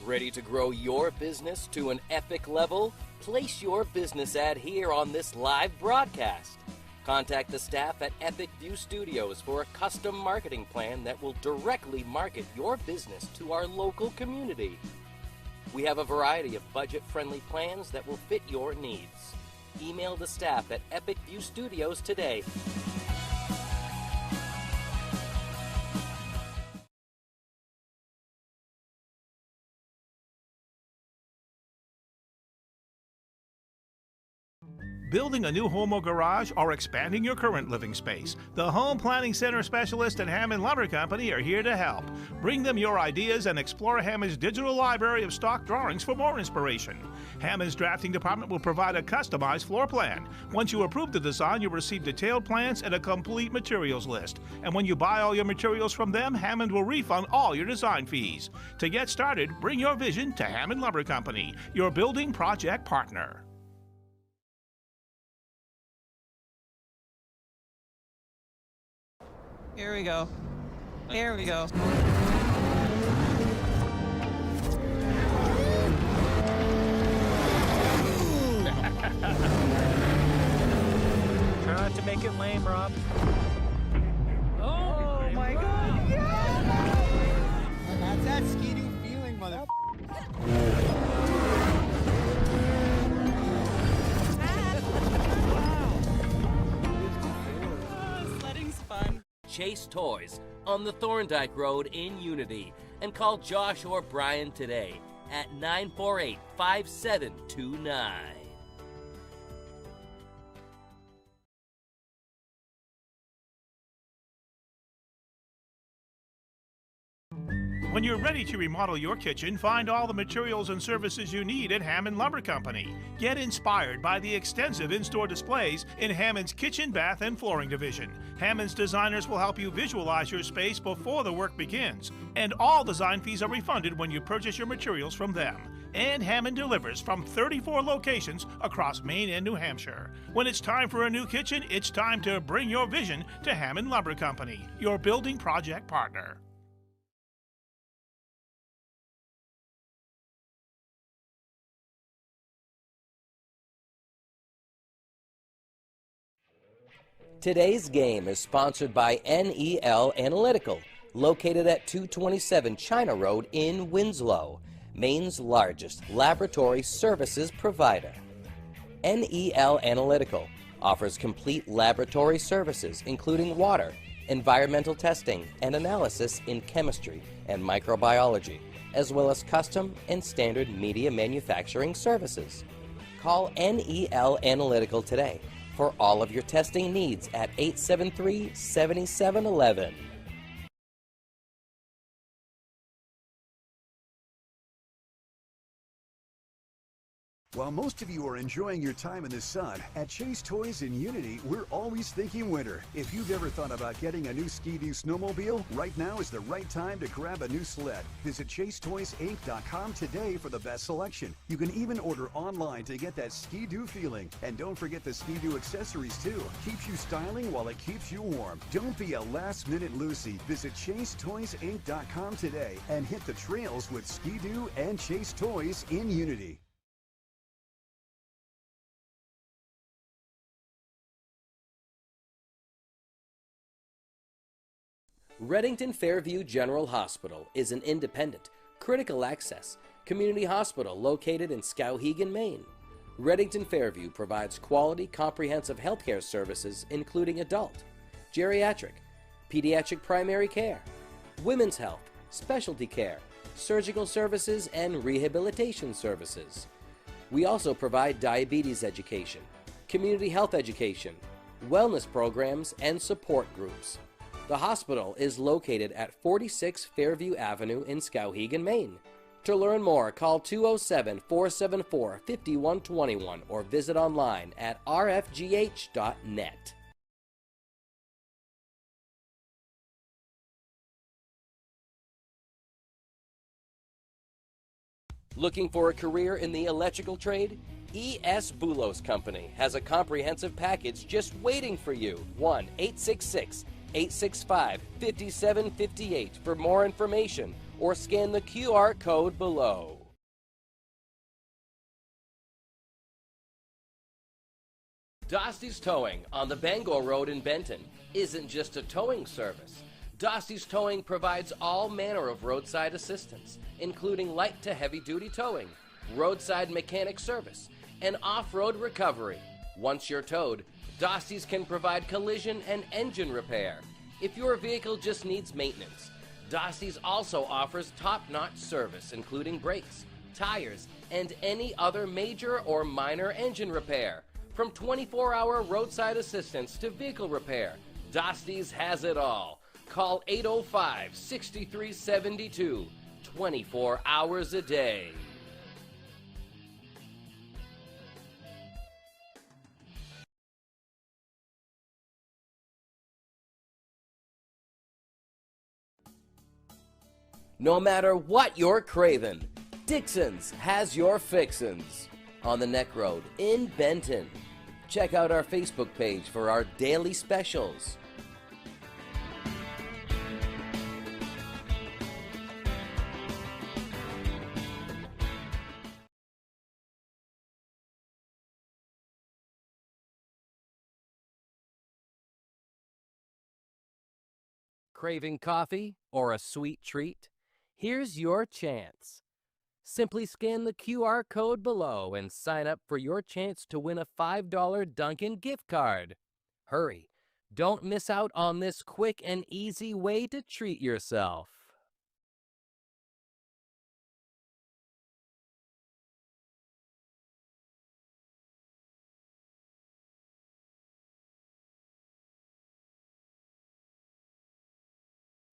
Ready to grow your business to an epic level? Place your business ad here on this live broadcast. Contact the staff at Epic View Studios for a custom marketing plan that will directly market your business to our local community. We have a variety of budget-friendly plans that will fit your needs. Email the staff at Epic View Studios today. Building a new home or garage or expanding your current living space, the Home Planning Center specialists at Hammond Lumber Company are here to help. Bring them your ideas and explore Hammond's digital library of stock drawings for more inspiration. Hammond's drafting department will provide a customized floor plan. Once you approve the design, you'll receive detailed plans and a complete materials list. And when you buy all your materials from them, Hammond will refund all your design fees. To get started, bring your vision to Hammond Lumber Company, your building project partner. Here we go. Here we go. Try not to make it lame, Rob. Oh my God! Yeah! And that's that ski-doo feeling, mother. Sledding's fun. Chase Toys on the Thorndike Road in Unity, and call Josh or Brian today at 948-5729. When you're ready to remodel your kitchen, find all the materials and services you need at Hammond Lumber Company. Get inspired by the extensive in-store displays in Hammond's kitchen, bath, and flooring division. Hammond's designers will help you visualize your space before the work begins. And all design fees are refunded when you purchase your materials from them. And Hammond delivers from 34 locations across Maine and New Hampshire. When it's time for a new kitchen, it's time to bring your vision to Hammond Lumber Company, your building project partner. Today's game is sponsored by NEL Analytical, located at 227 China Road in Winslow, Maine's largest laboratory services provider. NEL Analytical offers complete laboratory services including water, environmental testing, and analysis in chemistry and microbiology, as well as custom and standard media manufacturing services. Call NEL Analytical today for all of your testing needs at 873-7711. While most of you are enjoying your time in the sun, at Chase Toys in Unity, we're always thinking winter. If you've ever thought about getting a new Ski-Doo snowmobile, right now is the right time to grab a new sled. Visit ChaseToysInc.com today for the best selection. You can even order online to get that Ski-Doo feeling. And don't forget the Ski-Doo accessories too. Keeps you styling while it keeps you warm. Don't be a last-minute Lucy. Visit ChaseToysInc.com today and hit the trails with Ski-Doo and Chase Toys in Unity. Reddington Fairview General Hospital is an independent, critical access community hospital located in Skowhegan, Maine. Reddington Fairview provides quality, comprehensive healthcare services including adult, geriatric, pediatric primary care, women's health, specialty care, surgical services, and rehabilitation services. We also provide diabetes education, community health education, wellness programs, and support groups. The hospital is located at 46 Fairview Avenue in Skowhegan, Maine. To learn more, call 207-474-5121 or visit online at rfgh.net. Looking for a career in the electrical trade? E.S. Boulos Company has a comprehensive package just waiting for you. 1-866-865-5758 for more information, or scan the QR code below. Dosty's Towing on the Bangor Road in Benton isn't just a towing service. Dosty's Towing provides all manner of roadside assistance, including light to heavy duty towing, roadside mechanic service, and off-road recovery. Once you're towed, Dosty's can provide collision and engine repair. If your vehicle just needs maintenance, Dosty's also offers top-notch service, including brakes, tires, and any other major or minor engine repair. From 24-hour roadside assistance to vehicle repair, Dosty's has it all. Call 805-6372, 24 hours a day. No matter what you're craving, Dixon's has your fixins. On the Neck Road in Benton. Check out our Facebook page for our daily specials. Craving coffee or a sweet treat? Here's your chance. Simply scan the QR code below and sign up for your chance to win a $5 Dunkin' gift card. Hurry, don't miss out on this quick and easy way to treat yourself.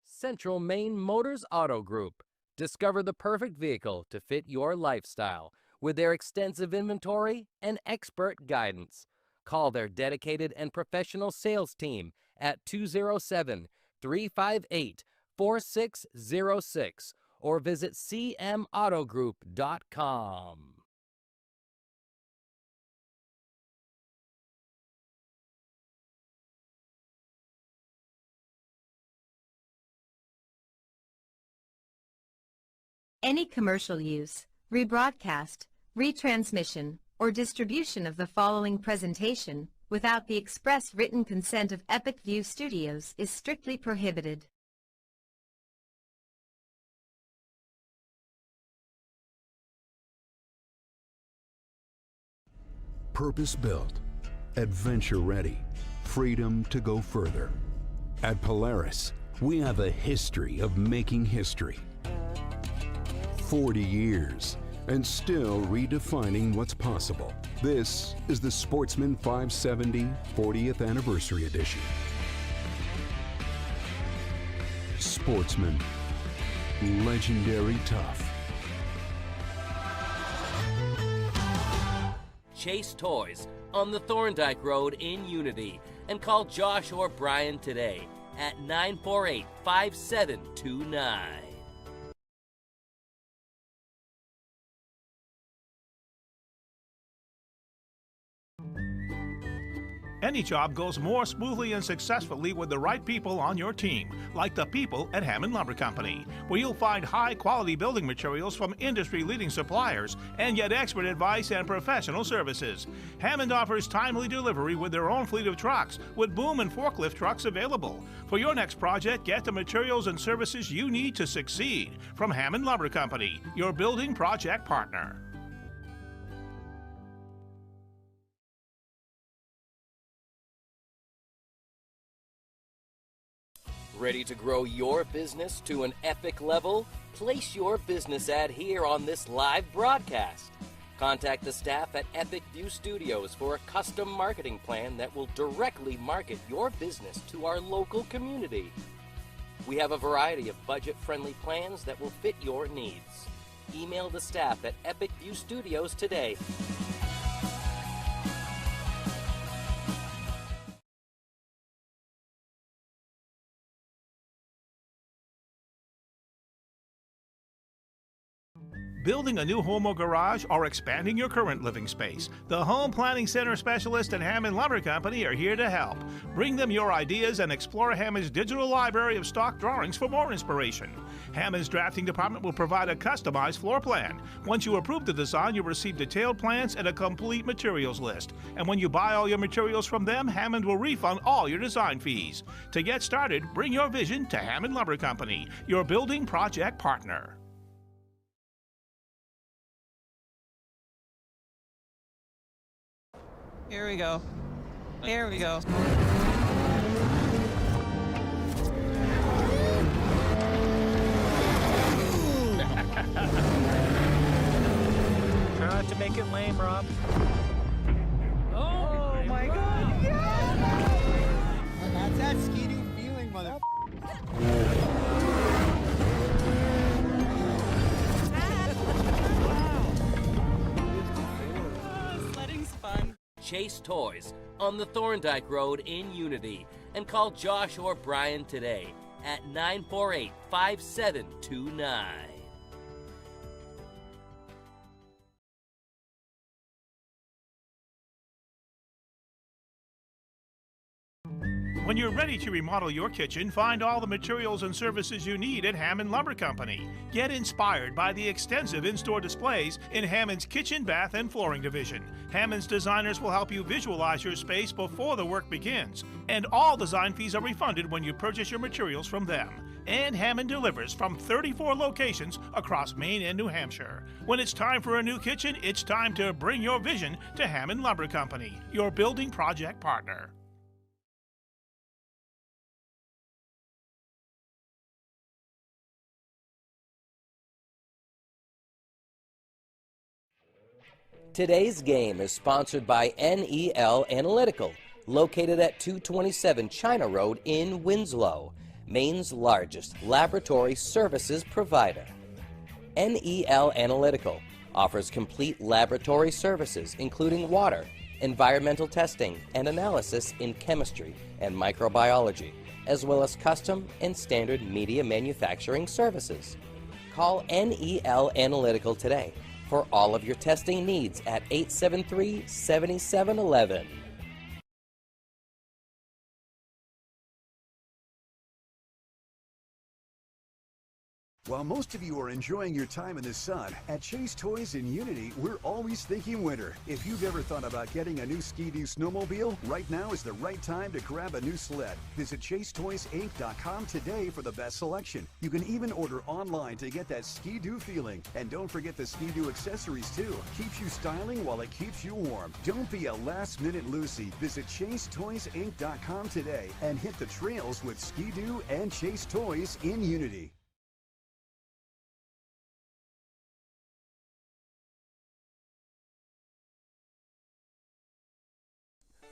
Central Maine Motors Auto Group. Discover the perfect vehicle to fit your lifestyle with their extensive inventory and expert guidance. Call their dedicated and professional sales team at 207-358-4606 or visit cmautogroup.com. Any commercial use, rebroadcast, retransmission, or distribution of the following presentation without the express written consent of Epic View Studios is strictly prohibited. Purpose-built, adventure-ready, freedom to go further. At Polaris, we have a history of making history. 40 years, and still redefining what's possible. This is the Sportsman 570 40th Anniversary Edition. Sportsman, legendary tough. Chase Toys on the Thorndike Road in Unity, and call Josh or Brian today at 948-5729. Any job goes more smoothly and successfully with the right people on your team, like the people at Hammond Lumber Company, where you'll find high-quality building materials from industry-leading suppliers and get expert advice and professional services. Hammond offers timely delivery with their own fleet of trucks, with boom and forklift trucks available. For your next project, get the materials and services you need to succeed from Hammond Lumber Company, your building project partner. Ready to grow your business to an epic level? Place your business ad here on this live broadcast. Contact the staff at Epic View Studios for a custom marketing plan that will directly market your business to our local community. We have a variety of budget-friendly plans that will fit your needs. Email the staff at Epic View Studios today. Building a new home or garage or expanding your current living space? The Home Planning Center specialists at Hammond Lumber Company are here to help. Bring them your ideas and explore Hammond's digital library of stock drawings for more inspiration. Hammond's drafting department will provide a customized floor plan. Once you approve the design, you'll receive detailed plans and a complete materials list. And when you buy all your materials from them, Hammond will refund all your design fees. To get started, bring your vision to Hammond Lumber Company, your building project partner. Here we go. Here we go. Try not to make it lame, Rob. Oh my god, yeah! And that's that Ski-Doo feeling, mother. Sledding's fun. Chase Toys on the Thorndike Road in Unity, and call Josh or Brian today at 948-5729. When you're ready to remodel your kitchen, find all the materials and services you need at Hammond Lumber Company. Get inspired by the extensive in-store displays in Hammond's kitchen, bath, and flooring division. Hammond's designers will help you visualize your space before the work begins. And all design fees are refunded when you purchase your materials from them. And Hammond delivers from 34 locations across Maine and New Hampshire. When it's time for a new kitchen, it's time to bring your vision to Hammond Lumber Company, your building project partner. Today's game is sponsored by NEL Analytical, located at 227 China Road in Winslow, Maine's largest laboratory services provider. NEL Analytical offers complete laboratory services including water, environmental testing, and analysis in chemistry and microbiology, as well as custom and standard media manufacturing services. Call NEL Analytical today for all of your testing needs at 873-7711. While most of you are enjoying your time in the sun, at Chase Toys in Unity, we're always thinking winter. If you've ever thought about getting a new Ski-Doo snowmobile, right now is the right time to grab a new sled. Visit ChaseToysInc.com today for the best selection. You can even order online to get that Ski-Doo feeling. And don't forget the Ski-Doo accessories too. Keeps you styling while it keeps you warm. Don't be a last-minute Lucy. Visit ChaseToysInc.com today and hit the trails with Ski-Doo and Chase Toys in Unity.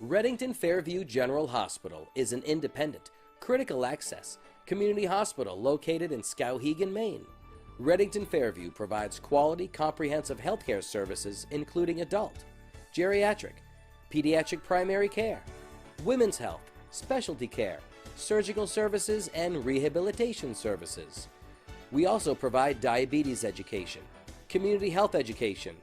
Reddington Fairview General Hospital is an independent, critical access community hospital located in Skowhegan, Maine. Reddington Fairview provides quality, comprehensive healthcare services including adult, geriatric, pediatric primary care, women's health, specialty care, surgical services, and rehabilitation services. We also provide diabetes education, community health education,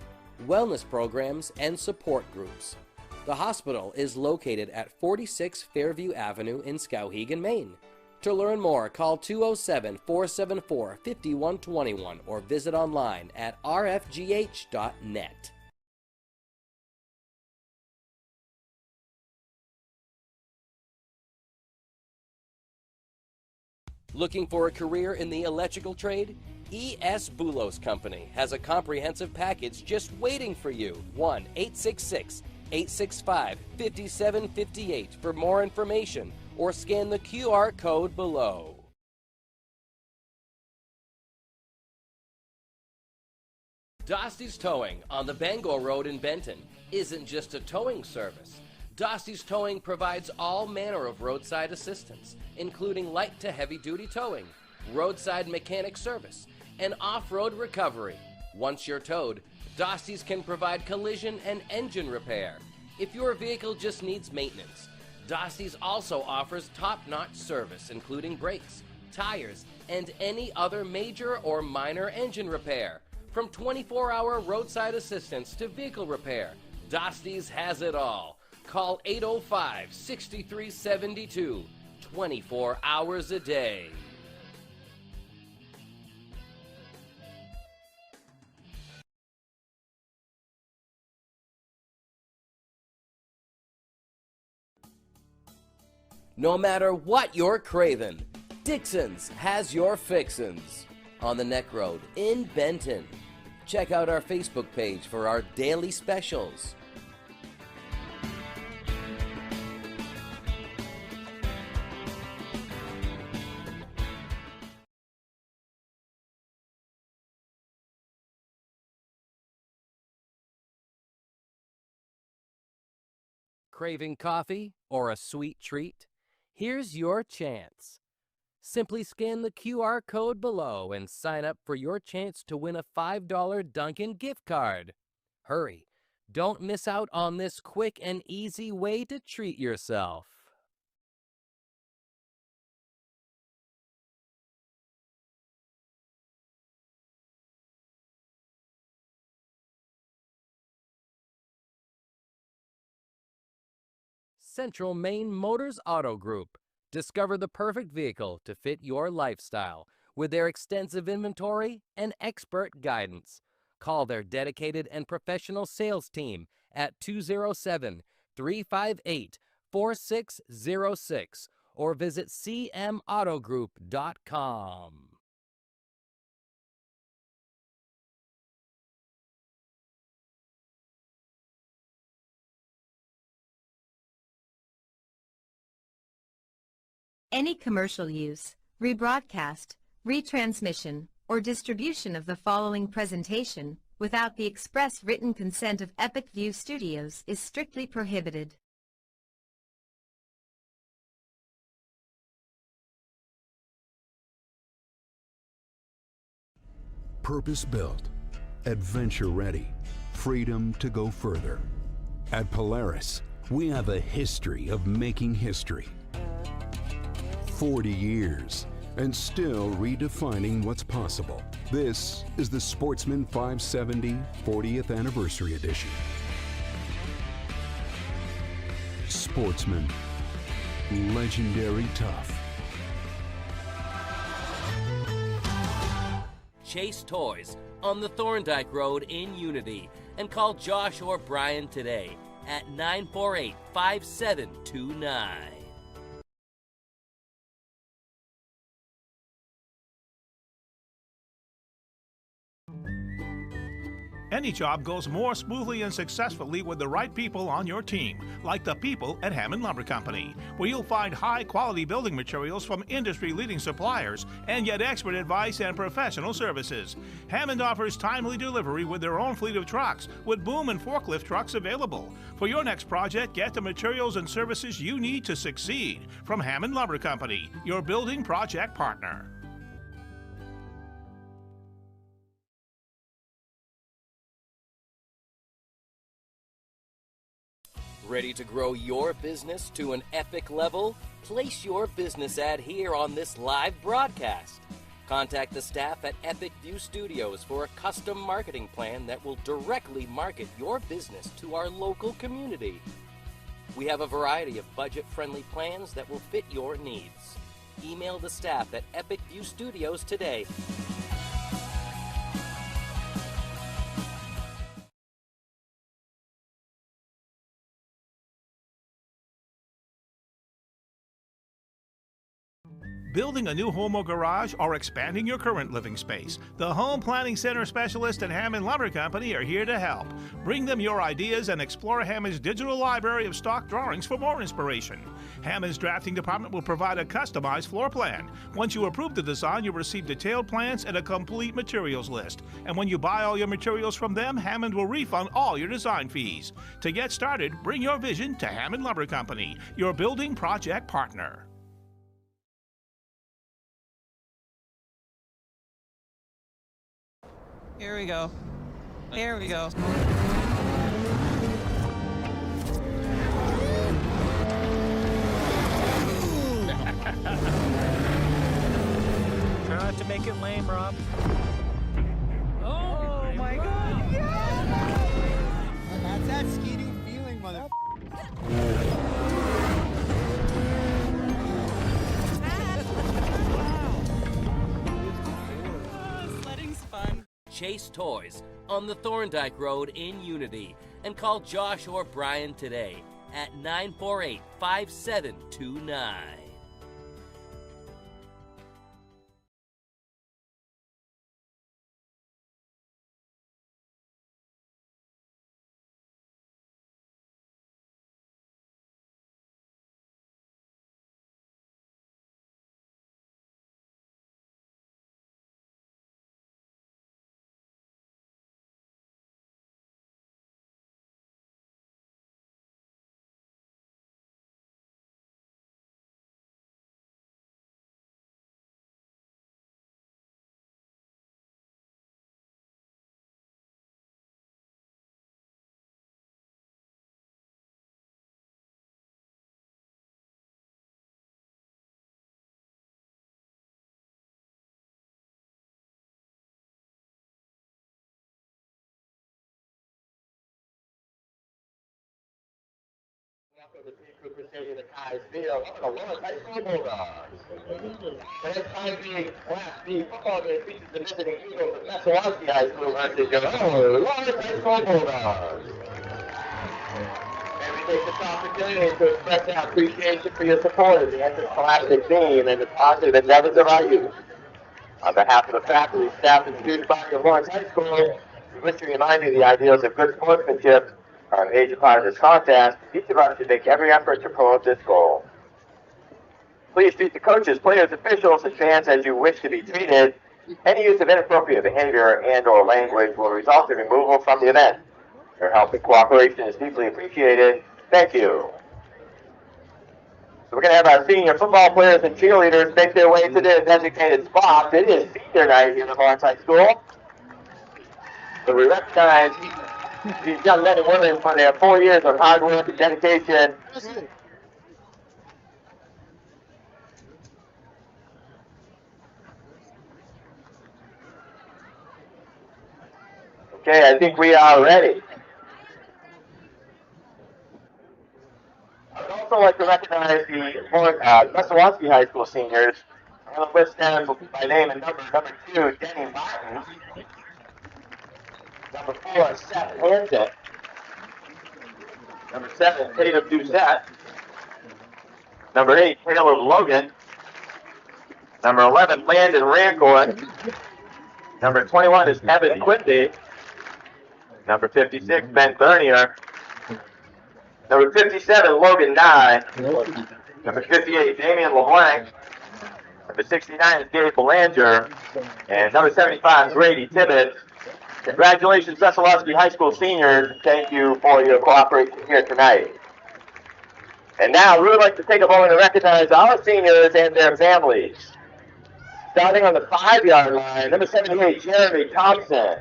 wellness programs, and support groups. The hospital is located at 46 Fairview Avenue in Skowhegan, Maine. To learn more, call 207-474-5121 or visit online at rfgh.net. Looking for a career in the electrical trade? E.S. Boulos Company has a comprehensive package just waiting for you. 1-866-865-5758 for more information or scan the QR code below. Dosty's Towing on the Bangor Road in Benton isn't just a towing service. Dosty's Towing provides all manner of roadside assistance, including light to heavy duty towing, roadside mechanic service, and off-road recovery. Once you're towed, Dosty's can provide collision and engine repair. If your vehicle just needs maintenance, Dosty's also offers top-notch service, including brakes, tires, and any other major or minor engine repair. From 24-hour roadside assistance to vehicle repair, Dosty's has it all. Call 805-6372, 24 hours a day. No matter what you're craving, Dixon's has your fixins. On the Neck Road in Benton. Check out our Facebook page for our daily specials. Craving coffee or a sweet treat? Here's your chance. Simply scan the QR code below and sign up for your chance to win a $5 Dunkin' gift card. Hurry, don't miss out on this quick and easy way to treat yourself. Central Maine Motors Auto Group. Discover the perfect vehicle to fit your lifestyle with their extensive inventory and expert guidance. Call their dedicated and professional sales team at 207-358-4606 or visit cmautogroup.com. Any commercial use, rebroadcast, retransmission, or distribution of the following presentation without the express written consent of Epic View Studios is strictly prohibited. Purpose-built, adventure-ready, freedom to go further. At Polaris, we have a history of making history. 40 years, and still redefining what's possible. This is the Sportsman 570 40th Anniversary Edition. Sportsman, legendary tough. Chase Toys on the Thorndike Road in Unity, and call Josh or Brian today at 948-5729. Any job goes more smoothly and successfully with the right people on your team, like the people at Hammond Lumber Company, where you'll find high-quality building materials from industry-leading suppliers and get expert advice and professional services. Hammond offers timely delivery with their own fleet of trucks, with boom and forklift trucks available. For your next project, get the materials and services you need to succeed from Hammond Lumber Company, your building project partner. Ready to grow your business to an epic level? Place your business ad here on this live broadcast. Contact the staff at Epic View Studios for a custom marketing plan that will directly market your business to our local community. We have a variety of budget-friendly plans that will fit your needs. Email the staff at Epic View Studios today. Building a new home or garage or expanding your current living space, the Home Planning Center specialists at Hammond Lumber Company are here to help. Bring them your ideas and explore Hammond's digital library of stock drawings for more inspiration. Hammond's drafting department will provide a customized floor plan. Once you approve the design, you'll receive detailed plans and a complete materials list. And when you buy all your materials from them, Hammond will refund all your design fees. To get started, bring your vision to Hammond Lumber Company, your building project partner. Here we go. Here we go. Try not to make it lame, Rob. Oh! Chase Toys on the Thorndike Road in Unity, and call Josh or Brian today at 948-5729. The Crew Crusading the Kai's Field. One of the Lawrence High School Bulldogs. Tonight's 5B Class B football game features the visiting Eagles of Messalonskee High School versus your own Lawrence High School Bulldogs. And we take this opportunity to express our appreciation for your support of the interscholastic theme and the positive endeavors of our youth. On behalf of the faculty, staff, and student body of Lawrence High School, we wish to remind you the ideals of good sportsmanship are a major part of this contest. Each of us should make every effort to promote this goal. Please treat the coaches, players, officials, and fans as you wish to be treated. Any use of inappropriate behavior and/or language will result in removal from the event. Your help and cooperation is deeply appreciated. Thank you. So we're going to have our senior football players and cheerleaders make their way to their designated spots. It is senior night here at Lawrence High School. So we recognize these young men and women for their 4 years of hard work and dedication. Okay, I think we are ready. I'd also like to recognize the Messalonsky High School seniors. I'm going to list them by name and number. Number 2, Denny Martin. Number 4, Seth Hansen. Number 7, Tatum Doucette. Number 8, Caleb Logan. Number 11, Landon Rancourt. Number 21 is Evan Quincy. Number 56, Ben Bernier. Number 57, Logan Nye. Number 58, Damian LeBlanc. Number 69 is Dave Belanger. And number 75, Grady Tibbetts. Congratulations, Messalonsky High School seniors. Thank you for your cooperation here tonight. And now we would like to take a moment to recognize our seniors and their families. Starting on the 5-yard line, number 78, Jeremy Thompson.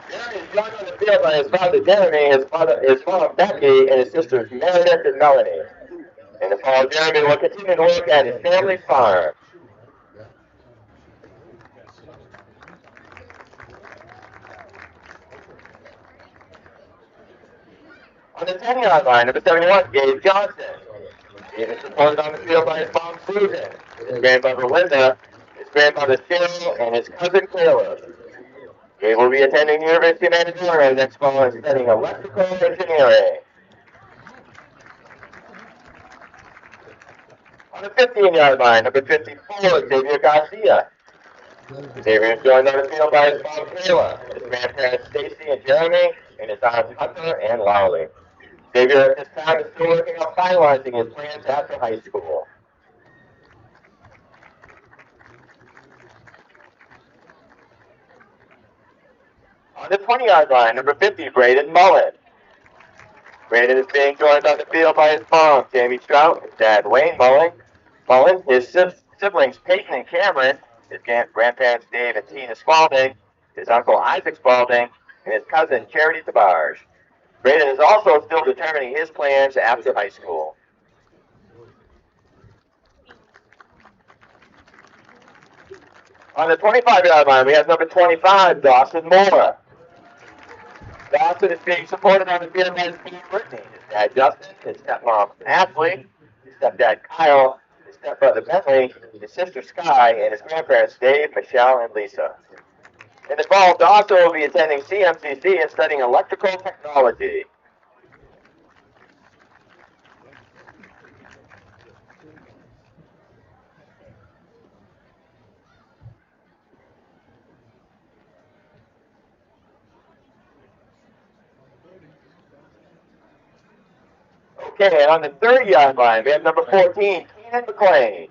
Jeremy is joined on the field by his father Jeremy, his mother Becky, and his sisters Meredith and Melanie. And the father Jeremy will continue to work at his family farm. On the 10-yard line, number 71, Gabe Johnson. Gabe is supported on the field by his mom, Susan, his grandmother, Linda, his grandmother, Cheryl, and his cousin, Caleb. Gabe will be attending the University of Manitoba next fall and studying electrical engineering. On the 15-yard line, number 54, Xavier Garcia. Xavier is joined on the field by his mom, Kayla, his grandparents, Stacy and Jeremy, and his aunts, Hunter and Lowley. Xavier at this time is still working on finalizing his plans after high school. On the 20-yard line, number 50, Braden Mullen. Braden is being joined on the field by his mom, Jamie Strout, his dad, Wayne Mullen, his siblings, Peyton and Cameron, his grandparents, Dave and Tina Spalding, his uncle, Isaac Spalding, and his cousin, Charity Tabarge. Braden is also still determining his plans after high school. On the 25-yard line, we have number 25, Dawson Moore. Dawson is being supported on the field by his mom, Brittany, his dad, Justin, his stepmom, Ashley, his stepdad, Kyle, his stepbrother Bentley, his sister Sky, and his grandparents Dave, Michelle, and Lisa. In the fall, Dawson will be attending CMCC and studying electrical technology. Okay, and on the 30-yard line, we have number 14, Keenan McLean.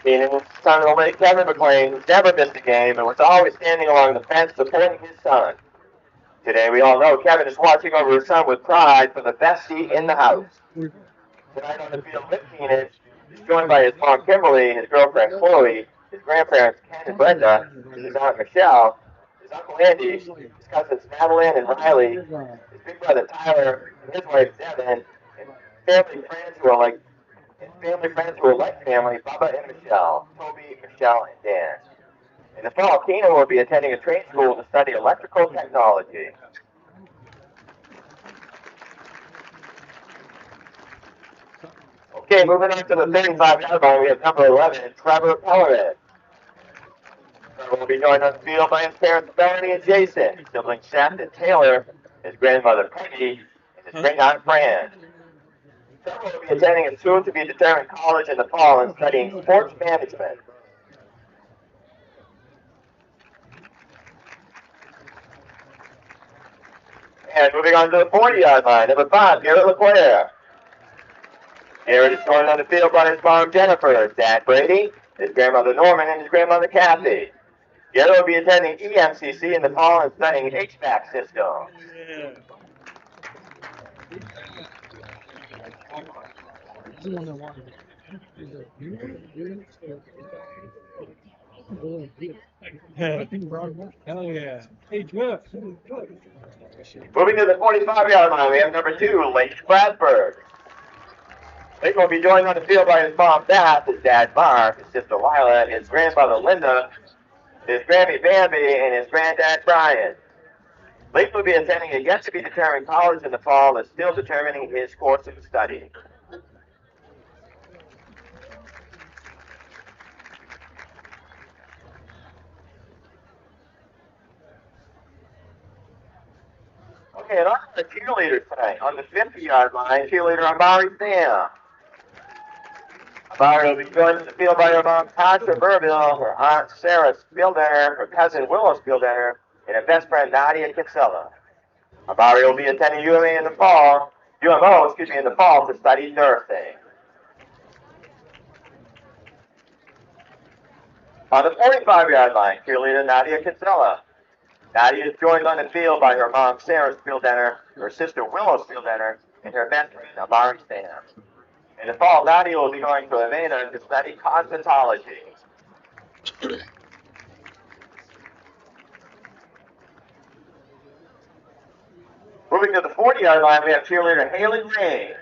Keenan is the son of the late Kevin McLean, who's never missed a game and was always standing along the fence supporting his son. Today, we all know Kevin is watching over his son with pride for the best seat in the house. Tonight on the field with Keenan, he's joined by his mom Kimberly, his girlfriend Chloe, his grandparents Ken and Brenda, his aunt Michelle, his uncle Andy, his cousins Madeline and Riley, his big brother Tyler, and his wife Devin, and family friends who are like family, Bubba and Michelle, Toby, Michelle, and Dan. In the fall, Keenan will be attending a trade school to study electrical technology. Okay, moving on to the 35-yard line, we have number 11, Trevor Pellerin. Trevor will be joined on the field by his parents, Melanie and Jason, his siblings Seth and Taylor, his grandmother Peggy, and his great-aunt Fran. Trevor will be attending a soon-to-be-determined college in the fall and studying sports management. And moving on to the 40-yard line, number 5, Garrett LeClaire. Garrett is joined on the field by his mom, Jennifer, his dad, Brady, his grandmother, Norman, and his grandmother, Kathy. Garrett will be attending EMCC in the fall and studying HVAC system. Hell yeah. Hey, good. Moving to the 45-yard line, we have number 2, Lake Bradford. Lake will be joined on the field by his mom, Beth, his dad, Mark, his sister, Lila, his grandmother, Linda, his Grammy, Bambi, and his granddad, Brian. Lake will be attending a yet-to-be-determined college in the fall and still determining his course of study. Okay, and on the cheerleaders tonight, on the 50-yard line, cheerleader Amari Sam. Amari will be joined in the field by her mom, Tasha Burville, her aunt Sarah Spieldiner, her cousin Willow Spieldiner, and her best friend Nadia Kinsella. Amari will be attending UMO in the fall to study nursing. On the 45-yard line, cheerleader Nadia Kinsella. Nadia is joined on the field by her mom, Sarah Spieldiner, her sister Willow Spieldiner, and her best friend, Amari Sam. In the fall, Nadia will be going to Havana to study cosmetology. Moving to the 40-yard line, we have cheerleader Haley Lane.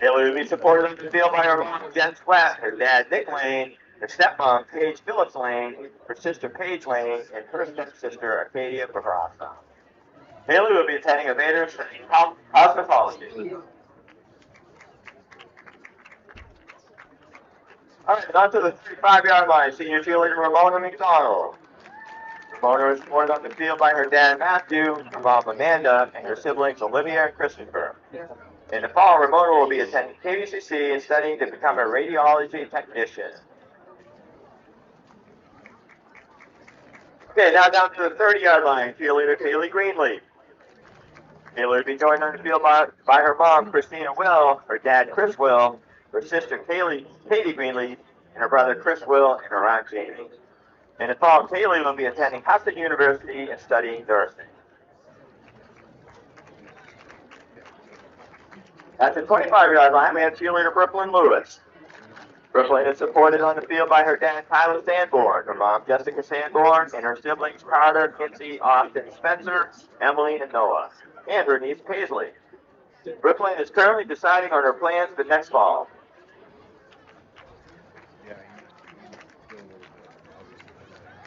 Haley will be supported on the field by her mom, Jen Sweat, her dad, Nick Lane, her stepmom, Paige Phillips Lane, her sister, Paige Lane, and her stepsister, Arcadia Barraza. Haley will be attending Havana studying cosmetology. All right, on to the 35-yard line, senior cheerleader Ramona McDonald. Ramona is supported on the field by her dad, Matthew, her mom, Amanda, and her siblings, Olivia and Christopher. In the fall, Ramona will be attending KVCC and studying to become a radiology technician. Okay, now down to the 30-yard line, cheerleader Kaylee Greenleaf. Kaylee will be joined on the field by her mom, Christina Will, her dad, Chris Will, her sister, Katie Greenleaf, and her brother, Chris Will, and her aunt, Jamie. In the fall, Kaylee will be attending Hudson University and studying nursing. At the 25-yard line, we have cheerleader Brooklyn Lewis. Brooklyn is supported on the field by her dad, Tyler Sanborn, her mom, Jessica Sanborn, and her siblings, Carter, Kinsey, Austin, Spencer, Emily, and Noah, and her niece, Paisley. Brooklyn is currently deciding on her plans for next fall.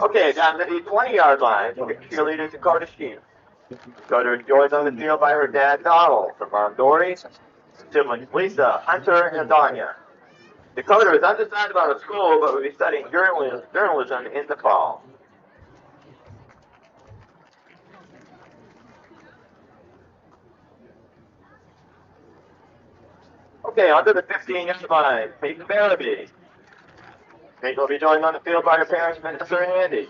Okay, down to the 20-yard line, cheerleader Dakota Sheep. Dakota is joined on the field by her dad, Donald, her mom, Dory, siblings Lisa, Hunter, and Adanya. Dakota is undecided about a school, but will be studying journalism in the fall. Okay, on to the 15-yard line. Peyton Barabee. Peyton will be joined on the field by her parents, Minister and Andy.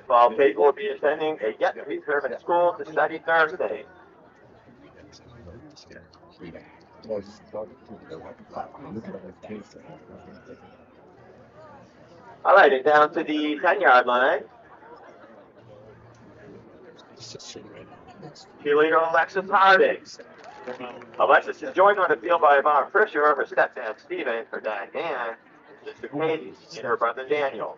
While Peyton will be attending a yet-to-be-determined school to study Thursday. All right, and down to the 10-yard line. Cheerleader Alexis Harding. Alexis is joined on the field by Yvonne Fisher, her stepdad Steven, her dad Dan, sister Katie, and her brother Daniel.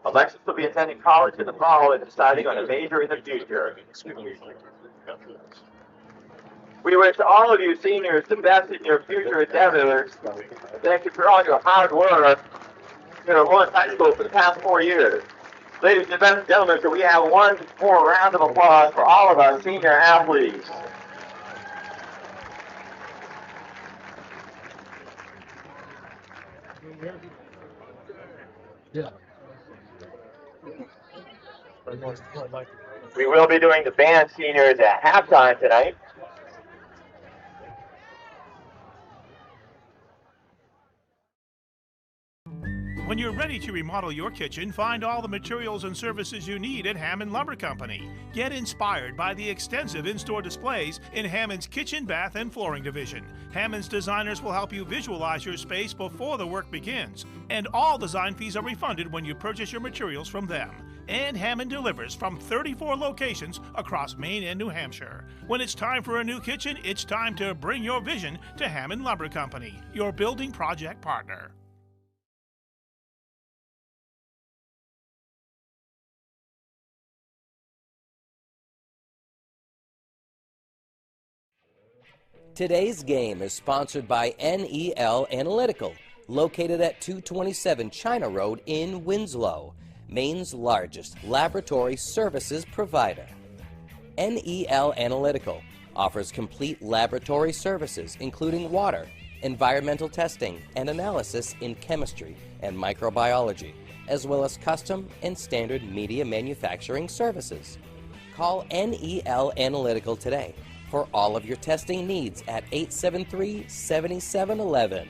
Alexis will be attending college in the fall and deciding on a major in the future. We wish all of you seniors the best in your future endeavors. Thank you for all your hard work in Lawrence High School for the past 4 years. Ladies and gentlemen, can we have one more round of applause for all of our senior athletes? We will be doing the band seniors at halftime tonight. When you're ready to remodel your kitchen, find all the materials and services you need at Hammond Lumber Company. Get inspired by the extensive in-store displays in Hammond's kitchen, bath, and flooring division. Hammond's designers will help you visualize your space before the work begins, and all design fees are refunded when you purchase your materials from them. And Hammond delivers from 34 locations across Maine and New Hampshire. When it's time for a new kitchen, it's time to bring your vision to Hammond Lumber Company, your building project partner. Today's game is sponsored by NEL Analytical, located at 227 China Road in Winslow, Maine's largest laboratory services provider. NEL Analytical offers complete laboratory services including water, environmental testing, and analysis in chemistry and microbiology, as well as custom and standard media manufacturing services. Call NEL Analytical today for all of your testing needs at 873-7711.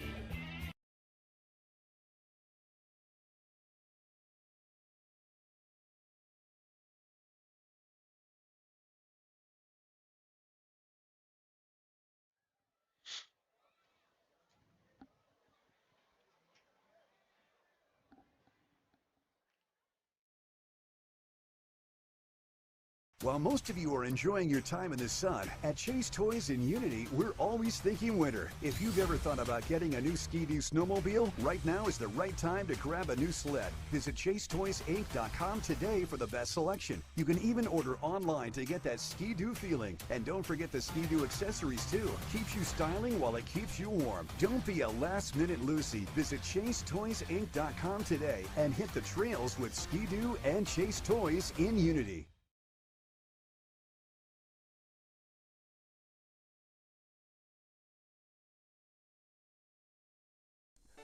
While most of you are enjoying your time in the sun, at Chase Toys in Unity, we're always thinking winter. If you've ever thought about getting a new Ski-Doo snowmobile, right now is the right time to grab a new sled. Visit ChaseToysInc.com today for the best selection. You can even order online to get that Ski-Doo feeling. And don't forget the Ski-Doo accessories too. Keeps you styling while it keeps you warm. Don't be a last-minute Lucy. Visit ChaseToysInc.com today and hit the trails with Ski-Doo and Chase Toys in Unity.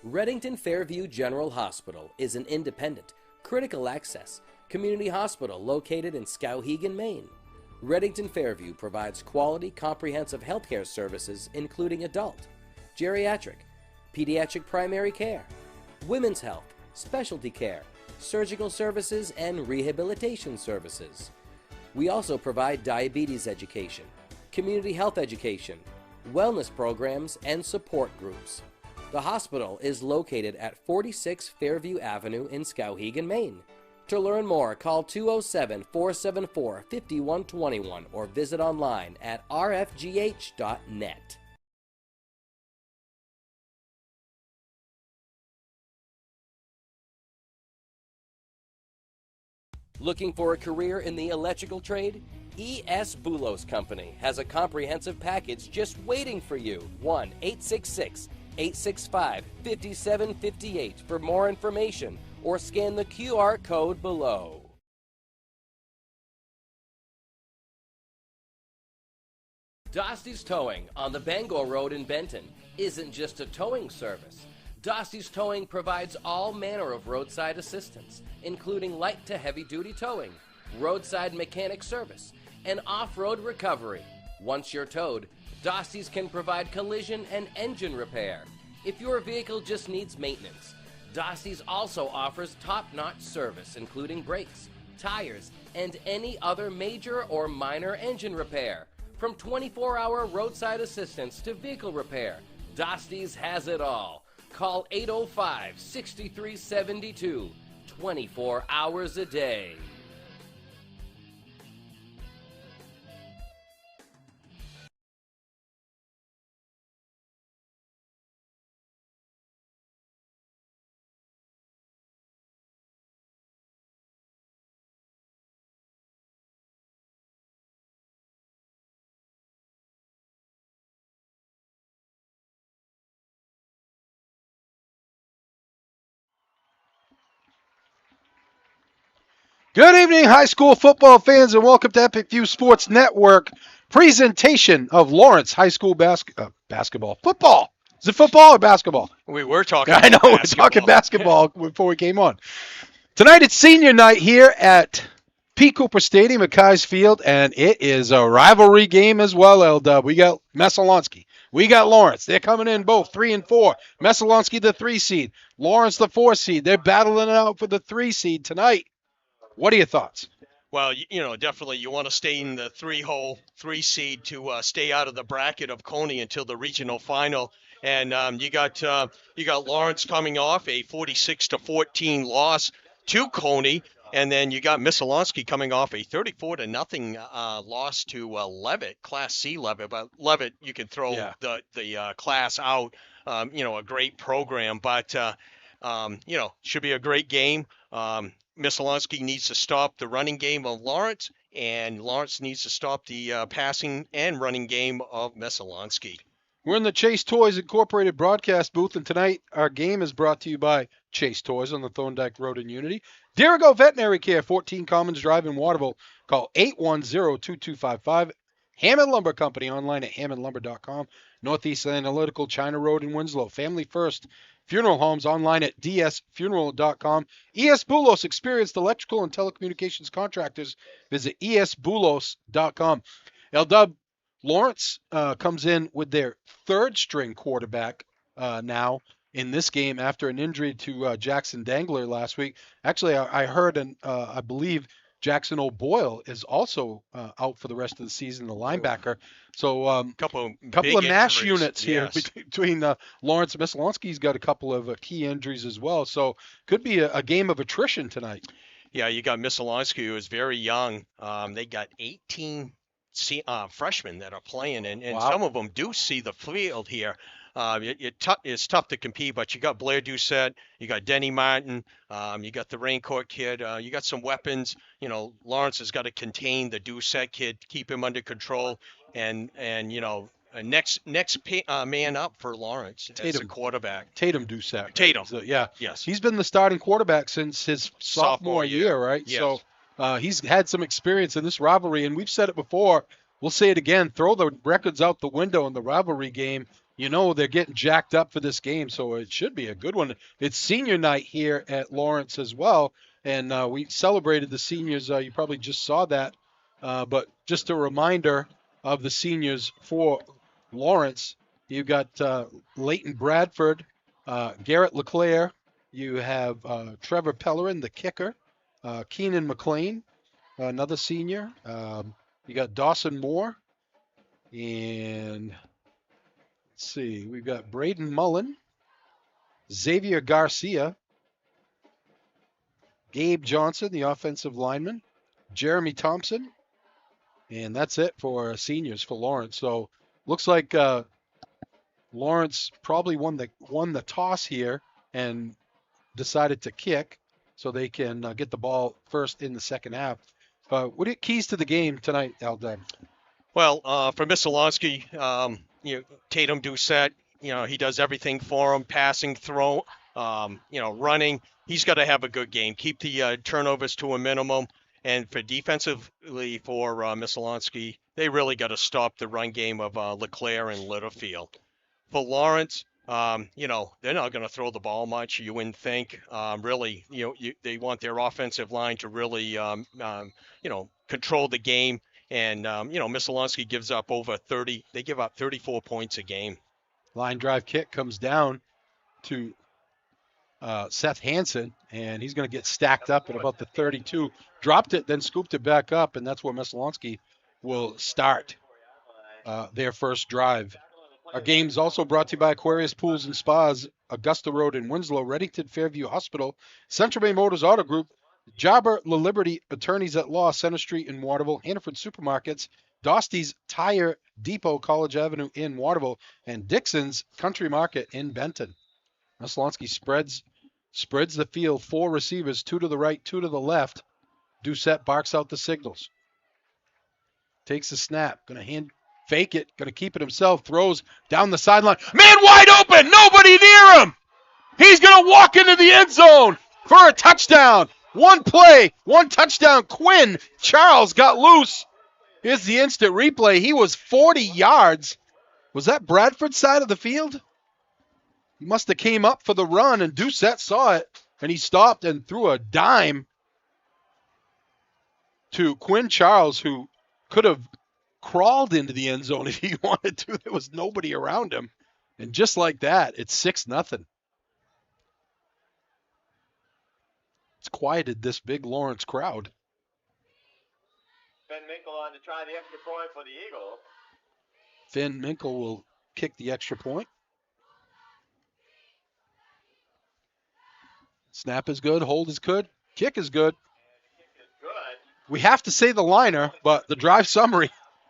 Reddington Fairview General Hospital is an independent, critical access community hospital located in Skowhegan, Maine. Reddington Fairview provides quality, comprehensive healthcare services including adult, geriatric, pediatric primary care, women's health, specialty care, surgical services, and rehabilitation services. We also provide diabetes education, community health education, wellness programs, and support groups. The hospital is located at 46 Fairview Avenue in Skowhegan, Maine. To learn more, call 207-474-5121 or visit online at rfgh.net. Looking for a career in the electrical trade? E.S. Boulos Company has a comprehensive package just waiting for you. 1-866-865-5758 for more information or scan the QR code below. Dosty's Towing on the Bangor Road in Benton isn't just a towing service. Dossie's Towing provides all manner of roadside assistance, including light to heavy duty towing, roadside mechanic service, and off-road recovery. Once you're towed, Dossie's can provide collision and engine repair. If your vehicle just needs maintenance, Dossie's also offers top-notch service, including brakes, tires, and any other major or minor engine repair. From 24-hour roadside assistance to vehicle repair, Dossie's has it all. Call 805-6372, 24 hours a day. Good evening, high school football fans, and welcome to Epic View Sports Network presentation of Lawrence High School basketball. Football. Is it football or basketball? We were talking I know, basketball. we're talking basketball before we came on. Tonight it's senior night here at P. Cooper Stadium at Kai's Field, and it is a rivalry game as well, L-Dub. We got Messalonskee. We got Lawrence. They're coming in both 3 and 4. Messalonskee the 3 seed. Lawrence the 4 seed. They're battling it out for the 3 seed tonight. What are your thoughts? Well, definitely you want to stay in the 3 seed to stay out of the bracket of Coney until the regional final. And you got Lawrence coming off a 46-14 loss to Coney, and then you got Messalonskee coming off a 34-0 loss to Leavitt, Class C Leavitt. But Leavitt, you can throw the class out. A great program, but should be a great game. Messalonskee needs to stop the running game of Lawrence, and Lawrence needs to stop the passing and running game of Messalonskee. We're in the Chase Toys Incorporated broadcast booth, and tonight our game is brought to you by Chase Toys on the Thorndike Road in Unity. Dirigo Veterinary Care, 14 Commons Drive in Waterville. Call 810-2255. Hammond Lumber Company, online at hammondlumber.com. Northeast Analytical, China Road in Winslow. Family First Funeral Homes, online at dsfuneral.com. ES Bulos, experienced electrical and telecommunications contractors. Visit esbulos.com. L-Dub, Lawrence comes in with their third-string quarterback now in this game after an injury to Jackson Dangler last week. Actually, I heard and I believe Jackson O'Boyle is also out for the rest of the season, the linebacker. So couple of mash units here between Lawrence and Messalonskee's got a couple of key injuries as well. So could be a game of attrition tonight. Yeah, you got Messalonskee, who is very young. They got 18 freshmen that are playing, and wow. Some of them do see the field here. It's tough to compete, but you got Blair Doucette, you got Denny Martin, you got the Raincourt kid, you got some weapons. Lawrence has got to contain the Doucette kid, keep him under control, and next man up for Lawrence as a quarterback. Tatum Doucette. Tatum. So, yeah. Yes. He's been the starting quarterback since his sophomore year, right? Yes. So he's had some experience in this rivalry, and we've said it before. We'll say it again. Throw the records out the window in the rivalry game. They're getting jacked up for this game, so it should be a good one. It's senior night here at Lawrence as well, and we celebrated the seniors. You probably just saw that, but just a reminder of the seniors for Lawrence. You got Leighton Bradford, Garrett LeClaire. You have Trevor Pellerin, the kicker, Keenan McLean, another senior. You got Dawson Moore, and let's see, we've got Braden Mullen, Xavier Garcia, Gabe Johnson, the offensive lineman, Jeremy Thompson, and that's it for seniors for Lawrence. So looks like Lawrence probably won the toss here and decided to kick so they can get the ball first in the second half. What are keys to the game tonight, Aldad? Well, for Messalonskee, Tatum Doucette, he does everything for him, passing, throw, running. He's got to have a good game. Keep the turnovers to a minimum. And for defensively for Messalonskee, they really got to stop the run game of LeClaire and Littlefield. For Lawrence, They're not going to throw the ball much. You wouldn't think. Really, they want their offensive line to really, control the game. And, Messalonsky gives up over 30. They give up 34 points a game. Line drive kick comes down to Seth Hansen, and he's going to get stacked up at about the 32. Dropped it, then scooped it back up, and that's where Messalonsky will start their first drive. Our game's also brought to you by Aquarius Pools and Spas, Augusta Road in Winslow, Reddington Fairview Hospital, Central Bay Motors Auto Group, Jobber La Liberty Attorneys at Law, Center Street in Waterville, Hannaford Supermarkets, Dosty's Tire Depot, College Avenue in Waterville, and Dixon's Country Market in Benton. Messalonsky spreads the field, 4 receivers, 2 to the right, 2 to the left. Doucette barks out the signals. Takes a snap, going to fake it, going to keep it himself, throws down the sideline. Man wide open, nobody near him. He's going to walk into the end zone for a touchdown. One play, one touchdown. Quinn Charles got loose. Here's the instant replay. He was 40 yards. Was that Bradford's side of the field? He must have came up for the run, and Doucette saw it, and he stopped and threw a dime to Quinn Charles, who could have crawled into the end zone if he wanted to. There was nobody around him. And just like that, it's 6-0. It's quieted this big Lawrence crowd. Finn Minkle on to try the extra point for the Eagles. Finn Minkle will kick the extra point. Snap is good, hold is good, kick is good. We have to say the liner, but the drive summary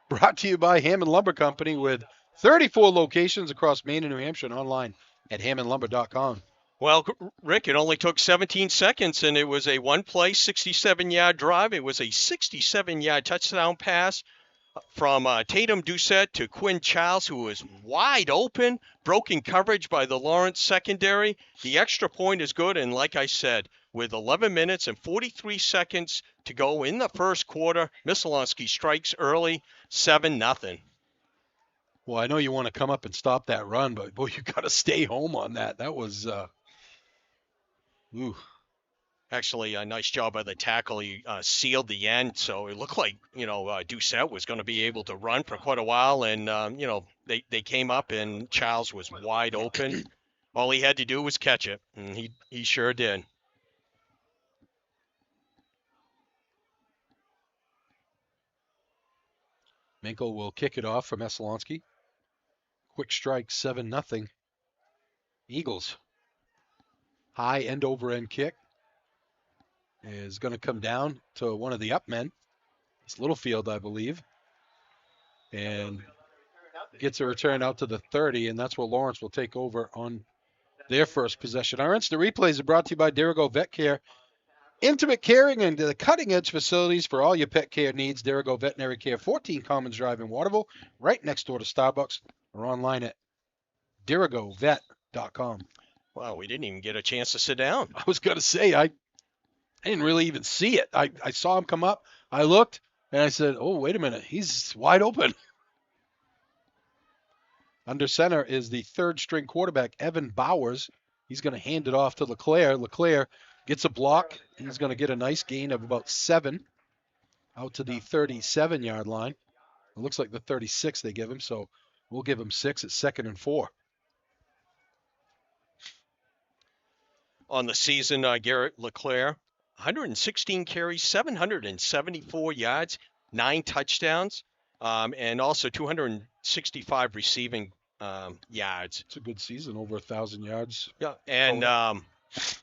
brought to you by Hammond Lumber Company with 34 locations across Maine and New Hampshire and online at hammondlumber.com. Well, Rick, it only took 17 seconds, and it was a one-play, 67-yard drive. It was a 67-yard touchdown pass from Tatum Doucette to Quinn Charles, who was wide open, broken coverage by the Lawrence secondary. The extra point is good, and like I said, with 11 minutes and 43 seconds to go in the first quarter, Messalonsky strikes early, 7-0. Well, I know you want to come up and stop that run, but boy, you got to stay home on that. That was, Actually, a nice job by the tackle. He sealed the end, so it looked like, Doucette was going to be able to run for quite a while, and, they came up, and Charles was wide open. All he had to do was catch it, and he sure did. Minkle will kick it off for Messalonsky. Quick strike, 7-0. Eagles. High end over end kick is going to come down to one of the up men. It's Littlefield, I believe. And gets a return out to the 30, and that's where Lawrence will take over on their first possession. Our instant replays are brought to you by Derigo Vet Care. Intimate caring and the cutting-edge facilities for all your pet care needs. Derigo Veterinary Care, 14 Commons Drive in Waterville, right next door to Starbucks, or online at derigovet.com. Wow, we didn't even get a chance to sit down. I was going to say, I didn't really even see it. I saw him come up. I looked, and I said, oh, wait a minute. He's wide open. Under center is the third-string quarterback, Evan Bowers. He's going to hand it off to LeClaire. LeClaire gets a block. He's going to get a nice gain of about 7 out to the 37-yard line. It looks like the 36 they give him, so we'll give him 6 at 2nd and 4. On the season, Garrett LeClaire, 116 carries, 774 yards, 9 touchdowns, and also 265 receiving yards. It's a good season, over 1,000 yards. Yeah, and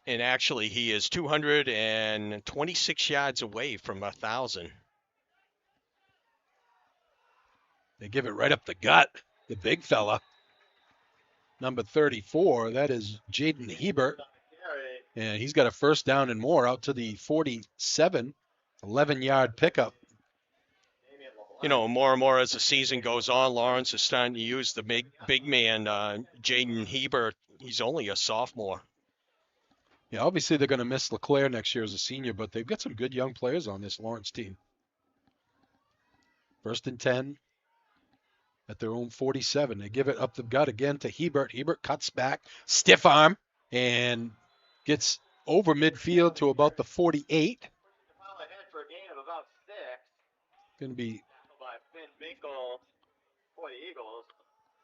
actually he is 226 yards away from 1,000. They give it right up the gut, the big fella. Number 34, that is Jaden Hebert. And he's got a first down and more out to the 47, 11-yard pickup. More and more as the season goes on, Lawrence is starting to use the big man, Jaden Hebert. He's only a sophomore. Yeah, obviously they're going to miss LeClaire next year as a senior, but they've got some good young players on this Lawrence team. 1st and 10 at their own 47. They give it up the gut again to Hebert. Hebert cuts back, stiff arm, and gets over midfield to about the 48. Going to be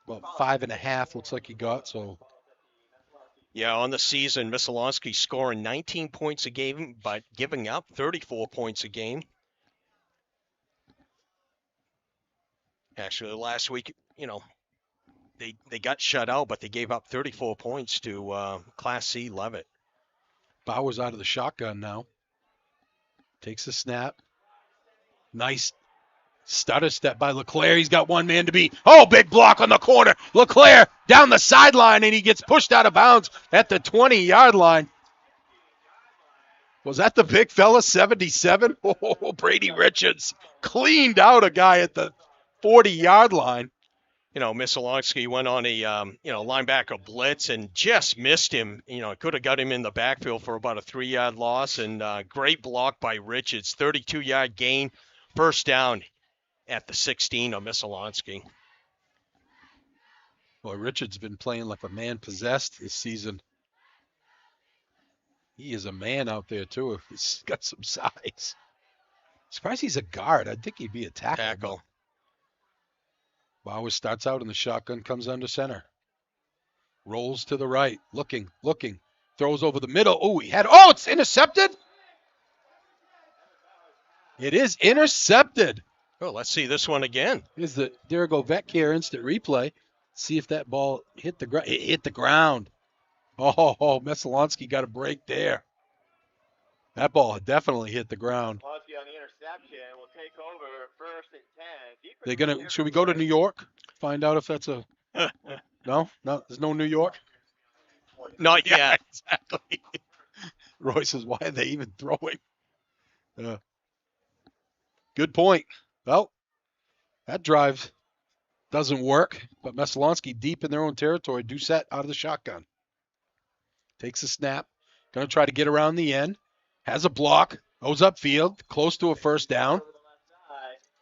about 5.5, looks like he got. So Yeah, on the season, Messalonsky scoring 19 points a game, but giving up 34 points a game. Actually, last week, they got shut out, but they gave up 34 points to Class C Levitt. Bauer's out of the shotgun now. Takes a snap. Nice stutter step by LeClaire. He's got one man to beat. Oh, big block on the corner. LeClaire down the sideline, and he gets pushed out of bounds at the 20-yard line. Was that the big fella, 77? Oh, Brady Richards cleaned out a guy at the 40-yard line. Messalonsky went on a, linebacker blitz and just missed him. Could have got him in the backfield for about a 3-yard loss, and great block by Richards. 32-yard gain, first down at the 16 of Messalonsky. Boy, Richards been playing like a man possessed this season. He is a man out there, too. He's got some size. Surprised he's a guard. I'd think he'd be a tackle. Bauer starts out in the shotgun, comes under center. Rolls to the right, looking, throws over the middle. It's intercepted. It is intercepted. Oh, let's see this one again. Here's the Dirigo Vet Care instant replay. See if that ball hit the ground. It hit the ground. Oh, Messalonsky got a break there. That ball definitely hit the ground. Should we go to New York? Find out if that's a no, there's no New York. Not yet. Yeah, exactly. Roy says, why are they even throwing? Good point. Well, that drive doesn't work, but Messalonsky deep in their own territory. Doucette out of the shotgun. Takes a snap. Going to try to get around the end. Has a block. Goes upfield. Close to a first down.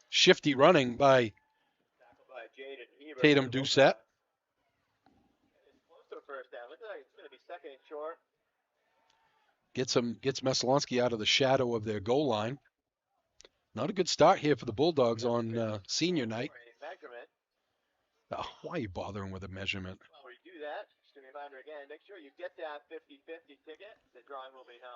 Shifty running by Tatum Doucette. Gets Messalonsky out of the shadow of their goal line. Not a good start here for the Bulldogs on senior night. Oh, why are you bothering with a measurement?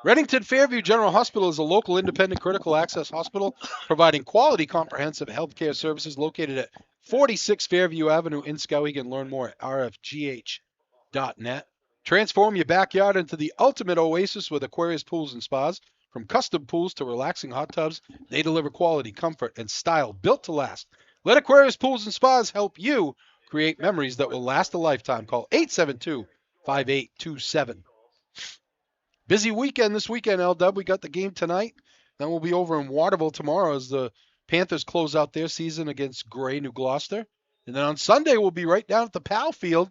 Reddington Fairview General Hospital is a local independent critical access hospital providing quality comprehensive healthcare services located at 46 Fairview Avenue in Skowhegan. Learn more at rfgh.net. Transform your backyard into the ultimate oasis with Aquarius Pools and Spas. From custom pools to relaxing hot tubs, they deliver quality, comfort, and style built to last. Let Aquarius Pools and Spas help you create memories that will last a lifetime. Call 872-5827. Busy weekend this weekend, L-Dub. We got the game tonight. Then we'll be over in Waterville tomorrow as the Panthers close out their season against Gray, New Gloucester. And then on Sunday, we'll be right down at the PAL field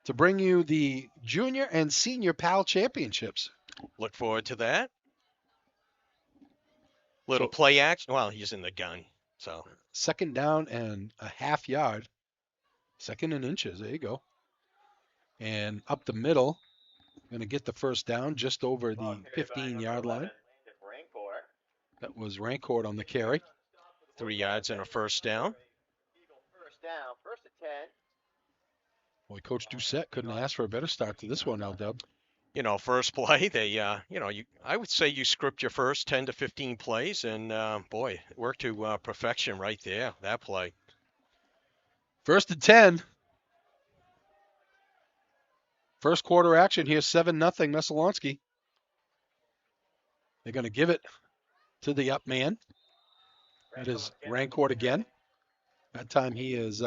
to bring you the junior and senior PAL championships. Look forward to that. Little play action. Well, he's in the gun. So second down and a half yard. Second and inches. There you go. And up the middle. Going to get the first down just over the 15-yard line. That was Rancourt on the carry. 3 yards and a first down. First and 10. Boy, Coach Doucette couldn't ask for a better start to this one, L-Dub. First play, they, I would say you script your first 10 to 15 plays, and boy, it worked to perfection right there, that play. First and 10. First quarter action here, 7-0 Messalonsky. They're going to give it to the up man. That is Rancourt again. That time he is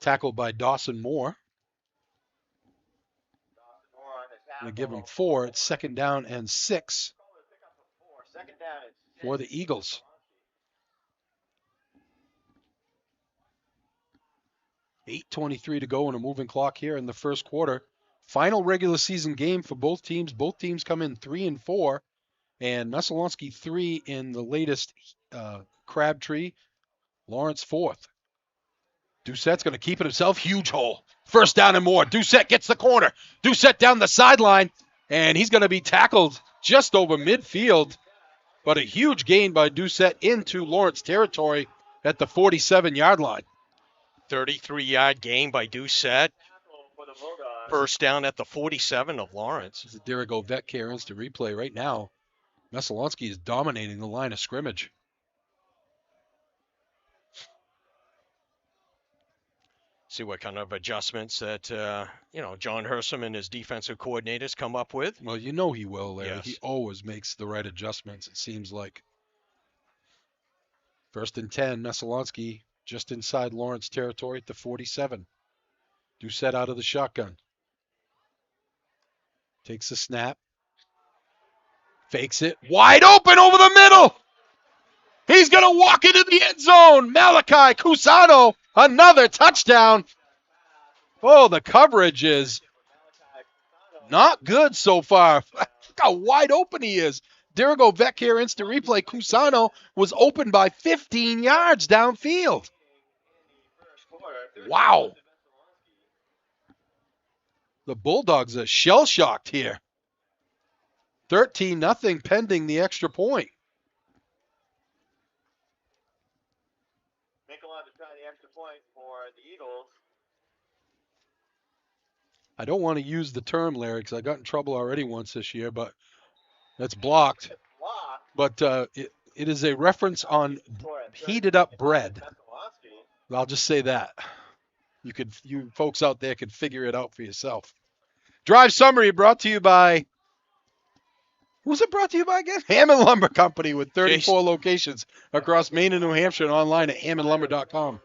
tackled by Dawson Moore. Going to give him 4. It's second down and 6 for the Eagles. 8:23 to go on a moving clock here in the first quarter. Final regular season game for both teams. Both teams come in 3-4, and Messalonsky 3 in the latest Crabtree. Lawrence 4th. Doucette's going to keep it himself. Huge hole. First down and more. Doucette gets the corner. Doucette down the sideline, and he's going to be tackled just over midfield. But a huge gain by Doucette into Lawrence territory at the 47-yard line. 33-yard gain by Doucette. First down at the 47 of Lawrence. This is Dirigo Vet Care Instant Replay right now. Messalonskee is dominating the line of scrimmage. See what kind of adjustments that, John Hersom and his defensive coordinators come up with. Well, you know he will, Larry. Yes. He always makes the right adjustments, it seems like. First and 10, Messalonskee just inside Lawrence territory at the 47. Doucette out of the shotgun. Takes the snap. Fakes it. Wide open over the middle. He's going to walk into the end zone. Malachi Cusano, another touchdown. Oh, the coverage is not good so far. Look how wide open he is. Dirigo Vet Care Instant Replay. Cusano was open by 15 yards downfield. Wow. The Bulldogs are shell-shocked here. 13-0 pending the extra point. I don't want to use the term, Larry, because I got in trouble already once this year, but that's blocked. But it is a reference on heated up bread. I'll just say that. You folks out there could figure it out for yourself. Drive summary brought to you by, who's it brought to you by again? Hammond Lumber Company with 34 locations across Maine and New Hampshire and online at hammondlumber.com.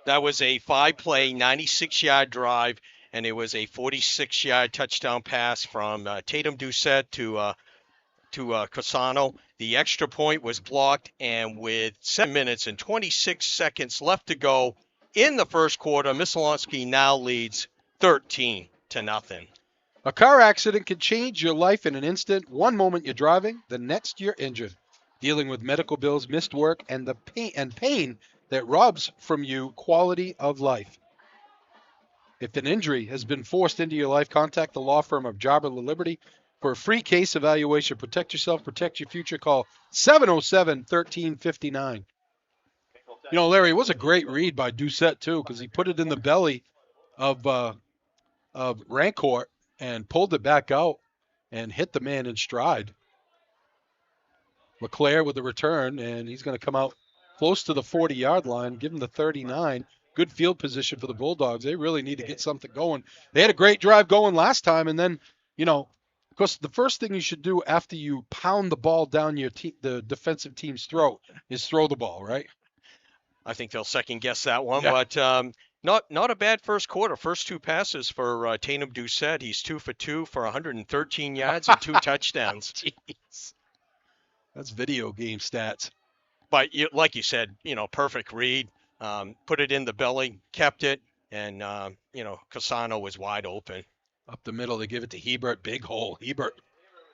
That was a 5-play, 96-yard drive, and it was a 46-yard touchdown pass from Tatum Doucette to Cusano. The extra point was blocked, and with 7 minutes and 26 seconds left to go in the first quarter, Messalonskee now leads 13-0. A car accident can change your life in an instant. One moment you're driving, the next you're injured. Dealing with medical bills, missed work, and the pain that robs from you quality of life. If an injury has been forced into your life, contact the law firm of Jarber Liberty for a free case evaluation. Protect yourself, protect your future. Call 707-1359. You know, Larry, it was a great read by Doucette, too, because he put it in the belly of Rancourt and pulled it back out and hit the man in stride. LeClaire with the return, and he's going to come out close to the 40-yard line, give him the 39. Good field position for the Bulldogs. They really need to get something going. They had a great drive going last time, and then, of course, the first thing you should do after you pound the ball down the defensive team's throat is throw the ball, right? I think they'll second-guess that one, Yeah. but not a bad first quarter. First two passes for Tatum Doucette. He's 2 for 2 for 113 yards and 2 touchdowns. Jeez. That's video game stats. But like you said, perfect read. Put it in the belly, kept it, and, Cusano was wide open. Up the middle, they give it to Hebert. Big hole. Hebert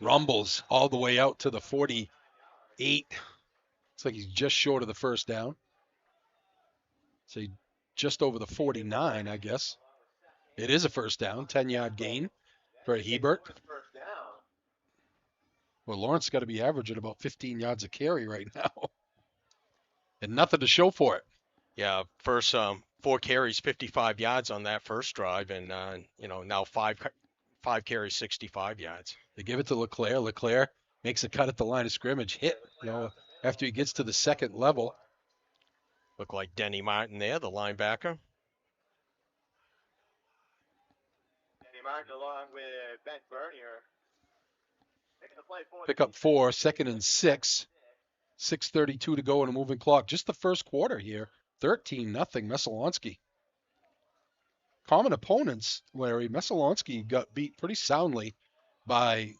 rumbles all the way out to the 48. Looks like he's just short of the first down. So just over the 49, I guess. It is a first down, 10-yard gain for Hebert. Well, Lawrence got to be averaging about 15 yards a carry right now. And nothing to show for it. Yeah, first 4 carries, 55 yards on that first drive, and now 5 carries, 65 yards. They give it to LeClaire. LeClaire makes a cut at the line of scrimmage, hit, after he gets to the second level. Look like Denny Martin there, the linebacker. Denny Martin along with Ben Bernier. Pick up 4, 2nd and 6. 6:32 to go in a moving clock. Just the first quarter here. 13-0 Messalonskee. Common opponents, Larry. Messalonskee got beat pretty soundly by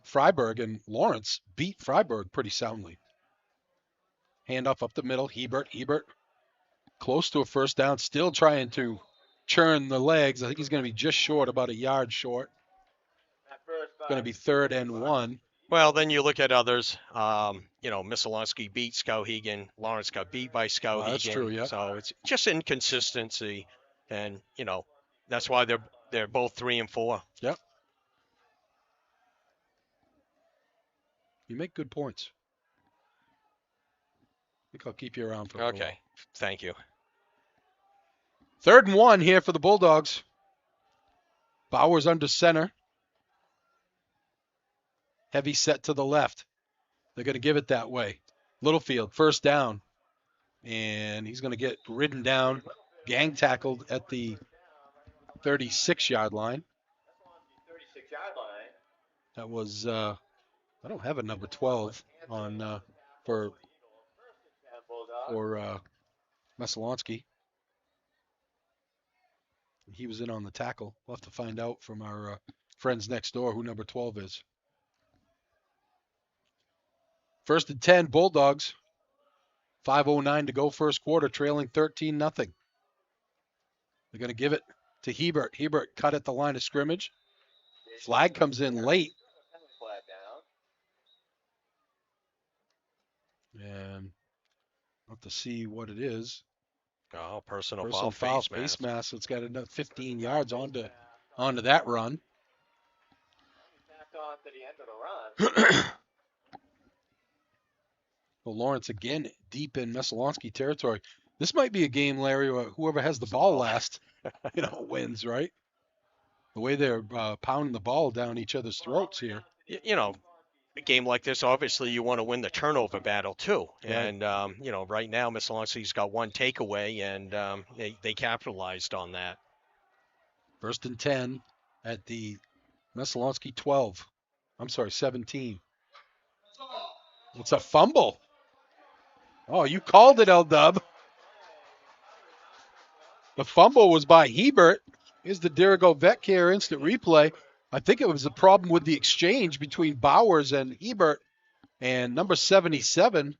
Freiburg, and Lawrence beat Freiburg pretty soundly. Handoff up the middle. Hebert close to a first down. Still trying to churn the legs. I think he's going to be just short, about a yard short. Going to be 3rd and 1. Well, then you look at others. Messalonsky beat Skowhegan. Lawrence got beat by Skowhegan. That's true, yeah. So it's just inconsistency, and that's why they're both 3 and 4. Yep. You make good points. I think I'll keep you around for a little while. Okay, thank you. 3rd and 1 here for the Bulldogs. Bowers under center. Heavy set to the left. They're going to give it that way. Littlefield, first down. And he's going to get ridden down, gang tackled at the 36-yard line. That was, I don't have a number 12 on for Messalonskee. He was in on the tackle. We'll have to find out from our friends next door who number 12 is. 1st and 10, Bulldogs. 5:09 to go first quarter, trailing 13-0. They're going to give it to Hebert. Hebert cut at the line of scrimmage. Flag comes in late. And I'll have to see what it is. Oh, personal foul, face mask. So it's got another 15 yards onto that run. Well, Lawrence again deep in Messalonsky territory. This might be a game, Larry, where whoever has the ball last, wins, right? The way they're pounding the ball down each other's throats here. A game like this, obviously you want to win the turnover battle too. Right. And, right now Messalonsky's got 1 takeaway, and they capitalized on that. 1st and 10 at the Messalonsky 12. I'm sorry, 17. It's a fumble. Oh, you called it, L-Dub. The fumble was by Hebert. Here's the Dirigo Vet Care instant replay. I think it was a problem with the exchange between Bowers and Hebert. And number 77,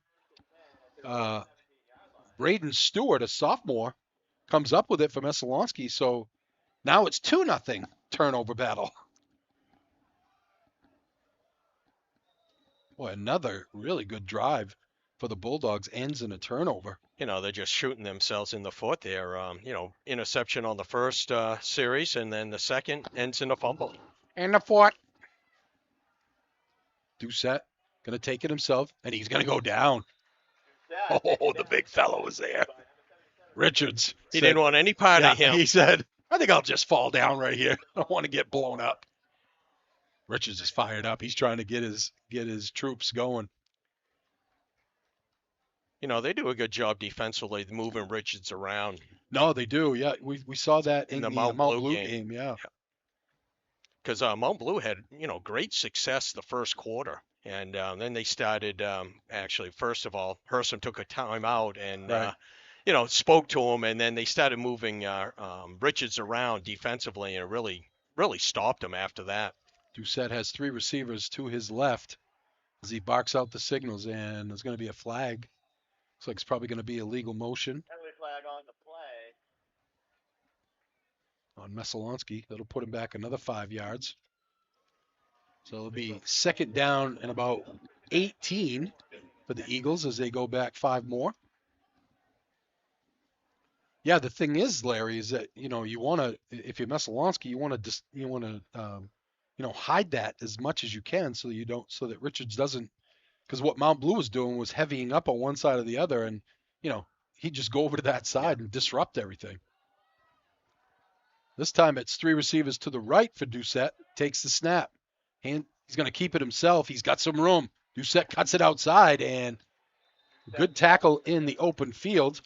Braden Stewart, a sophomore, comes up with it for Messalonsky. So now it's 2-0 turnover battle. Boy, another really good drive for the Bulldogs ends in a turnover. They're just shooting themselves in the foot there. Interception on the first series, and then the second ends in a fumble. And the foot. Doucette going to take it himself, and he's going to go down. Oh, the big fellow was there. Richards. He didn't want any part of him. He said, I think I'll just fall down right here. I don't want to get blown up. Richards is fired up. He's trying to get his troops going. They do a good job defensively moving Richards around. No, they do. Yeah, we saw that in the Mount Blue game. Yeah. Because Mount Blue had, great success the first quarter. And then they started, actually, first of all, Hersom took a timeout and, right. Spoke to him. And then they started moving Richards around defensively, and it really, really stopped him after that. Doucette has 3 receivers to his left as he barks out the signals, and there's going to be a flag. Looks like it's probably going to be a legal motion. Flag on the play. On Messalonsky. That'll put him back another 5 yards. So it'll be 2nd down and about 18 for the Eagles as they go back 5 more. Yeah, the thing is, Larry, is that, you want to, if you're Messalonsky, you want to hide that as much as you can so that Richards doesn't. Because what Mount Blue was doing was heavying up on one side or the other, and, he'd just go over to that side and disrupt everything. This time it's 3 receivers to the right for Doucette. Takes the snap. And he's going to keep it himself. He's got some room. Doucette cuts it outside, and good tackle in the open field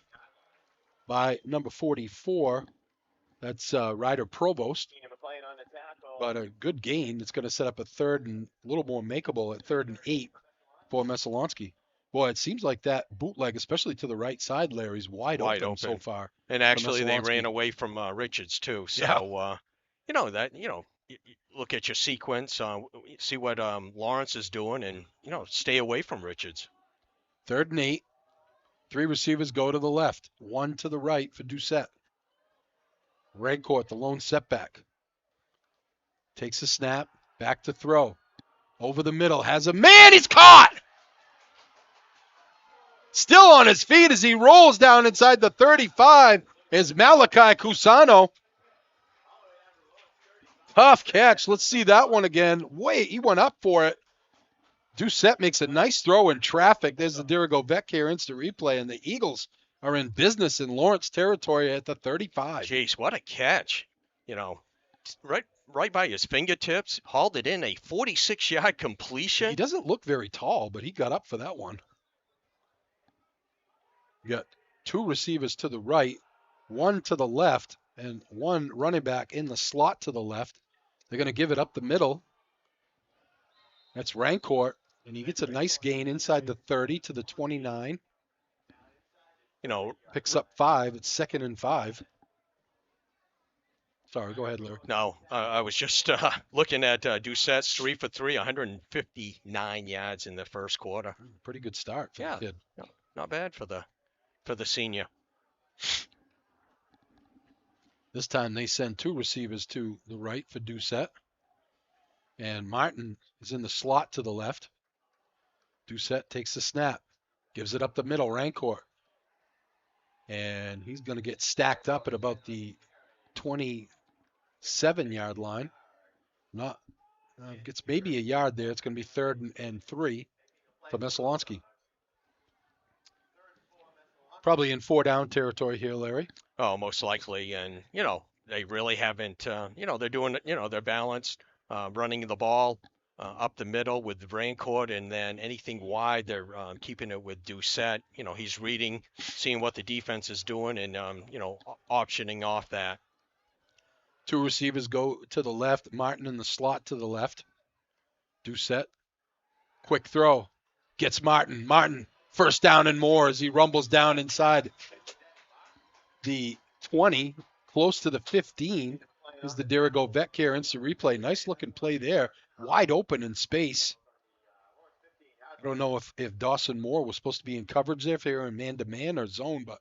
by number 44. That's Ryder Provost. But a good gain. It's going to set up a 3rd and a little more makeable at 3rd and 8. For Messalonsky. Boy, it seems like that bootleg, especially to the right side, Larry's wide open so far. And actually, they ran away from Richards too. So, look at your sequence, see what Lawrence is doing, and stay away from Richards. 3rd and 8. 3 receivers go to the left, 1 to the right for Doucette. Redcourt, the lone setback, takes a snap, back to throw. Over the middle, has a man, he's caught! Still on his feet as he rolls down inside the 35 is Malachi Cusano. Tough catch. Let's see that one again. Wait, he went up for it. Doucette makes a nice throw in traffic. There's the Dirigo Vecchia instant replay, and the Eagles are in business in Lawrence territory at the 35. Jeez, what a catch. You know, right by his fingertips, hauled it in, a 46-yard completion. He doesn't look very tall, but he got up for that one. You got two receivers to the right, one to the left, and one running back in the slot to the left. They're going to give it up the middle. That's Rancourt, and he gets a nice gain inside the 30 to the 29. You know, picks up 5. It's 2nd and 5. Sorry, go ahead, Larry. No, I was just looking at Doucette's 3 for 3, 159 yards in the first quarter. Pretty good start for the kid. No, not bad for the senior. This time they send two receivers to the right for Doucette. And Martin is in the slot to the left. Doucette takes the snap, gives it up the middle, Rancourt. And he's going to get stacked up at about the 27-yard line. Gets maybe a yard there. It's going to be 3rd and 3 for Messalonskee. Probably in 4-down territory here, Larry. Oh, most likely. And, you know, they really haven't, they're doing, they're balanced, running the ball up the middle with Rancourt, and then anything wide, they're keeping it with Doucette. You know, he's reading, seeing what the defense is doing, and, optioning off that. Two receivers go to the left. Martin in the slot to the left. Doucette. Quick throw. Gets Martin. Martin, first down and more as he rumbles down inside the 20, close to the 15. Is the Dirigo Vecchia instant replay. Nice looking play there. Wide open in space. I don't know if Dawson Moore was supposed to be in coverage there, if they were in man-to-man or zone, but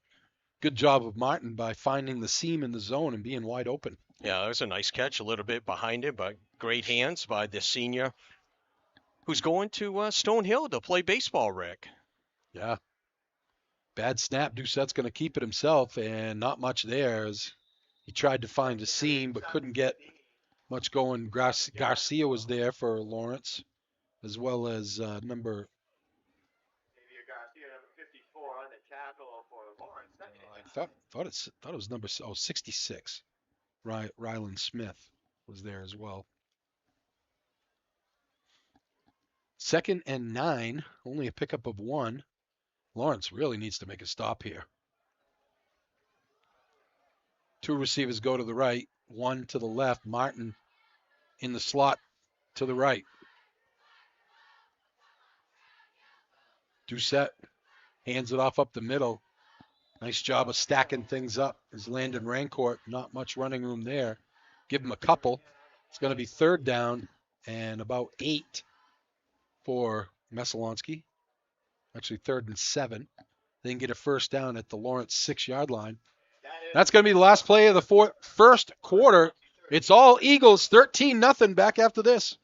good job of Martin by finding the seam in the zone and being wide open. Yeah, that was a nice catch, a little bit behind it, but great hands by the senior who's going to Stonehill to play baseball, Rick. Yeah. Bad snap. Doucette's going to keep it himself, and not much there as he tried to find a seam but couldn't get much going. Garcia was there for Lawrence, as well as number 66. Ryland Smith was there as well. 2nd and 9, only a pickup of 1. Lawrence really needs to make a stop here. Two receivers go to the right, one to the left. Martin in the slot to the right. Doucette hands it off up the middle. Nice job of stacking things up as Landon Rancourt. Not much running room there. Give him a couple. It's going to be 3rd down and about 8 for Messalonskee. Actually 3rd and 7. They can get a first down at the Lawrence 6-yard line. That's going to be the last play of the first quarter. It's all Eagles, 13-0 back after this.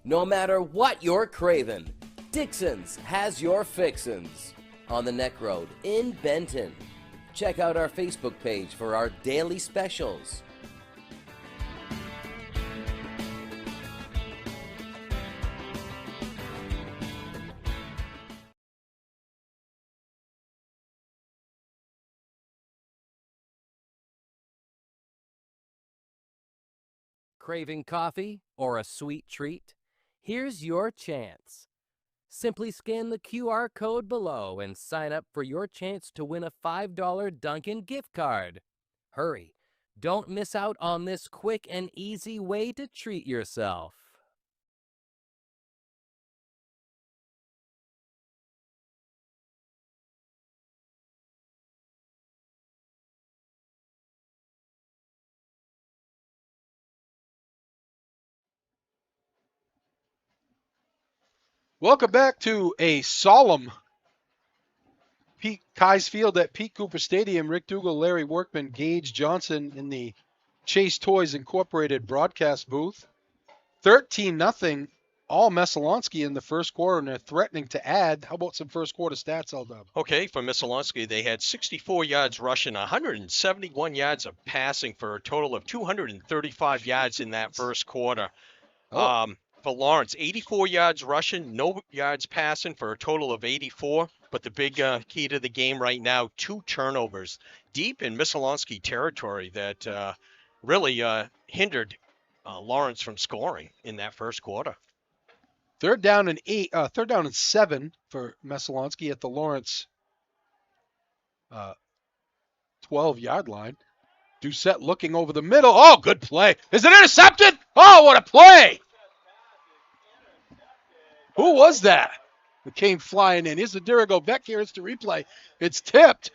No matter what you're craving, Dixon's has your fixins. On the Neck Road in Benton. Check out our Facebook page for our daily specials. Craving coffee or a sweet treat? Here's your chance. Simply scan the QR code below and sign up for your chance to win a $5 Dunkin' gift card. Hurry, don't miss out on this quick and easy way to treat yourself. Welcome back to a solemn Kai's Field at Pete Cooper Stadium. Rick Dougal, Larry Workman, Gage Johnson in the Chase Toys Incorporated broadcast booth. 13-0, all Messalonskee in the first quarter, and they're threatening to add. How about some first quarter stats, Aldab? Okay, for Messalonsky, they had 64 yards rushing, 171 yards of passing for a total of 235 yards in that first quarter. For Lawrence, 84 yards rushing, no yards passing for a total of 84. But the big key to the game right now, 2 turnovers deep in Messalonsky territory that really hindered Lawrence from scoring in that first quarter. Third down and 7 for Messalonsky at the Lawrence 12-yard line. Doucette looking over the middle. Oh, good play. Is it intercepted? Oh, what a play. Who was that? It came flying in. Here's the Dirigo Beck here. It's the replay. It's tipped.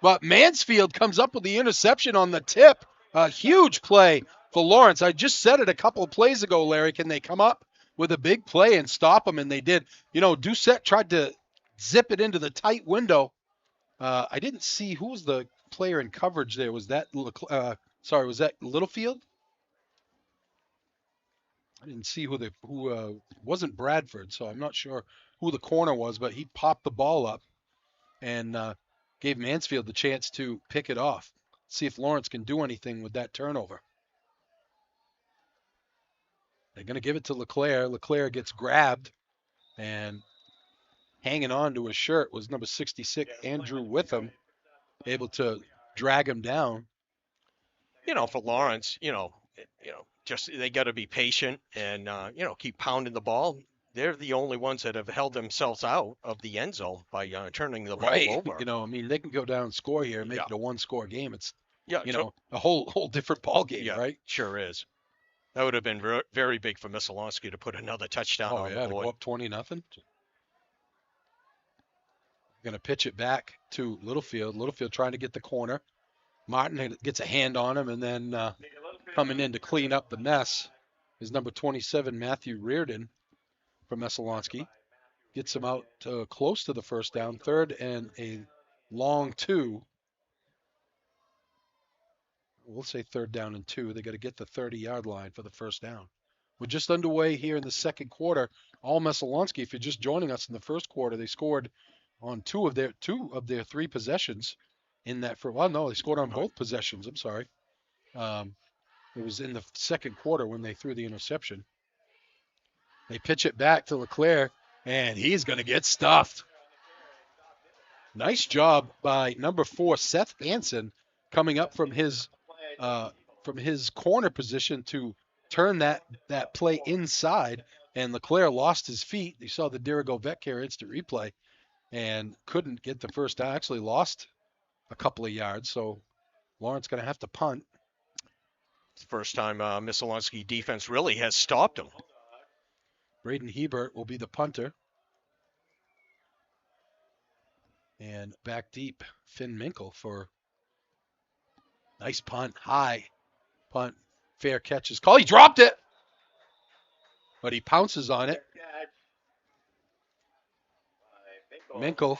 But Mansfield comes up with the interception on the tip. A huge play for Lawrence. I just said it a couple of plays ago, Larry. Can they come up with a big play and stop them? And they did. You know, Doucette tried to zip it into the tight window. I didn't see who was the player in coverage there. Was that was that Littlefield? I didn't see who wasn't Bradford, so I'm not sure who the corner was, but he popped the ball up and gave Mansfield the chance to pick it off. See if Lawrence can do anything with that turnover. They're going to give it to LeClaire. LeClaire gets grabbed, and hanging on to his shirt was number 66, Andrew Witham, able to drag him down. You know, for Lawrence, just they got to be patient and keep pounding the ball. They're the only ones that have held themselves out of the end zone by turning the ball over. They can go down and score here and make it a one-score game. It's a whole different ball game, right? Sure is. That would have been very big for Messalonsky to put another touchdown on the board. To go up 20-0. Going to pitch it back to Littlefield. Littlefield trying to get the corner. Martin gets a hand on him, and then coming in to clean up the mess is number 27, Matthew Reardon from Messalonsky. Gets him out close to the first down. Third and a long 2. We'll say third down and 2. They got to get the 30-yard line for the first down. We're just underway here in the second quarter. All Messalonsky, if you're just joining us in the first quarter, they scored on two of their 3 possessions in that. They scored on both possessions. I'm sorry. It was in the second quarter when they threw the interception. They pitch it back to LeClaire, and he's going to get stuffed. Nice job by number 4, Seth Hansen, coming up from his corner position to turn that play inside, and LeClaire lost his feet. You saw the Dirigo Vec here instant replay and couldn't get the first down. Actually lost a couple of yards, so Lawrence going to have to punt. It's the first time Messalonsky defense really has stopped him. Braden Hebert will be the punter. And back deep, Finn Minkle for nice punt, high punt, fair catch is called. He dropped it, but he pounces on it. Minkle,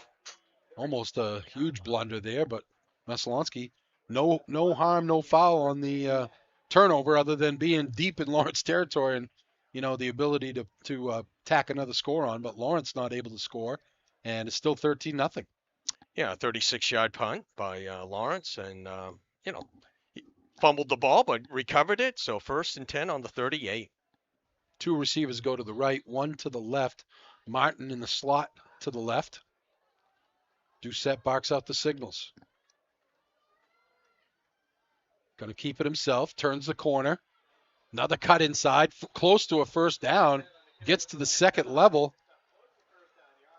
almost a huge blunder there, but Messalonsky, no harm, no foul on the turnover other than being deep in Lawrence territory and, the ability to tack another score on, but Lawrence not able to score, and it's still 13-0. Yeah, 36-yard punt by Lawrence, and, he fumbled the ball but recovered it, so 1st and 10 on the 38. 2 receivers go to the right, 1 to the left. Martin in the slot to the left. Doucette barks out the signals. Going to keep it himself, turns the corner. Another cut inside, close to a first down. Gets to the second level.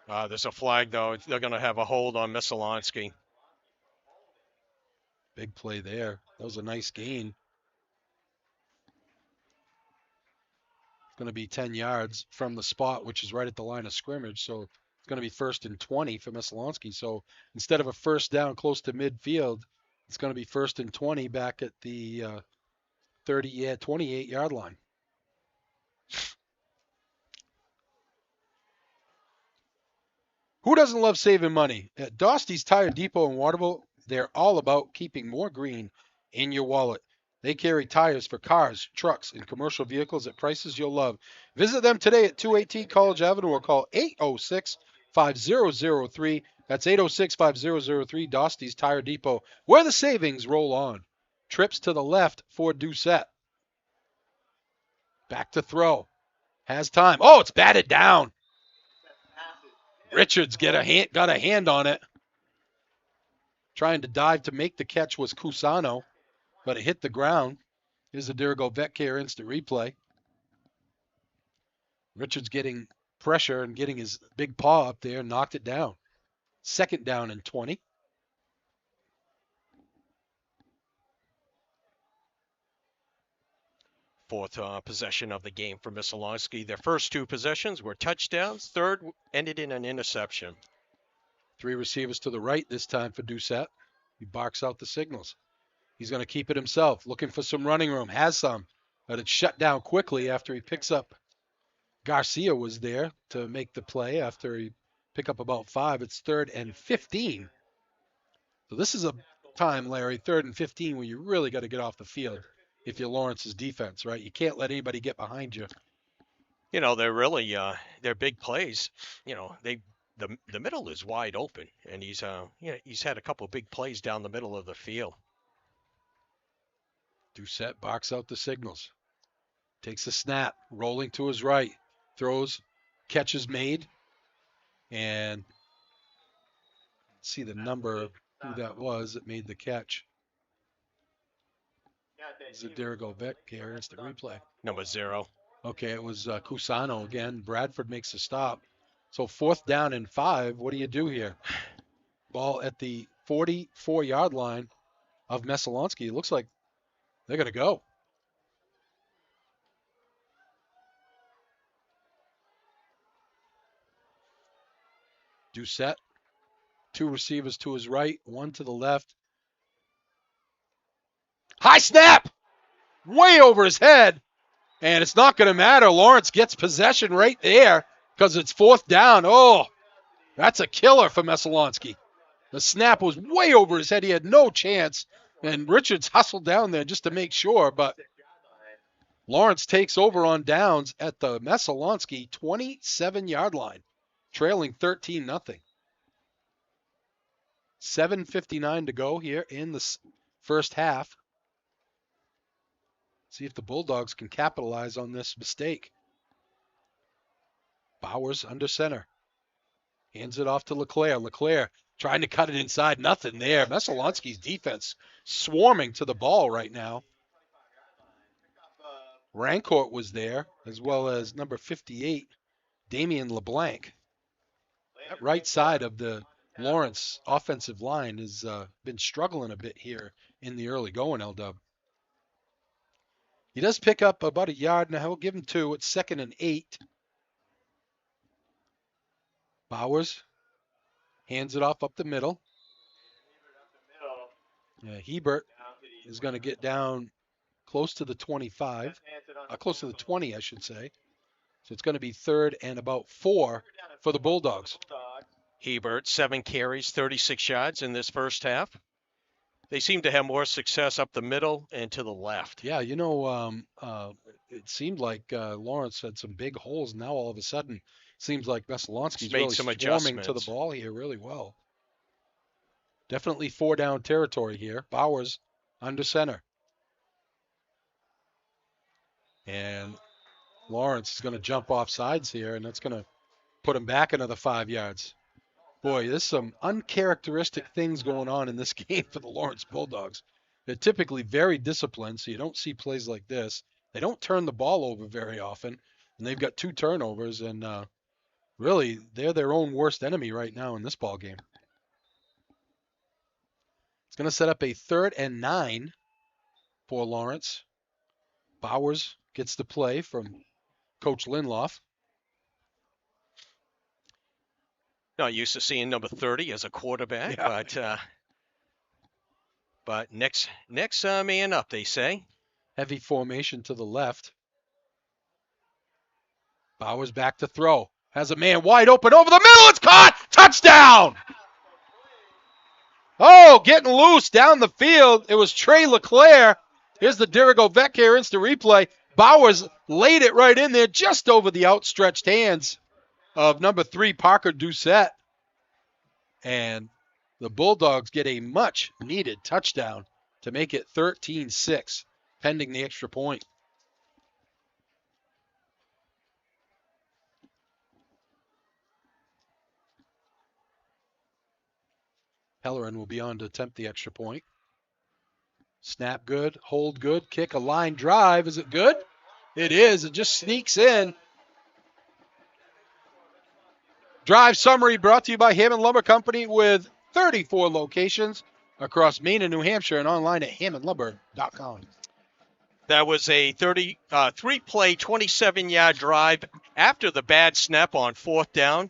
There's a flag, though. They're going to have a hold on Messalonsky. Big play there. That was a nice gain. It's going to be 10 yards from the spot, which is right at the line of scrimmage. So it's going to be 1st and 20 for Messalonsky. So instead of a first down close to midfield, it's going to be 1st and 20 back at the 28-yard line. Who doesn't love saving money? At Dosty's Tire Depot in Waterville, they're all about keeping more green in your wallet. They carry tires for cars, trucks, and commercial vehicles at prices you'll love. Visit them today at 218 College Avenue or call 806-5003. That's 806-5003, Dosty's Tire Depot, where the savings roll on. Trips to the left for Doucette. Back to throw. Has time. Oh, it's batted down. Richards got a hand on it. Trying to dive to make the catch was Cusano, but it hit the ground. Here's the Dirigo Vet Care instant replay. Richards getting pressure and getting his big paw up there and knocked it down. 2nd down and 20. Fourth possession of the game for Messalonskee. Their first 2 possessions were touchdowns. Third ended in an interception. 3 receivers to the right this time for Doucette. He barks out the signals. He's going to keep it himself, looking for some running room. Has some, but it's shut down quickly after he picks up. Garcia was there to make the play after he picked up about 5. It's 3rd and 15. So this is a time, Larry, 3rd and 15, where you really got to get off the field. If you're Lawrence's defense, right? You can't let anybody get behind you. You know, they're really they're big plays. You know, the middle is wide open, and he's had a couple of big plays down the middle of the field. Doucette barks out the signals. Takes a snap, rolling to his right, throws, catches made, and let's see the number of who that was that made the catch. It's a Dirigo Vet Care instant replay. Number 0. Okay, it was Cusano again. Bradford makes a stop. So 4th down and 5. What do you do here? Ball at the 44-yard line of Messalonskee. It looks like they're going to go. Doucette. 2 receivers to his right, 1 to the left. High snap! Way over his head. And it's not going to matter. Lawrence gets possession right there because it's 4th down. Oh, that's a killer for Messalonskee. The snap was way over his head. He had no chance. And Richards hustled down there just to make sure. But Lawrence takes over on downs at the Messalonskee 27-yard line, trailing 13-0. 7:59 to go here in the first half. See if the Bulldogs can capitalize on this mistake. Bowers under center. Hands it off to LeClaire. LeClaire trying to cut it inside. Nothing there. Messalonsky's defense swarming to the ball right now. Rancourt was there, as well as number 58, Damian LeBlanc. That right side of the Lawrence offensive line has been struggling a bit here in the early going, L-Dub. He does pick up about 1 yard, and he'll give him 2. It's 2nd and 8. Bowers hands it off up the middle. Hebert is going to get down close to the 25, close to the 20, I should say. So it's going to be 3rd and about 4 for the Bulldogs. Hebert, 7 carries, 36 yards in this first half. They seem to have more success up the middle and to the left. Yeah, you know, it seemed like Lawrence had some big holes. Now all of a sudden, seems like Messalonsky's really swarming to the ball here really well. Definitely 4-down territory here. Bowers under center. And Lawrence is going to jump off sides here, and that's going to put him back another 5 yards. Boy, there's some uncharacteristic things going on in this game for the Lawrence Bulldogs. They're typically very disciplined, so you don't see plays like this. They don't turn the ball over very often, and they've got 2 turnovers, and really, they're their own worst enemy right now in this ball game. It's going to set up a 3rd and 9 for Lawrence. Bowers gets the play from Coach Linloff. Not used to seeing number 30 as a quarterback, yeah. But next man up, they say. Heavy formation to the left. Bowers back to throw. Has a man wide open over the middle. It's caught. Touchdown. Oh, getting loose down the field. It was Trey LeClaire. Here's the Dirigo Vecchia instant replay. Bowers laid it right in there just over the outstretched hands of number 3, Parker Doucette. And the Bulldogs get a much-needed touchdown to make it 13-6, pending the extra point. Pellerin will be on to attempt the extra point. Snap good, hold good, kick a line drive. Is it good? It is. It just sneaks in. Drive summary brought to you by Hammond Lumber Company with 34 locations across Maine and New Hampshire and online at hammondlumber.com. That was a 3-play, 27-yard drive after the bad snap on 4th down.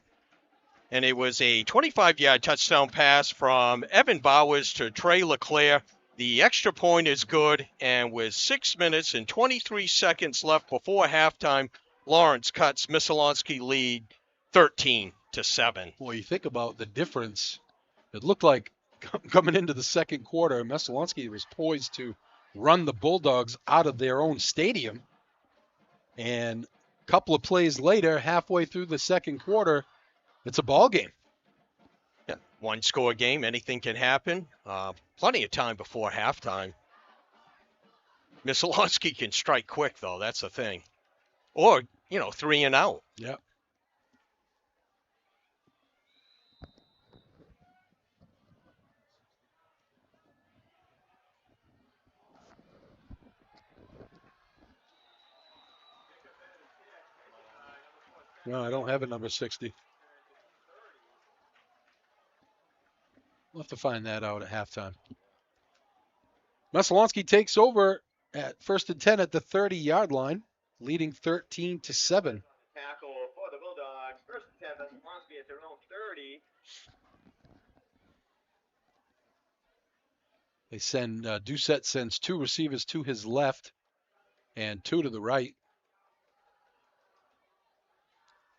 And it was a 25-yard touchdown pass from Evan Bowers to Trey LeClaire. The extra point is good, and with 6 minutes and 23 seconds left before halftime, Lawrence cuts Messalonskee lead 13-7. Well, you think about the difference. It looked like coming into the second quarter, Messalonskee was poised to run the Bulldogs out of their own stadium. And a couple of plays later, halfway through the second quarter, it's a ball game. Yeah, one-score game. Anything can happen. Plenty of time before halftime. Messalonsky can strike quick, though. That's the thing. Or, 3 and out. Yep. No, I don't have a number 60. We'll have to find that out at halftime. Messalonskee takes over at 1st and 10 at the 30-yard line, leading 13-7. Tackle for the Bulldogs. 1st and 10, Messalonsky at their own 30. They send, Doucette sends 2 receivers to his left and 2 to the right.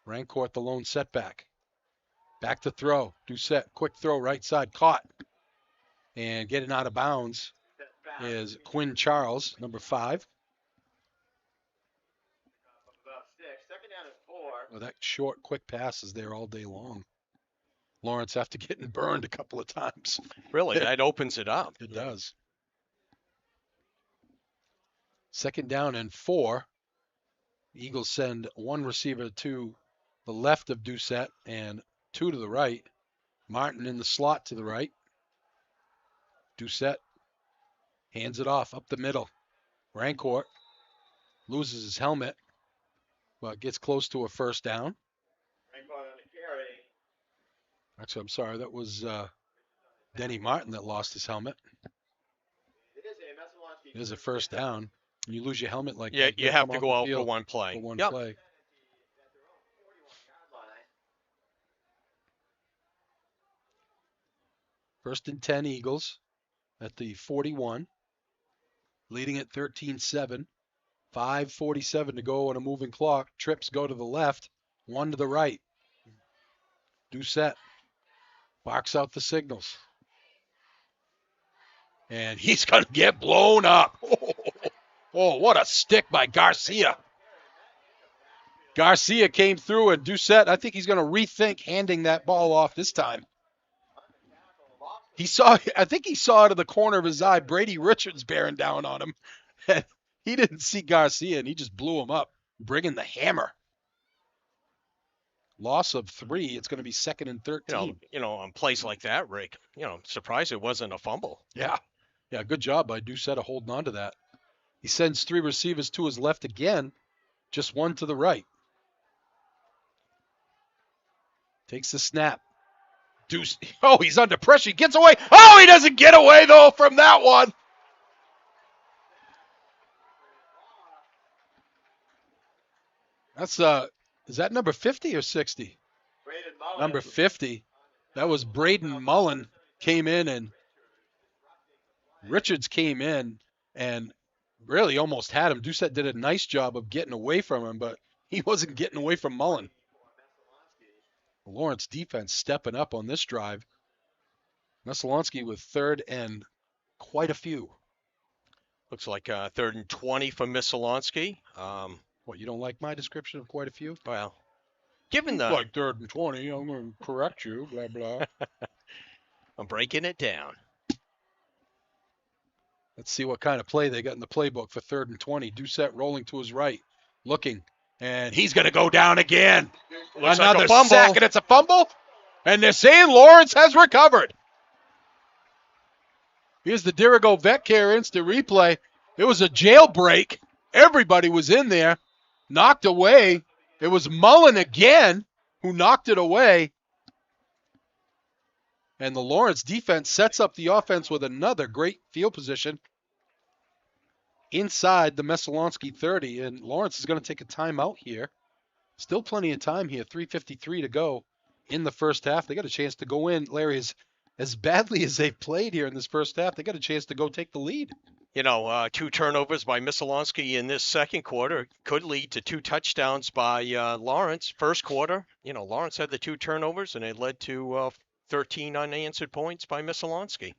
Rancourt the lone setback. Back to throw. Doucette, quick throw, right side, caught. And getting out of bounds is Quinn Charles, number 5. Second down and 4. Well, that short, quick pass is there all day long. Lawrence after getting burned a couple of times. Really, that opens it up. It does. Second down and 4. Eagles send 1 receiver to the left of Doucette and 2 to the right. Martin in the slot to the right. Doucette hands it off up the middle. Rancourt loses his helmet, but gets close to a first down. Actually, I'm sorry, that was Denny Martin that lost his helmet. It is a first down. You lose your helmet like that. You have to go out for one play. For one yep. play. First and 10 Eagles at the 41, leading at 13-7. 5:47 to go on a moving clock. Trips go to the left, 1 to the right. Doucette barks out the signals. And he's going to get blown up. Oh, what a stick by Garcia. Garcia came through, and Doucette, I think he's going to rethink handing that ball off this time. I think he saw out of the corner of his eye Brady Richards bearing down on him. And he didn't see Garcia, and he just blew him up, bringing the hammer. Loss of 3. It's going to be 2nd and 13. On plays like that, Rick, I'm surprised it wasn't a fumble. Yeah, good job by Doucette of holding on to that. He sends 3 receivers to his left again, just 1 to the right. Takes the snap. He's under pressure. He gets away. Oh, he doesn't get away, though, from that one. That's, is that number 50 or 60? Number 50. That was Braden Mullen came in, and Richards came in and really almost had him. Doucette did a nice job of getting away from him, but he wasn't getting away from Mullen. Lawrence defense stepping up on this drive. Messalonskee with 3rd and quite a few. Looks like 3rd and 20 for Messalonsky. What, you don't like my description of quite a few? Well, given the... Like 3rd and 20, I'm going to correct you, blah, blah. I'm breaking it down. Let's see what kind of play they got in the playbook for 3rd and 20. Doucette rolling to his right, looking, and he's going to go down again. Looks Another like a fumble. sack, and it's a fumble. And they're saying Lawrence has recovered. Here's the Dirigo Vet Care instant replay. It was a jailbreak. Everybody was in there. Knocked away. It was Mullen again who knocked it away. And the Lawrence defense sets up the offense with another great field position inside the Messalonskee 30. And Lawrence is going to take a timeout here. Still plenty of time here. 3:53 to go in the first half. They got a chance to go in, Larry, as badly as they've played here in this first half. They got a chance to go take the lead. 2 turnovers by Messalonsky in this second quarter could lead to 2 touchdowns by Lawrence. First quarter, Lawrence had the 2 turnovers, and it led to 13 unanswered points by Messalonsky.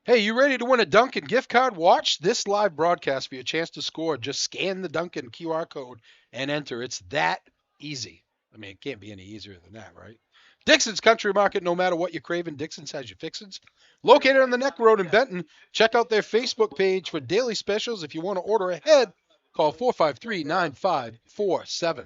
Hey, you ready to win a Dunkin' gift card? Watch this live broadcast for your chance to score. Just scan the Dunkin' QR code and enter. It's that easy. I mean, it can't be any easier than that, right? Dixon's Country Market, no matter what you're craving, Dixon's has your fixins. Located on the Neck Road in Benton, check out their Facebook page for daily specials. If you want to order ahead, call 453-9547.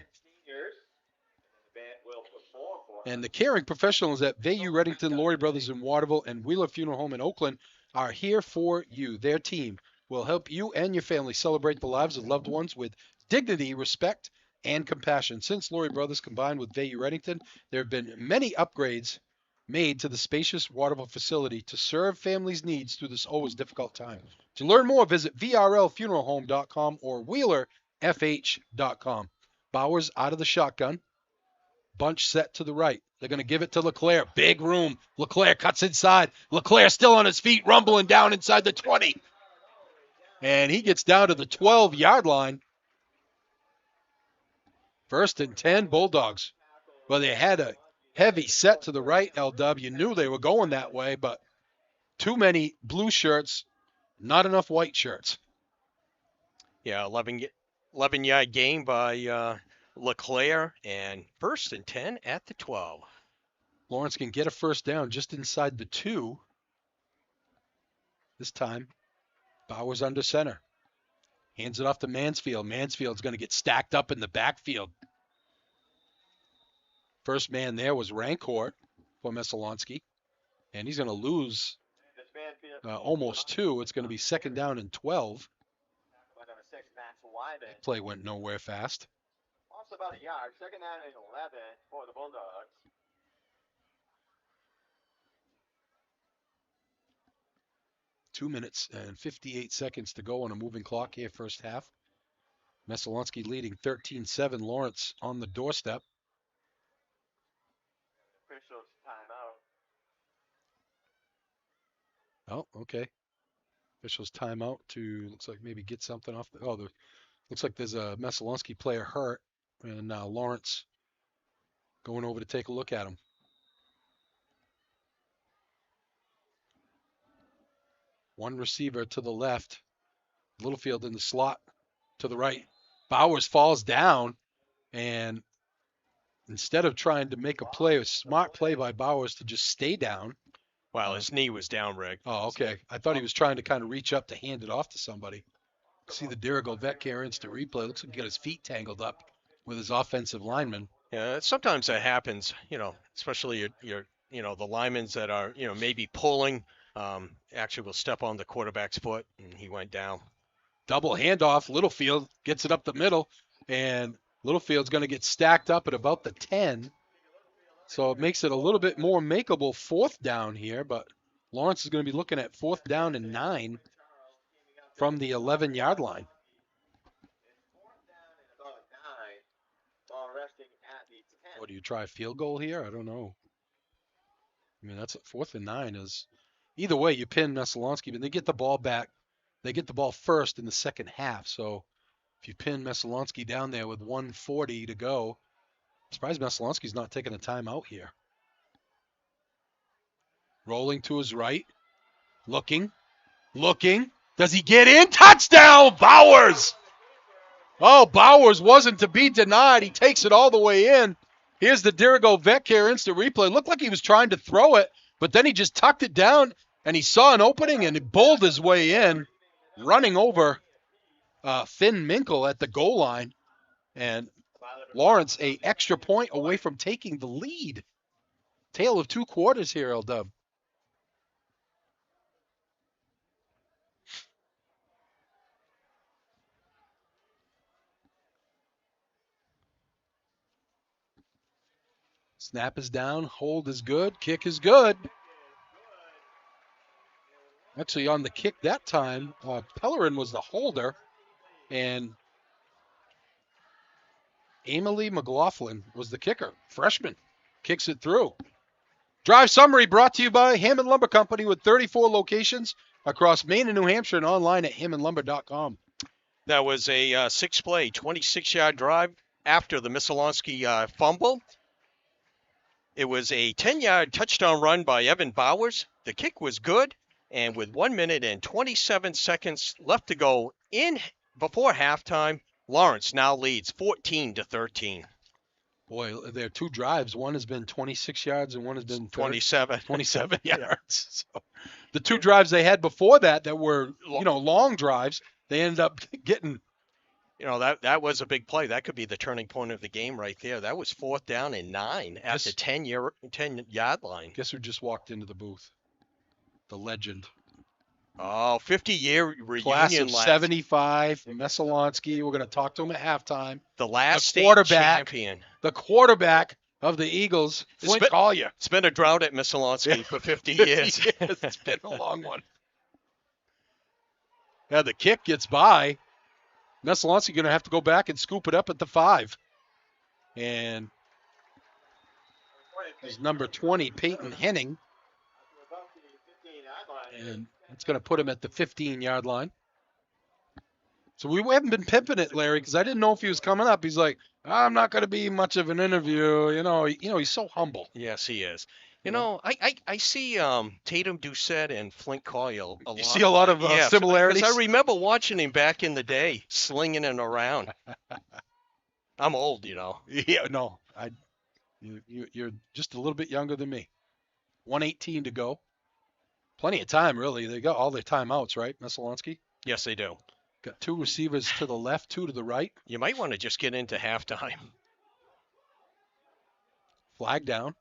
And the caring professionals at Vayu Reddington, Laurie Brothers in Waterville, and Wheeler Funeral Home in Oakland are here for you. Their team will help you and your family celebrate the lives of loved ones with dignity, respect, and compassion. Since Laurie Brothers combined with Vayu Reddington, there have been many upgrades made to the spacious Waterville facility to serve families' needs through this always difficult time. To learn more, visit vrlfuneralhome.com or wheelerfh.com. Bowers out of the shotgun. Bunch set to the right. They're going to give it to LeClaire. Big room. LeClaire cuts inside. LeClaire still on his feet, rumbling down inside the 20. And he gets down to the 12-yard line. 1st and 10, Bulldogs. Well, they had a heavy set to the right, LW. You knew they were going that way, but too many blue shirts, not enough white shirts. Yeah, 11-yard gain by LeClaire, and 1st and 10 at the 12. Lawrence can get a first down just inside the 2. This time, Bowers under center. Hands it off to Mansfield. Mansfield's going to get stacked up in the backfield. First man there was Rancourt for Messalonskee, and he's going to lose almost 2. It's going to be 2nd down and 12. That play went nowhere fast. Also about a yard. 2nd down and 11 for the Bulldogs. Two minutes and 58 seconds to go on a moving clock here, first half. Messalonskee leading 13-7. Lawrence on the doorstep. Officials timeout. Oh, okay. Officials timeout to, looks like maybe get something off. Looks like there's a Messalonskee player hurt, and now Lawrence going over to take a look at him. One receiver to the left. Littlefield in the slot to the right. Bowers falls down, and instead of trying to make a play, a smart play by Bowers to just stay down. Wow, his knee was down, Rick. Oh, okay. I thought he was trying to kind of reach up to hand it off to somebody. See the Dirigo Vet Care instant replay. Looks like he got his feet tangled up with his offensive lineman. Yeah, sometimes that happens, especially your the linemen that are, maybe pulling, actually will step on the quarterback's foot, and he went down. Double handoff. Littlefield gets it up the middle, and Littlefield's going to get stacked up at about the 10. So it makes it a little bit more makeable 4th down here, but Lawrence is going to be looking at 4th down and 9 from the 11-yard line. What, do you try a field goal here? I don't know. I mean, that's 4th and 9 is either way you pin Messalonskee, but they get the ball back. They get the ball first in the second half. So if you pin Messalonskee down there with 1:40 to go, Surprised Messalonsky's not taking a timeout here. Rolling to his right. Looking. Does he get in? Touchdown, Bowers! Oh, Bowers wasn't to be denied. He takes it all the way in. Here's the Dirigo Vet Care instant replay. Looked like he was trying to throw it, but then he just tucked it down, and he saw an opening, and he bowled his way in, running over Finn Minkle at the goal line. And Lawrence, a extra point away from taking the lead. Tale of two quarters here, L-Dub. Snap is down, hold is good, kick is good. Actually, on the kick that time, Pellerin was the holder, and Emily McLaughlin was the kicker. Freshman kicks it through. Drive summary brought to you by Hammond Lumber Company with 34 locations across Maine and New Hampshire and online at hammondlumber.com. That was a 6-play, 26-yard drive after the Messalonsky fumble. It was a 10-yard touchdown run by Evan Bowers. The kick was good, and with 1 minute and 27 seconds left to go in before halftime, Lawrence now leads 14-13. Boy, there are two drives. One has been 26 yards and one has been 27 yards. So the two drives they had before that were, long drives, they ended up getting. That was a big play. That could be the turning point of the game right there. That was 4th down and 9 at the 10-yard line. Guess who just walked into the booth? The legend. Oh, 50-year reunion. Class of 75, Messalonsky. We're going to talk to him at halftime. The last state champion. The quarterback of the Eagles, Flint Collier. It's been a drought at Messalonsky for 50 years. It's been a long one. Yeah, the kick gets by. Messalonsky going to have to go back and scoop it up at the 5. And there's number 20, Peyton Henning. And it's going to put him at the 15-yard line. So we haven't been pimping it, Larry, because I didn't know if he was coming up. He's like, I'm not going to be much of an interview. He's so humble. Yes, he is. I see Tatum Doucette and Flint Collier a lot. You see a lot of similarities? Because I remember watching him back in the day, slinging it around. I'm old, Yeah, no. You're just a little bit younger than me. 1:18 to go. Plenty of time, really. They got all their timeouts, right, Messalonsky? Yes, they do. Got 2 receivers to the left, 2 to the right. You might want to just get into halftime. Flag down.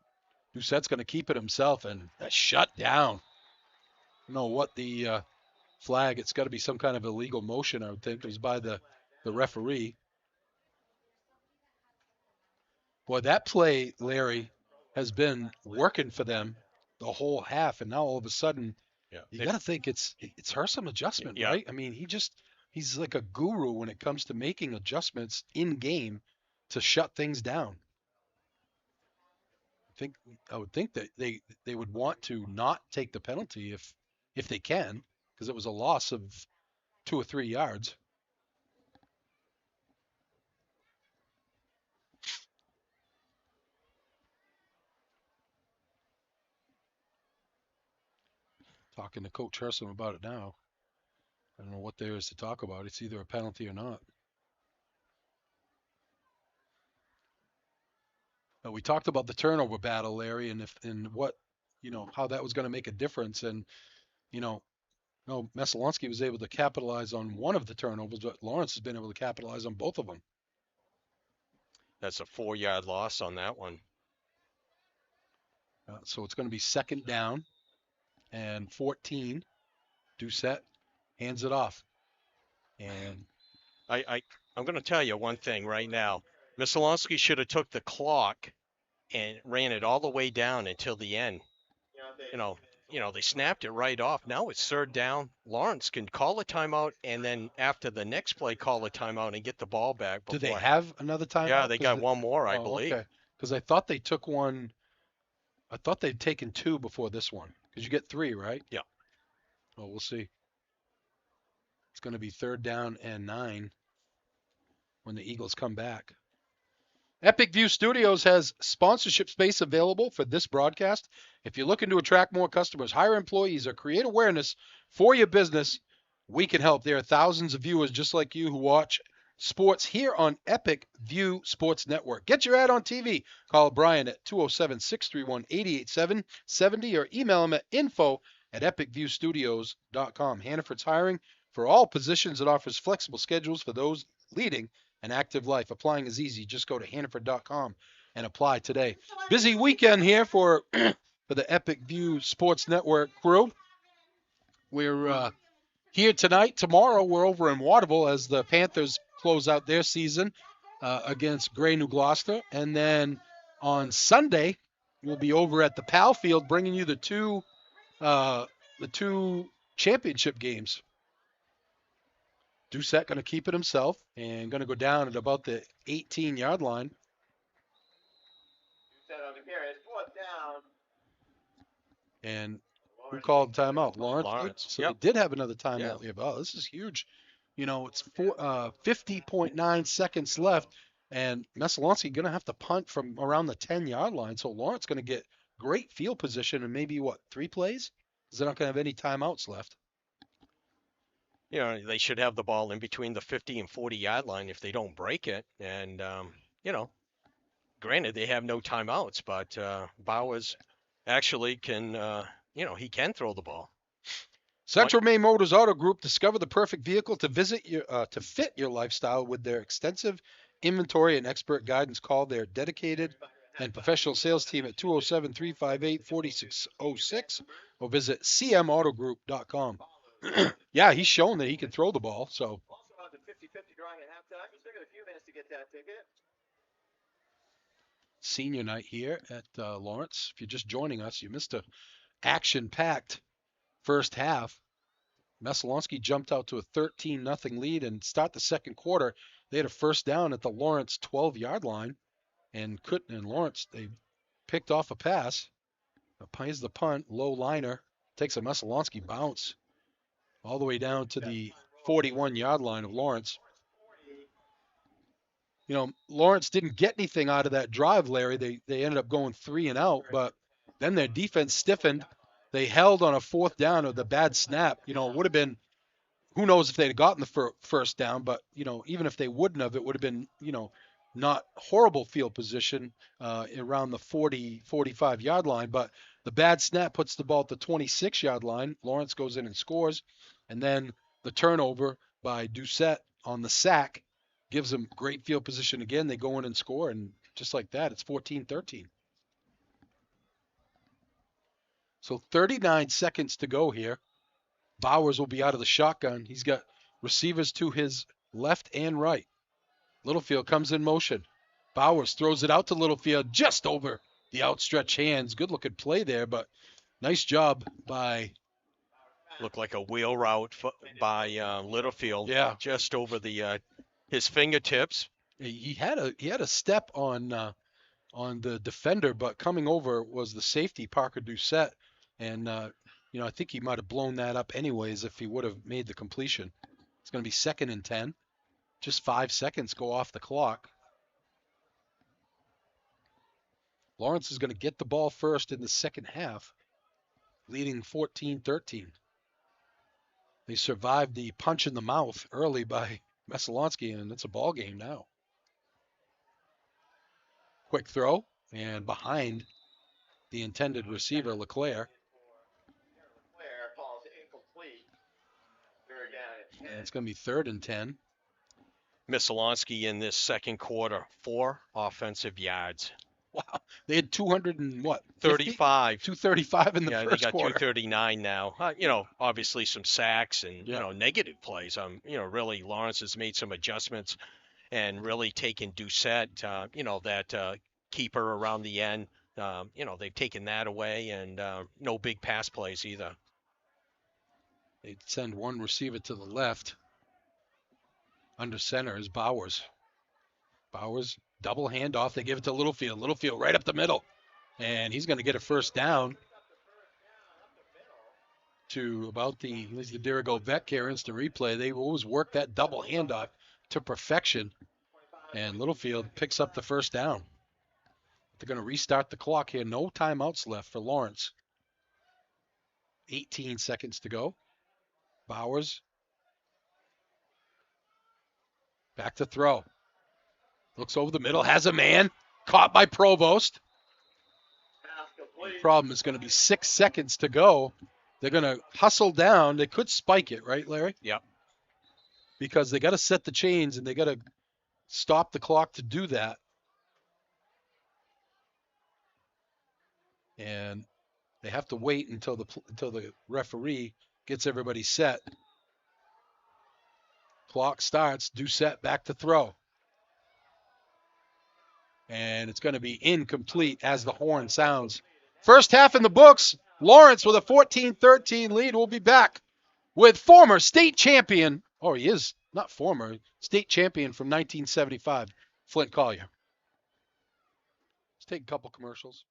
Doucette's going to keep it himself, and that's shut down. I don't know what the flag. It's got to be some kind of illegal motion, I would think. It was by the referee. Boy, that play, Larry, has been working for them the whole half, and now all of a sudden, you got to think it's her some adjustment, right? I mean, he's like a guru when it comes to making adjustments in game to shut things down. I would think that they would want to not take the penalty if they can, because it was a loss of 2 or 3 yards. Talking to Coach Herson about it now. I don't know what there is to talk about. It's either a penalty or not. We talked about the turnover battle, Larry, and what, how that was going to make a difference. And, Messalonsky was able to capitalize on one of the turnovers, but Lawrence has been able to capitalize on both of them. That's a 4-yard loss on that one. So it's going to be 2nd down and 14. Doucette hands it off. And I'm going to tell you one thing right now. Messalonsky should have took the clock and ran it all the way down until the end. They snapped it right off. Now it's 3rd down. Lawrence can call a timeout, and then after the next play, call a timeout and get the ball back. Do they have another timeout? Yeah, they got one more, I believe. Okay. Because I thought they took one. I thought they'd taken 2 before this one. Because you get 3, right? Yeah. Well, we'll see. It's going to be 3rd down and 9 when the Eagles come back. Epic View Studios has sponsorship space available for this broadcast. If you're looking to attract more customers, hire employees, or create awareness for your business, we can help. There are thousands of viewers just like you who watch sports here on Epic View Sports Network. Get your ad on TV. Call Brian at 207-631-8870 or email him at info@epicviewstudios.com. Hannaford's hiring for all positions and offers flexible schedules for those leading an active life. Applying is easy. Just go to Hannaford.com and apply today. Busy weekend here for the Epic View Sports Network crew. We're here tonight. Tomorrow we're over in Waterville as the Panthers close out their season against Gray New Gloucester. And then on Sunday we'll be over at the Pal Field bringing you the two championship games. Doucette going to keep it himself and going to go down at about the 18-yard line. Doucette on the carry. It's 4th down. And who called timeout? Lawrence. So Yep. they did have another timeout. Yeah. Here. Oh, this is huge. You know, it's 50.9 seconds left, and Messalonskee going to have to punt from around the 10-yard line. So Lawrence going to get great field position in maybe, 3 plays? Because they're not going to have any timeouts left. You know, they should have the ball in between the 50 and 40-yard line if they don't break it. And, granted, they have no timeouts, but Bowers actually can, he can throw the ball. Central Maine Motors Auto Group, discover the perfect vehicle to fit your lifestyle with their extensive inventory and expert guidance. Call their dedicated and professional sales team at 207-358-4606 or visit cmautogroup.com. Yeah, he's shown that he can throw the ball. So Also on the 50-50 drawing at halftime. You still got a few minutes to get that ticket. senior night here at Lawrence. If you're just joining us, you missed a action-packed first half. Messalonskee jumped out to a 13-0 lead and start the second quarter. They had a first down at the Lawrence 12-yard line, and Lawrence, they picked off a pass. Here's the punt, low liner, takes a Messalonskee bounce all the way down to the 41-yard line of Lawrence. You know, Lawrence didn't get anything out of that drive, Larry. They ended up going 3 and out, but then their defense stiffened. They held on a 4th down of the bad snap. You know, it would have been, who knows if they'd have gotten the first down, but, even if they wouldn't have, it would have been, not horrible field position around the 40, 45-yard line. But the bad snap puts the ball at the 26-yard line. Lawrence goes in and scores. And then the turnover by Doucette on the sack gives them great field position again. They go in and score, and just like that, it's 14-13. So 39 seconds to go here. Bowers will be out of the shotgun. He's got receivers to his left and right. Littlefield comes in motion. Bowers throws it out to Littlefield just over the outstretched hands. Good looking play there, but nice job by... Looked like a wheel route by Littlefield. Yeah. Just over the his fingertips. He had a step on the defender, but coming over was the safety, Parker Doucette. And, I think he might have blown that up anyways if he would have made the completion. It's going to be 2nd and 10. Just 5 seconds go off the clock. Lawrence is going to get the ball first in the second half, leading 14-13. They survived the punch in the mouth early by Messalonskee, and it's a ball game now. Quick throw, and behind the intended receiver, LeClaire. And it's going to be 3rd and 10. Messalonskee in this second quarter, 4 offensive yards. Wow. They had 200 and what? 35. 235 in the first quarter. Yeah, they got 239 now. Obviously some sacks and, negative plays. Really Lawrence has made some adjustments and really taken Doucette, that keeper around the end. They've taken that away and no big pass plays either. They'd send one receiver to the left. Under center is Bowers. Bowers, double handoff. They give it to Littlefield. Littlefield right up the middle. And he's going to get a first down to about the Dirigo Vet Care instant replay. They always work that double handoff to perfection. And Littlefield picks up the first down. They're going to restart the clock here. No timeouts left for Lawrence. 18 seconds to go. Bowers. Back to throw. Looks over the middle. Has a man. Caught by Provost. Problem is going to be 6 seconds to go. They're going to hustle down. They could spike it, right, Larry? Yep. Because they got to set the chains and they got to stop the clock to do that. And they have to wait until the referee gets everybody set. Clock starts. Do set. Back to throw. And it's going to be incomplete as the horn sounds. First half in the books. Lawrence with a 14-13 lead. We'll be back with former state champion. Oh, he is not former. State champion from 1975, Flint Collier. Let's take a couple commercials.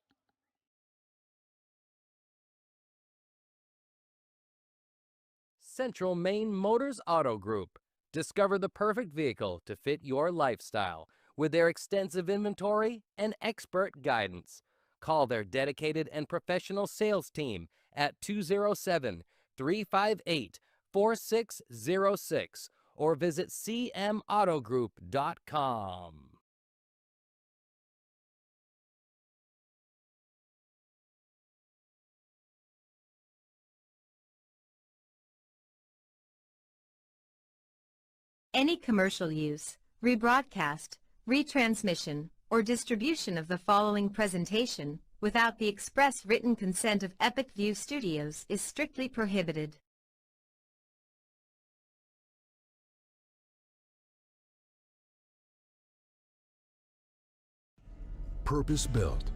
Central Maine Motors Auto Group. Discover the perfect vehicle to fit your lifestyle with their extensive inventory and expert guidance. Call their dedicated and professional sales team at 207-358-4606 or visit cmautogroup.com. Any commercial use, rebroadcast, retransmission, or distribution of the following presentation without the express written consent of Epic View Studios is strictly prohibited. Purpose-built,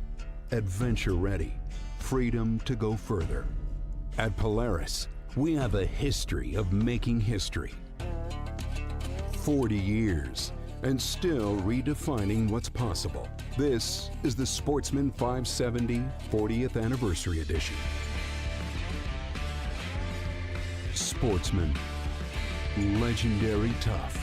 adventure-ready, freedom to go further. At Polaris, we have a history of making history. 40 years, and still redefining what's possible. This is the Sportsman 570 40th Anniversary Edition. Sportsman, legendary tough.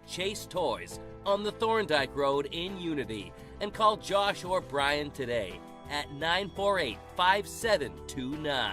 Chase Toys on the Thorndike Road in Unity, and call Josh or Brian today at 948-5729.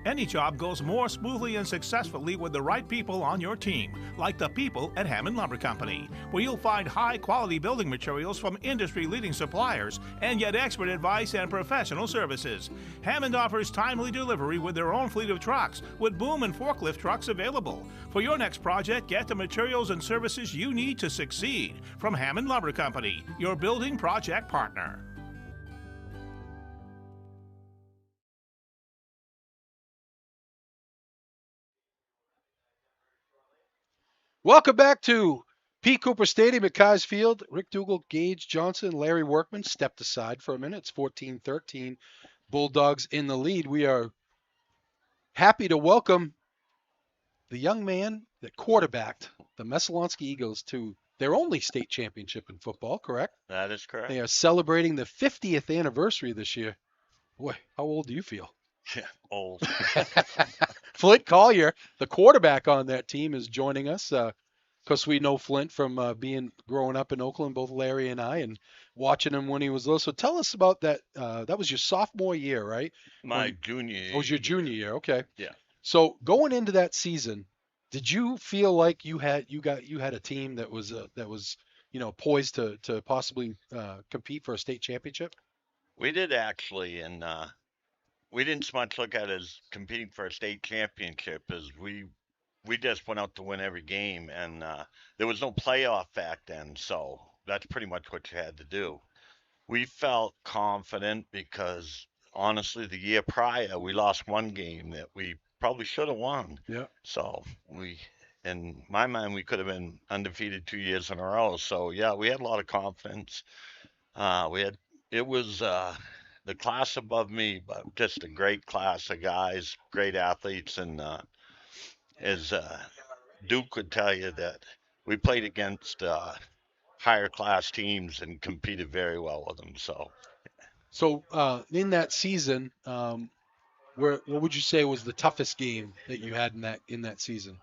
Any job goes more smoothly and successfully with the right people on your team, like the people at Hammond Lumber Company, where you'll find high-quality building materials from industry-leading suppliers and get expert advice and professional services. Hammond offers timely delivery with their own fleet of trucks, with boom and forklift trucks available. For your next project, get the materials and services you need to succeed from Hammond Lumber Company, your building project partner. Welcome back to P. Cooper Stadium at Keyes Field. Rick Dougal, Gage Johnson, Larry Workman stepped aside for a minute. It's 14-13. Bulldogs in the lead. We are happy to welcome the young man that quarterbacked the Messalonskee Eagles to their only state championship in football, correct? That is correct. They are celebrating the 50th anniversary this year. Boy, how old do you feel? Yeah, old. Flint Collier, the quarterback on that team, is joining us. Because we know Flint from growing up in Oakland, both Larry and I, and watching him when he was little. So tell us about that. That was your sophomore year, right? My junior year. Oh, it was your junior year. Okay. Yeah. So going into that season, did you feel like you had a team that was poised to possibly compete for a state championship? We did actually, and we didn't so much look at it as competing for a state championship as we just went out to win every game, and there was no playoff back then, so that's pretty much what you had to do. We felt confident because, honestly, the year prior, we lost one game that we probably should have won. Yeah. So in my mind, we could have been undefeated 2 years in a row. So, yeah, we had a lot of confidence. It was the class above me, but just a great class of guys, great athletes, and as Duke would tell you, that we played against higher class teams and competed very well with them. So So in that season, what would you say was the toughest game that you had in that season?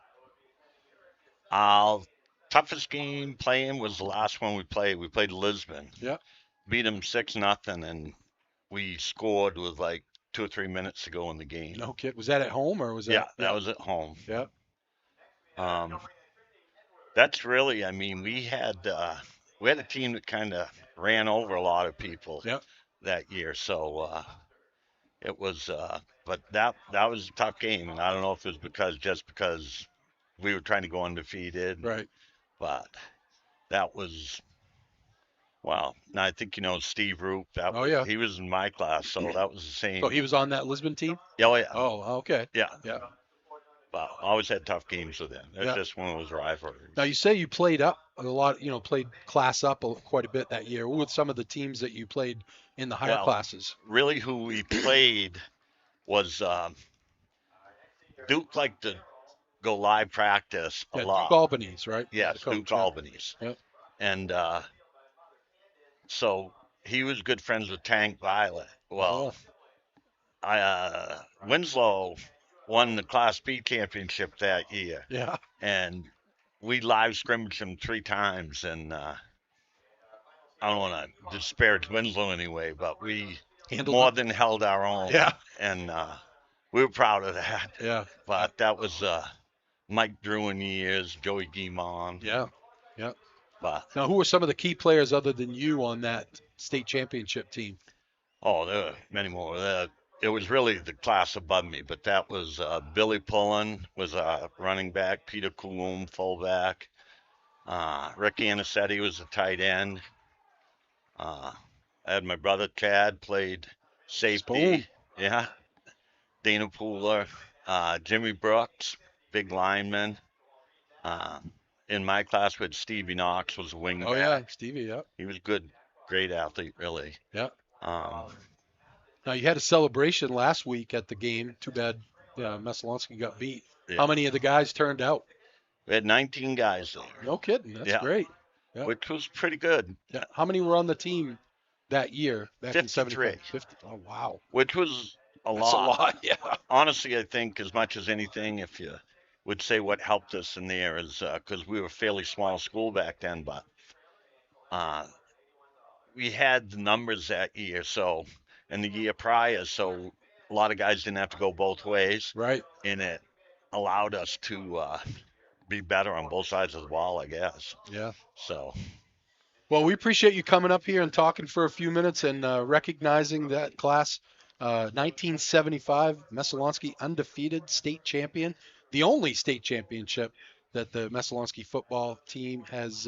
Toughest game playing was the last one we played. We played Lisbon. Yeah. Beat them 6-0, and we scored with like 2 or 3 minutes to go in the game. No kid. Was that at home or was that? Yeah, that was at home. Yeah. That's really, I mean, we had a team that kind of ran over a lot of people that year. So it was, but that was a tough game. And I don't know if it was because we were trying to go undefeated. Right. But that was, well, now I think you know Steve Roop. He was in my class, so that was the same. So he was on that Lisbon team? Oh, yeah. Oh, okay. Yeah. Yeah. But I always had tough games with them. That's just one of those rivalries. Now, you say you played up a lot, played class up quite a bit that year. Who were some of the teams that you played in the higher classes? Really, who we played was Duke liked to go live practice a lot. Duke Albany's, right? Yes, Duke Albany's. Yep. And so he was good friends with Tank Violet. Well, Winslow won the Class B championship that year. Yeah. And we live scrimmaged him 3 times, and I don't want to disparage Winslow anyway, but we more than held our own. Yeah. And we were proud of that. Yeah. But that was Mike Drewen years, Joey Guimond. Yeah. Yeah. But now, who were some of the key players other than you on that state championship team? Oh, there were many more. It was really the class above me, but that was Billy Pullen was a running back, Peter Coulomb, fullback, Rick Anicetti was a tight end. I had my brother Chad played safety. Yeah. Dana Pooler, Jimmy Brooks, big lineman. In my class, we had Stevie Knox was a wing back. Oh, yeah, Stevie, yeah. He was good, great athlete, really. Yeah. Now, you had a celebration last week at the game. Too bad Messalonskee got beat. Yeah. How many of the guys turned out? We had 19 guys there. No kidding. That's great. Yeah. Which was pretty good. Yeah. How many were on the team that year? Back 53. in 75? 50. Oh, wow. Which was That's a lot, yeah. Honestly, I think as much as anything, if you would say what helped us in there is because we were a fairly small school back then, but we had the numbers that year, so, and the year prior, so a lot of guys didn't have to go both ways. Right. And it allowed us to be better on both sides of the ball, I guess. Yeah. So. Well, we appreciate you coming up here and talking for a few minutes and recognizing that class. 1975, Messalonskee undefeated state champion, the only state championship that the Messalonskee football team has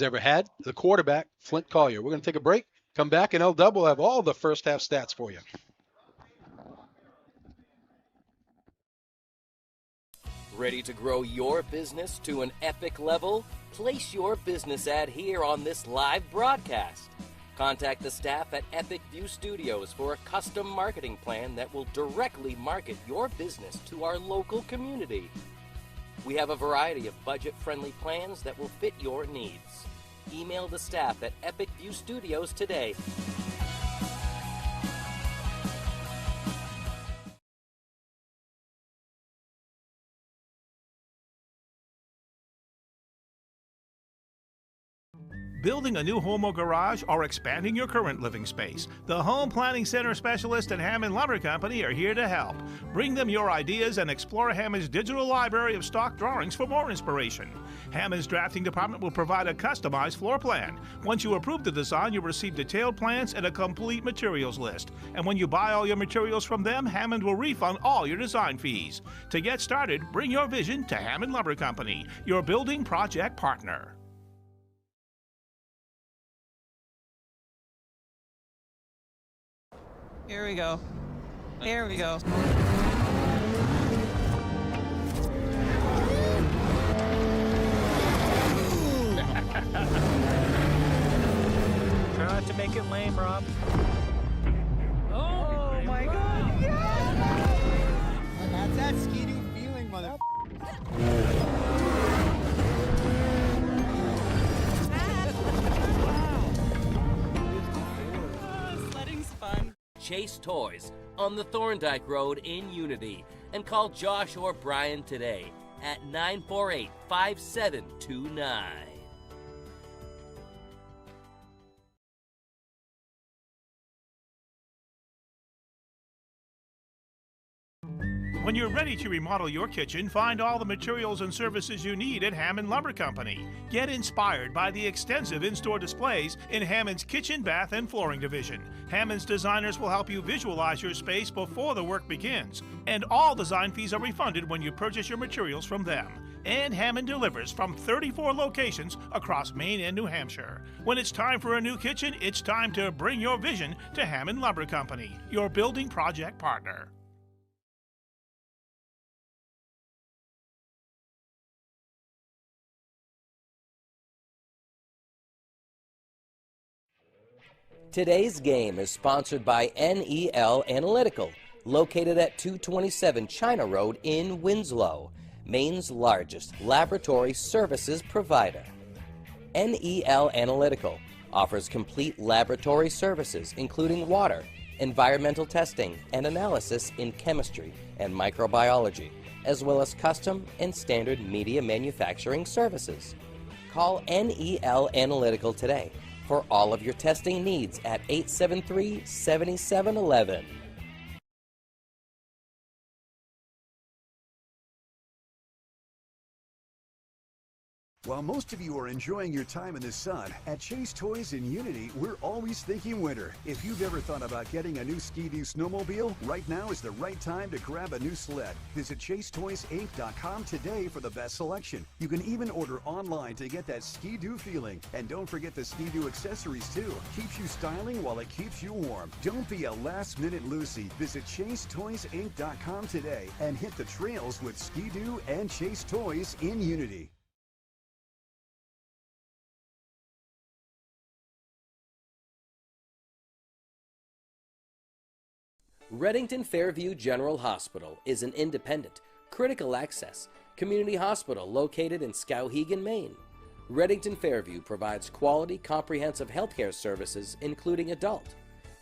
ever had. The quarterback, Flint Collier. We're going to take a break, come back, and L-Dub will have all the first half stats for you. Ready to grow your business to an epic level? Place your business ad here on this live broadcast. Contact the staff at Epic View Studios for a custom marketing plan that will directly market your business to our local community. We have a variety of budget-friendly plans that will fit your needs. Email the staff at Epic View Studios today. Building a new home or garage or expanding your current living space, the Home Planning Center specialist at Hammond Lumber Company are here to help. Bring them your ideas and explore Hammond's digital library of stock drawings for more inspiration. Hammond's drafting department will provide a customized floor plan. Once you approve the design, you'll receive detailed plans and a complete materials list. And when you buy all your materials from them, Hammond will refund all your design fees. To get started, bring your vision to Hammond Lumber Company, your building project partner. Here we go. Here we go. Try not to make it lame, Rob. Oh my God! Yeah! And that's that ski-doo feeling, mother. Chase Toys on the Thorndike Road in Unity and call Josh or Brian today at 948-5729. When you're ready to remodel your kitchen, find all the materials and services you need at Hammond Lumber Company. Get inspired by the extensive in-store displays in Hammond's kitchen, bath, and flooring division. Hammond's designers will help you visualize your space before the work begins. And all design fees are refunded when you purchase your materials from them. And Hammond delivers from 34 locations across Maine and New Hampshire. When it's time for a new kitchen, it's time to bring your vision to Hammond Lumber Company, your building project partner. Today's game is sponsored by NEL Analytical, located at 227 China Road in Winslow, Maine's largest laboratory services provider. NEL Analytical offers complete laboratory services including water, environmental testing, and analysis in chemistry and microbiology, as well as custom and standard media manufacturing services. Call NEL Analytical today for all of your testing needs at 873-7711. While most of you are enjoying your time in the sun, at Chase Toys in Unity, we're always thinking winter. If you've ever thought about getting a new Ski-Doo snowmobile, right now is the right time to grab a new sled. Visit ChaseToysInc.com today for the best selection. You can even order online to get that Ski-Doo feeling. And don't forget the Ski-Doo accessories too. Keeps you styling while it keeps you warm. Don't be a last-minute Lucy. Visit ChaseToysInc.com today and hit the trails with Ski-Doo and Chase Toys in Unity. Reddington Fairview General Hospital is an independent, critical access community hospital located in Skowhegan, Maine. Reddington Fairview provides quality, comprehensive healthcare services including adult,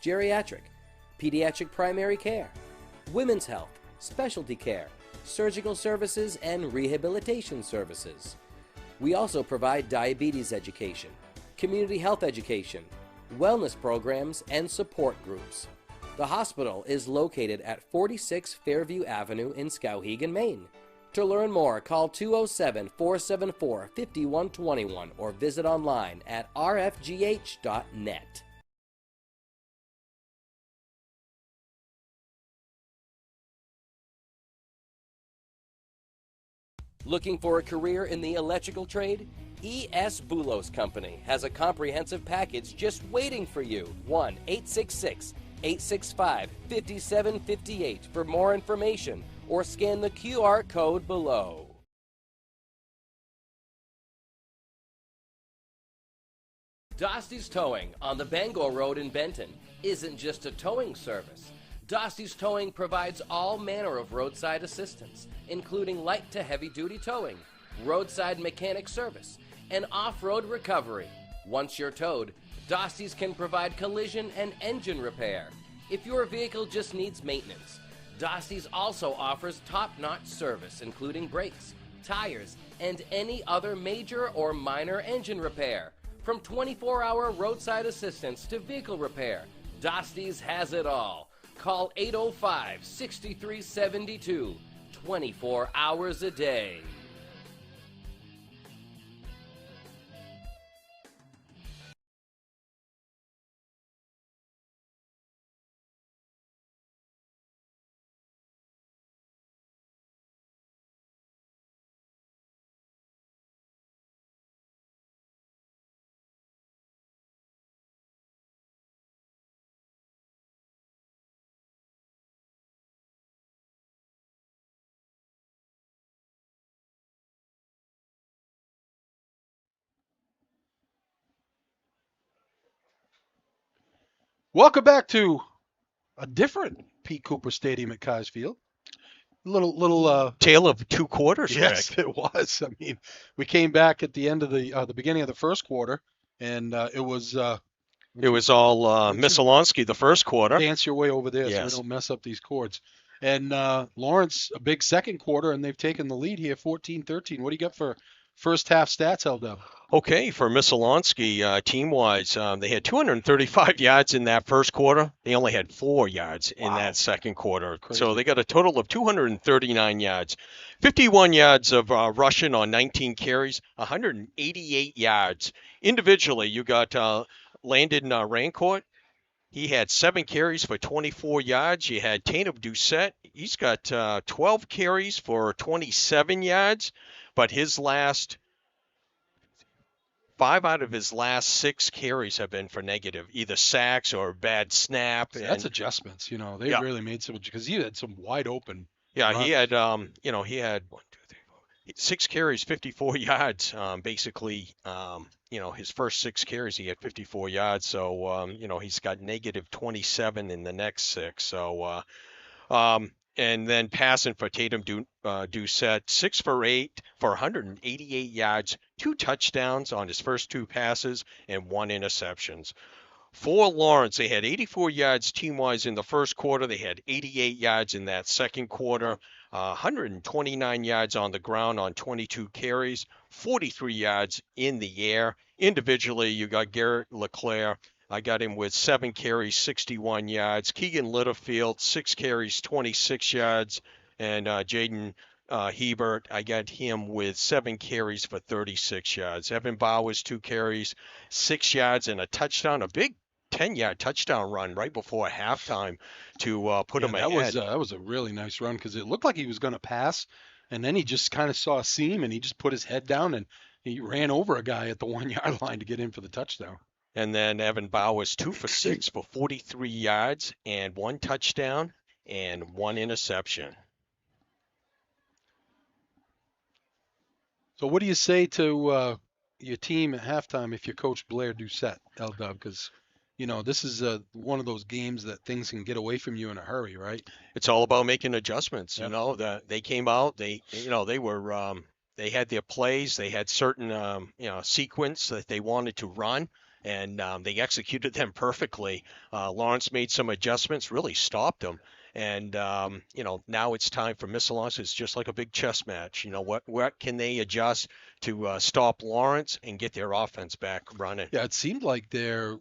geriatric, pediatric primary care, women's health, specialty care, surgical services, and rehabilitation services. We also provide diabetes education, community health education, wellness programs, and support groups. The hospital is located at 46 Fairview Avenue in Skowhegan, Maine. To learn more, call 207-474-5121 or visit online at rfgh.net. Looking for a career in the electrical trade? E.S. Boulos Company has a comprehensive package just waiting for you. 1-866-865-5758 for more information or scan the QR code below. Dosty's Towing on the Bangor Road in Benton isn't just a towing service. Dosty's Towing provides all manner of roadside assistance, including light to heavy duty towing, roadside mechanic service, and off-road recovery. Once you're towed, Dosty's can provide collision and engine repair. If your vehicle just needs maintenance, Dosty's also offers top-notch service, including brakes, tires, and any other major or minor engine repair. From 24-hour roadside assistance to vehicle repair, Dosty's has it all. Call 805-6372, 24 hours a day. Welcome back to a different Pete Cooper Stadium at Keyes Field. Little tale of two quarters. Yes, Greg. it was. I mean, we came back at the end of the beginning of the first quarter, and it was It was all Messalonskee the first quarter. Dance your way over there so we Yes. don't mess up these chords. And Lawrence, a big second quarter, and they've taken the lead here, 14-13. What do you got for first half stats, held up? Okay, for Messalonsky, team-wise, they had 235 yards in that first quarter. They only had 4 yards in that second quarter. Crazy. So they got a total of 239 yards. 51 yards of rushing on 19 carries, 188 yards. Individually, you got Landon Rancourt. He had 7 carries for 24 yards. You had Tatum Doucette. He's got 12 carries for 27 yards, but his last 5 out of his last 6 carries have been for negative, either sacks or bad snap. So that's adjustments. They really made some, because he had some wide open. Yeah, runs. he had, he had 6 carries, 54 yards. Basically, his first 6 carries, he had 54 yards. So, he's got negative 27 in the next 6. So, and then passing for Tatum Doucette, 6 for 8 for 188 yards, 2 touchdowns on his first 2 passes, and 1 interceptions. For Lawrence, they had 84 yards team-wise in the first quarter. They had 88 yards in that second quarter, 129 yards on the ground on 22 carries, 43 yards in the air. Individually, you got Garrett LeClaire. I got him with 7 carries, 61 yards. Keegan Littlefield, 6 carries, 26 yards. And Jaden Hebert, I got him with 7 carries for 36 yards. Evan Bowers, 2 carries, 6 yards, and a touchdown. A big 10-yard touchdown run right before halftime to put him ahead. That was a really nice run because it looked like he was going to pass, and then he just kind of saw a seam, and he just put his head down, and he ran over a guy at the 1-yard line to get in for the touchdown. And then Evan Bowers, 2 for 6 for 43 yards and 1 touchdown and 1 interception. So what do you say to your team at halftime if you coach Blair Doucette, L-Dub? Because, this is one of those games that things can get away from you in a hurry, right? It's all about making adjustments. Yep. They came out, they were, they had their plays, they had certain, sequence that they wanted to run. And they executed them perfectly. Lawrence made some adjustments, really stopped them. And, now it's time for Messalonskee. It's just like a big chess match. What can they adjust to stop Lawrence and get their offense back running? Yeah, it seemed like they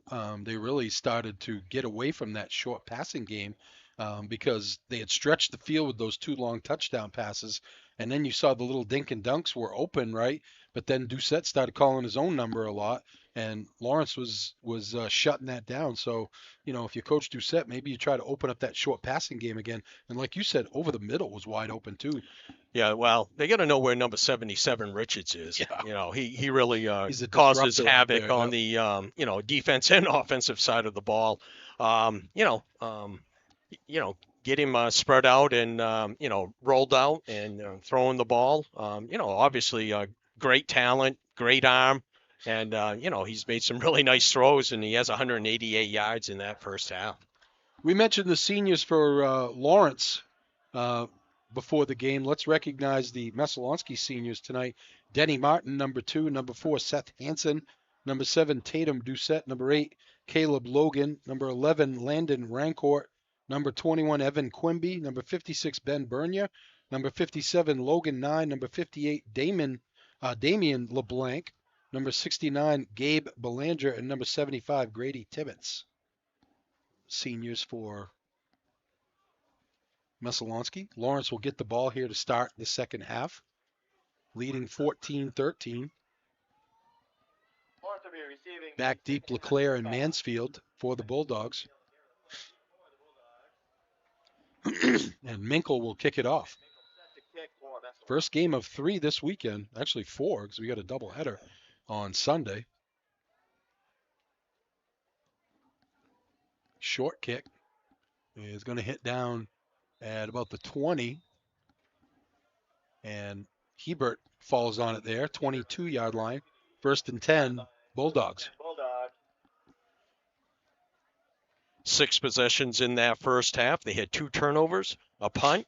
really started to get away from that short passing game because they had stretched the field with those 2 long touchdown passes. And then you saw the little dink and dunks were open, right? But then Doucette started calling his own number a lot. And Lawrence was shutting that down. So, if you coach Doucette, maybe you try to open up that short passing game again. And like you said, over the middle was wide open too. Yeah, well, they got to know where number 77 Richards is. Yeah. He really causes disruptor havoc there, on the defense and offensive side of the ball. Get him spread out and rolled out and throwing the ball. Obviously great talent, great arm. And, he's made some really nice throws, and he has 188 yards in that first half. We mentioned the seniors for Lawrence before the game. Let's recognize the Messalonskee seniors tonight. Denny Martin, number 2. Number 4, Seth Hansen. Number 7, Tatum Doucette. Number 8, Caleb Logan. Number 11, Landon Rancourt. Number 21, Evan Quimby. Number 56, Ben Bernier. Number 57, Logan 9. Number 58, Damian LeBlanc. Number 69, Gabe Belanger, and number 75, Grady Tibbetts. Seniors for Messalonskee. Lawrence will get the ball here to start the second half, leading 14-13. Back deep, LeClaire and Mansfield for the Bulldogs. And Minkle will kick it off. First game of 3 this weekend. Actually 4, because we got a doubleheader on Sunday. Short kick is going to hit down at about the 20. And Hebert falls on it there, 22-yard line. 1st and 10, Bulldogs. 6 possessions in that first half. They had 2 turnovers, a punt,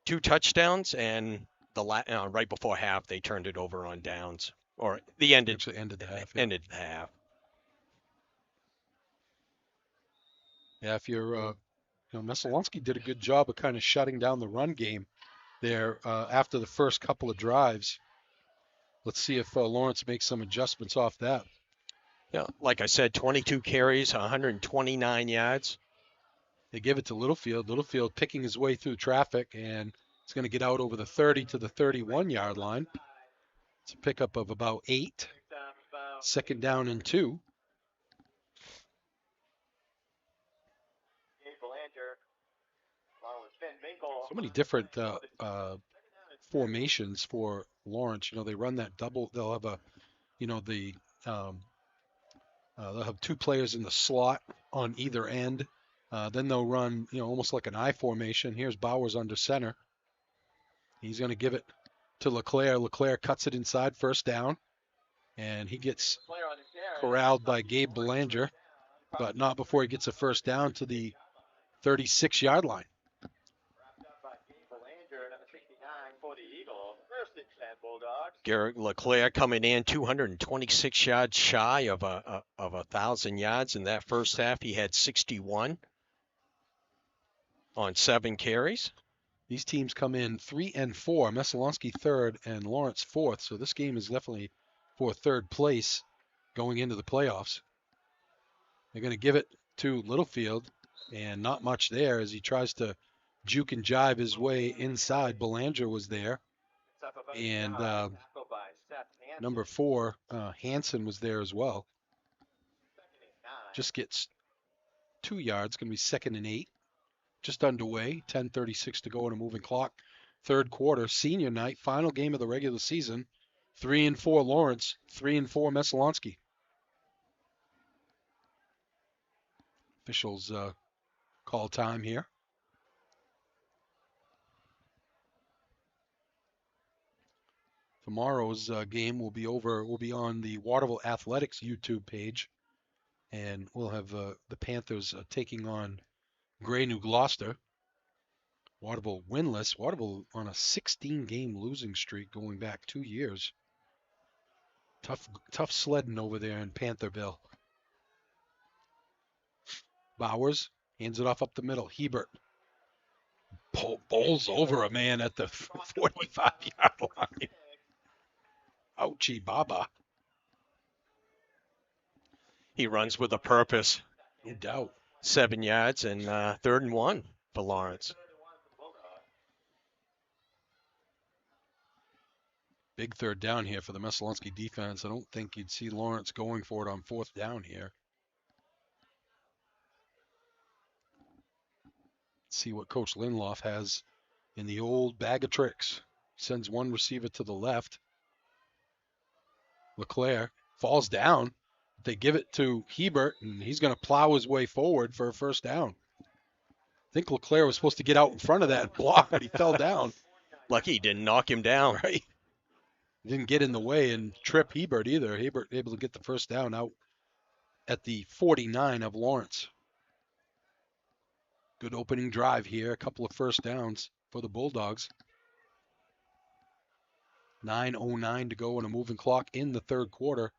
2 touchdowns, and right before half, they turned it over on downs. Or the end Actually ended the half. Ended the half. Yeah, if you're, Messalonskee did a good job of kind of shutting down the run game there after the first couple of drives. Let's see if Lawrence makes some adjustments off that. Yeah, like I said, 22 carries, 129 yards. They give it to Littlefield. Littlefield picking his way through traffic, and it's going to get out over the 30 to the 31-yard line. It's a pickup of about 8. Second down and 2. So many different formations for Lawrence. They run that double. They'll have they'll have 2 players in the slot on either end. Then they'll run, almost like an I formation. Here's Bowers under center. He's going to give it to LeClaire. LeClaire cuts it inside, first down, and he gets corralled by Gabe Belanger, but not before he gets a first down to the 36-yard line. Garrett LeClaire coming in 226 yards shy of 1,000 yards in that first half. He had 61 on 7 carries. These teams come in 3 and 4. Messalonskee third and Lawrence fourth. So this game is definitely for third place going into the playoffs. They're going to give it to Littlefield, and not much there as he tries to juke and jive his way inside. Belanger was there, and number 4, Hansen was there as well. Just gets 2 yards. Going to be 2nd and 8. Just underway. 10:36 to go on a moving clock. Third quarter, senior night, final game of the regular season. 3 and 4 Lawrence, 3 and 4 Messalonskee. Officials call time here. Tomorrow's game will be on the Waterville Athletics YouTube page, and we'll have the Panthers taking on Gray New Gloucester. Waterville winless. Waterville on a 16-game losing streak going back 2 years. Tough sledding over there in Pantherville. Bowers hands it off up the middle. Hebert bowls over a man at the 45-yard line. Ouchie baba. He runs with a purpose. No doubt. 7 yards and 3rd and 1 for Lawrence. Big third down here for the Messalonskee defense. I don't think you'd see Lawrence going for it on 4th down here. Let's see what Coach Lindelof has in the old bag of tricks. Sends one receiver to the left. LeClaire falls down. They give it to Hebert, and he's going to plow his way forward for a first down. I think LeClaire was supposed to get out in front of that block, but he fell down. Lucky he didn't knock him down. Right. Didn't get in the way and trip Hebert either. Hebert able to get the first down out at the 49 of Lawrence. Good opening drive here. A couple of first downs for the Bulldogs. 9:09 to go on a moving clock in the third quarter.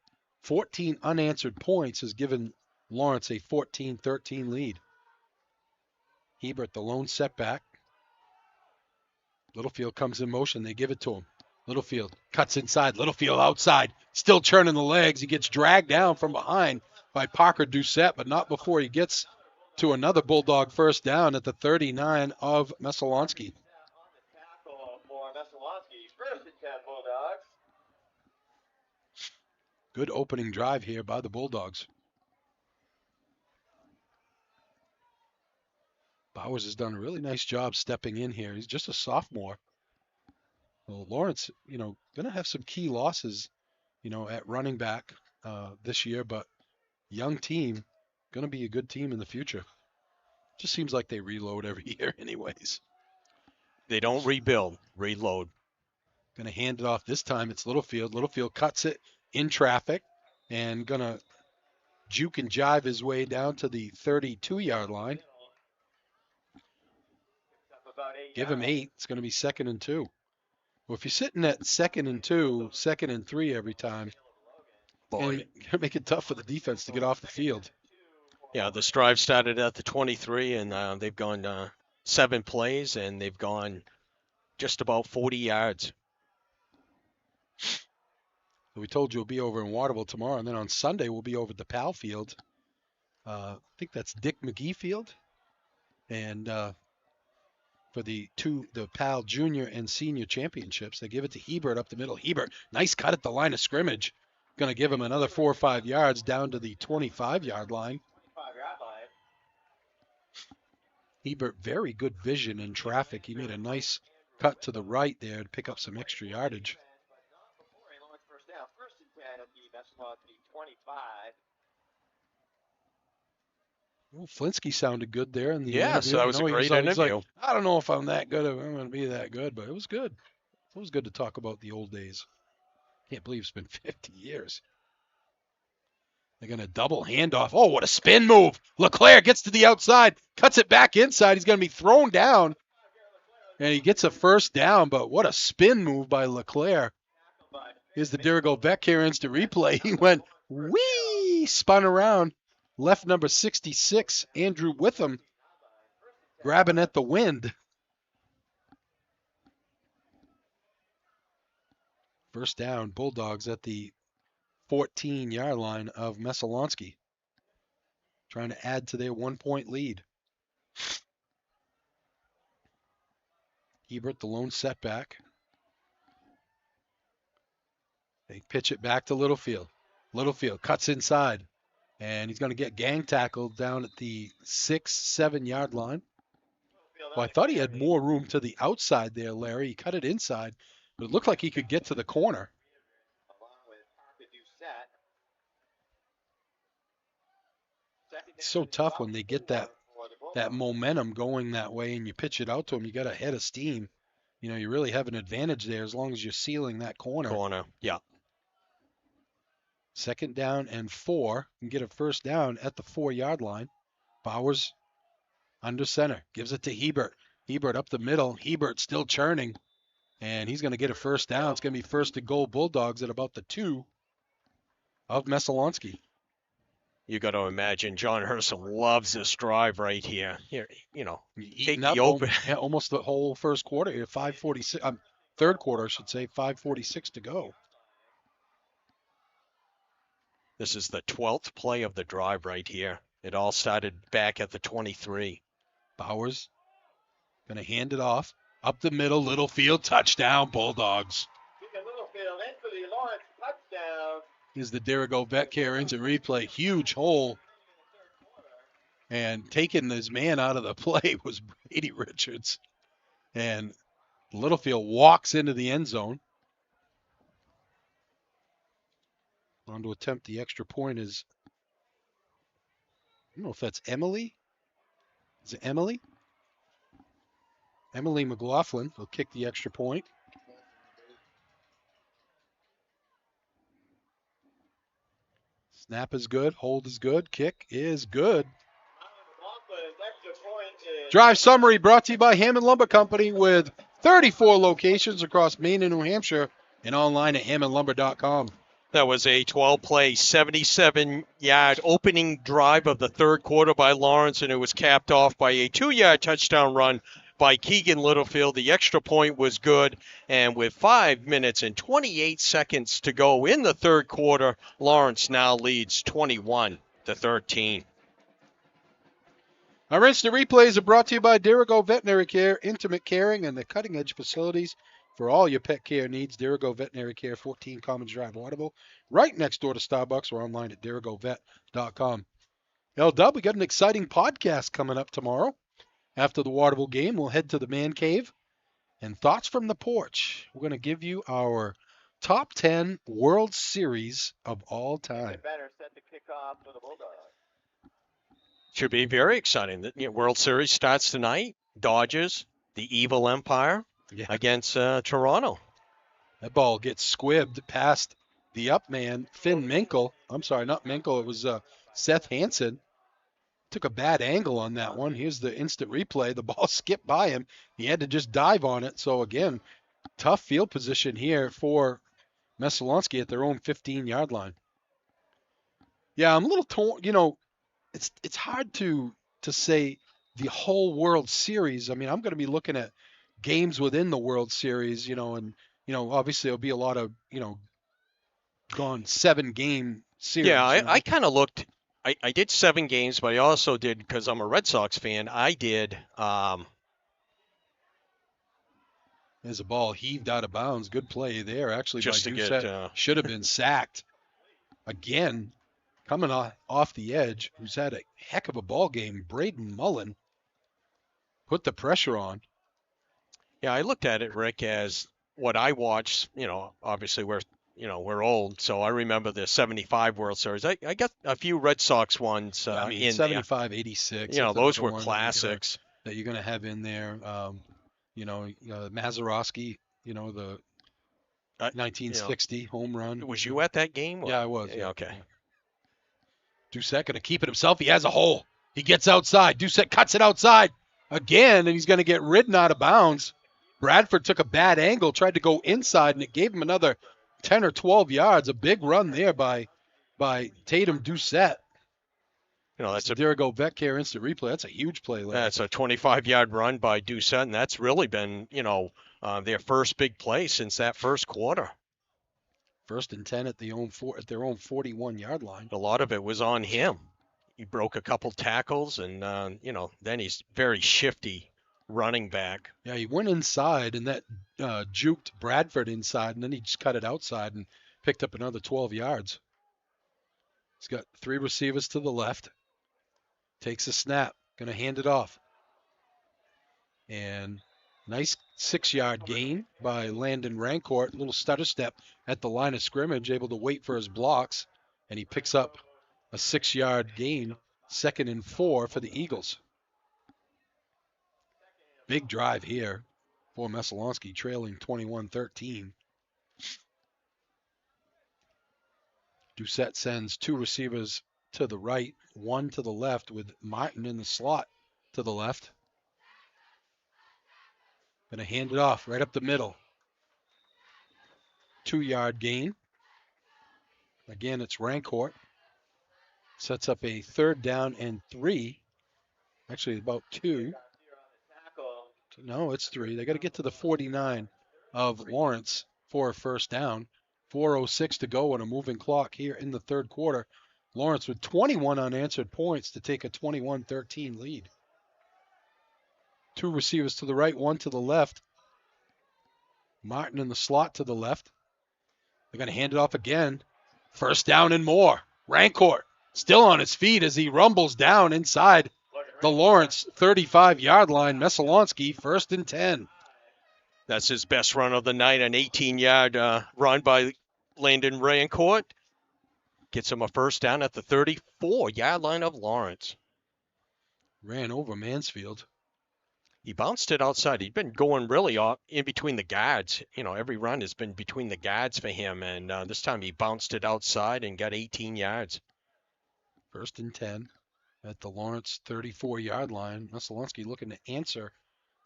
14 unanswered points has given Lawrence a 14-13 lead. Hebert, the lone setback. Littlefield comes in motion. They give it to him. Littlefield cuts inside. Littlefield outside. Still churning the legs. He gets dragged down from behind by Parker Doucette, but not before he gets to another Bulldog first down at the 39 of Messalonskee. Good opening drive here by the Bulldogs. Bowers has done a really nice job stepping in here. He's just a sophomore. Well, Lawrence, going to have some key losses, at running back this year, but young team, going to be a good team in the future. Just seems like they reload every year anyways. They don't rebuild, reload. Going to hand it off this time. It's Littlefield. Littlefield cuts it in traffic and going to juke and jive his way down to the 32-yard line. Give him 8. It's going to be 2nd and 2. Well, if you're sitting at 2nd and 2, 2nd and 3 every time, boy, you're going to make it tough for the defense to get off the field. Yeah, this drive started at the 23, and they've gone 7 plays, and they've gone just about 40 yards. We told you we'll be over in Waterville tomorrow, and then on Sunday we'll be over at the Pal Field. I think that's Dick McGee Field. And for the Pal Junior and Senior Championships, they give it to Hebert up the middle. Hebert, nice cut at the line of scrimmage. Going to give him another 4 or 5 yards down to the 25-yard line. Hebert, very good vision in traffic. He made a nice cut to the right there to pick up some extra yardage. Well, Flinsky sounded good there in the interview. So that was a great interview. Like, I don't know if I'm that good, if I'm going to be that good, but it was good. It was good to talk about the old days. Can't believe it's been 50 years. They're going to double handoff. Oh, what a spin move. LeClaire gets to the outside, cuts it back inside. He's going to be thrown down, and he gets a first down, but what a spin move by LeClaire. Here's the Dirigo Vetcare instant replay. He went, whee, spun around. Left number 66, Andrew Witham, grabbing at the wind. First down, Bulldogs at the 14-yard line of Messalonskee, trying to add to their 1-point lead. Hebert, the lone setback. They pitch it back to Littlefield. Littlefield cuts inside. And he's going to get gang tackled down at the 6-7 line. Well, I thought he had more room to the outside there, Larry. He cut it inside, but it looked like he could get to the corner. It's so tough when they get that momentum going that way and you pitch it out to him. You got a head of steam. You know, you really have an advantage there as long as you're sealing that corner. Yeah. Second down and 4. And get a first down at the 4-yard line. Bowers under center. Gives it to Hebert. Hebert up the middle. Hebert still churning. And he's going to get a first down. It's going to be first and goal Bulldogs at about the 2 of Messalonskee. You got to imagine John Herson loves this drive right here. Here, take the open. Almost the whole first quarter. 5:46. Third quarter, I should say. 5:46 to go. This is the 12th play of the drive right here. It all started back at the 23. Bowers going to hand it off. Up the middle, Littlefield, touchdown, Bulldogs. Here's the Dirigo Vetcare instant replay. Huge hole. And taking his man out of the play was Brady Richards. And Littlefield walks into the end zone. On to attempt the extra point is, I don't know if that's Emily. Is it Emily? Emily McLaughlin will kick the extra point. Snap is good. Hold is good. Kick is good. Drive summary brought to you by Hammond Lumber Company with 34 locations across Maine and New Hampshire and online at hammondlumber.com. That was a 12-play, 77-yard opening drive of the third quarter by Lawrence, and it was capped off by a 2-yard touchdown run by Keegan Littlefield. The extra point was good, and with 5 minutes and 28 seconds to go in the third quarter, Lawrence now leads 21-13. Our instant replays are brought to you by Dirigo Veterinary Care, intimate caring, and the cutting-edge facilities for all your pet care needs. Dirigo Veterinary Care, 14 Commons Drive, Waterville, right next door to Starbucks, or online at dirigovet.com. L-Dub, we got an exciting podcast coming up tomorrow. After the Waterville game, we'll head to the Man Cave and Thoughts from the Porch. We're going to give you our top 10 World Series of all time. Should be very exciting. The World Series starts tonight. Dodgers, the Evil Empire, against Toronto. That ball gets squibbed past the up man, Finn Minkel. I'm sorry, not Minkel. It was Seth Hansen. Took a bad angle on that one. Here's the instant replay. The ball skipped by him. He had to just dive on it. So, again, tough field position here for Messalonskee at their own 15-yard line. Yeah, I'm a little torn. it's hard to say the whole World Series. I mean, I'm going to be looking at games within the World Series, and obviously there'll be a lot of gone 7-game series. Yeah, I kind of looked. I did 7 games, but I also did, because I'm a Red Sox fan, I did. There's a ball heaved out of bounds. Good play there, actually. Just by to Doucette. get, Should have been sacked. Again, coming off the edge, who's had a heck of a ball game, Braden Mullen put the pressure on. Yeah, I looked at it, Rick, as what I watched. Obviously we're old, so I remember the 75 World Series. I got a few Red Sox ones in 75, 86. those were classics that you're going to have in there. Messalonskee, the 1960 home run. Was you at that game? Yeah, I was. Yeah, okay. Doucette going to keep it himself. He has a hole. He gets outside. Doucette cuts it outside again, and he's going to get ridden out of bounds. Bradford took a bad angle, tried to go inside, and it gave him another 10 or 12 yards. A big run there by Tatum Doucette. That's there we go. Vetcare instant replay. That's a huge play. That's a 25-yard run by Doucette, and that's really been, their first big play since that first quarter. 1st and 10 at their own 41-yard line. A lot of it was on him. He broke a couple tackles, and then he's very shifty running back. Yeah, he went inside, and that juked Bradford inside, and then he just cut it outside and picked up another 12 yards. He's got 3 receivers to the left. Takes a snap. Going to hand it off. And nice 6-yard gain by Landon Rancourt. Little stutter step at the line of scrimmage, able to wait for his blocks. And he picks up a 6-yard gain. 2nd and 4 for the Eagles. Big drive here for Messalonskee, trailing 21-13. Doucette sends 2 receivers to the right, 1 to the left, with Martin in the slot to the left. Going to hand it off right up the middle. 2-yard gain. Again, it's Rancourt. Sets up a 3rd down and 3. Actually, about 2. No, it's 3. They got to get to the 49 of Lawrence for a 1st down. 4:06 to go on a moving clock here in the 3rd quarter. Lawrence with 21 unanswered points to take a 21-13 lead. 2 receivers to the right, 1 to the left. Martin in the slot to the left. They're going to hand it off again. 1st down and more. Rancourt still on his feet as he rumbles down inside the Lawrence 35-yard line. Messalonskee, 1st and 10. That's his best run of the night, an 18-yard run by Landon Rancourt. Gets him a 1st down at the 34-yard line of Lawrence. Ran over Mansfield. He bounced it outside. He'd been going really in between the guards. Every run has been between the guards for him, and this time he bounced it outside and got 18 yards. 1st and 10 at the Lawrence 34-yard line. Messalonskee looking to answer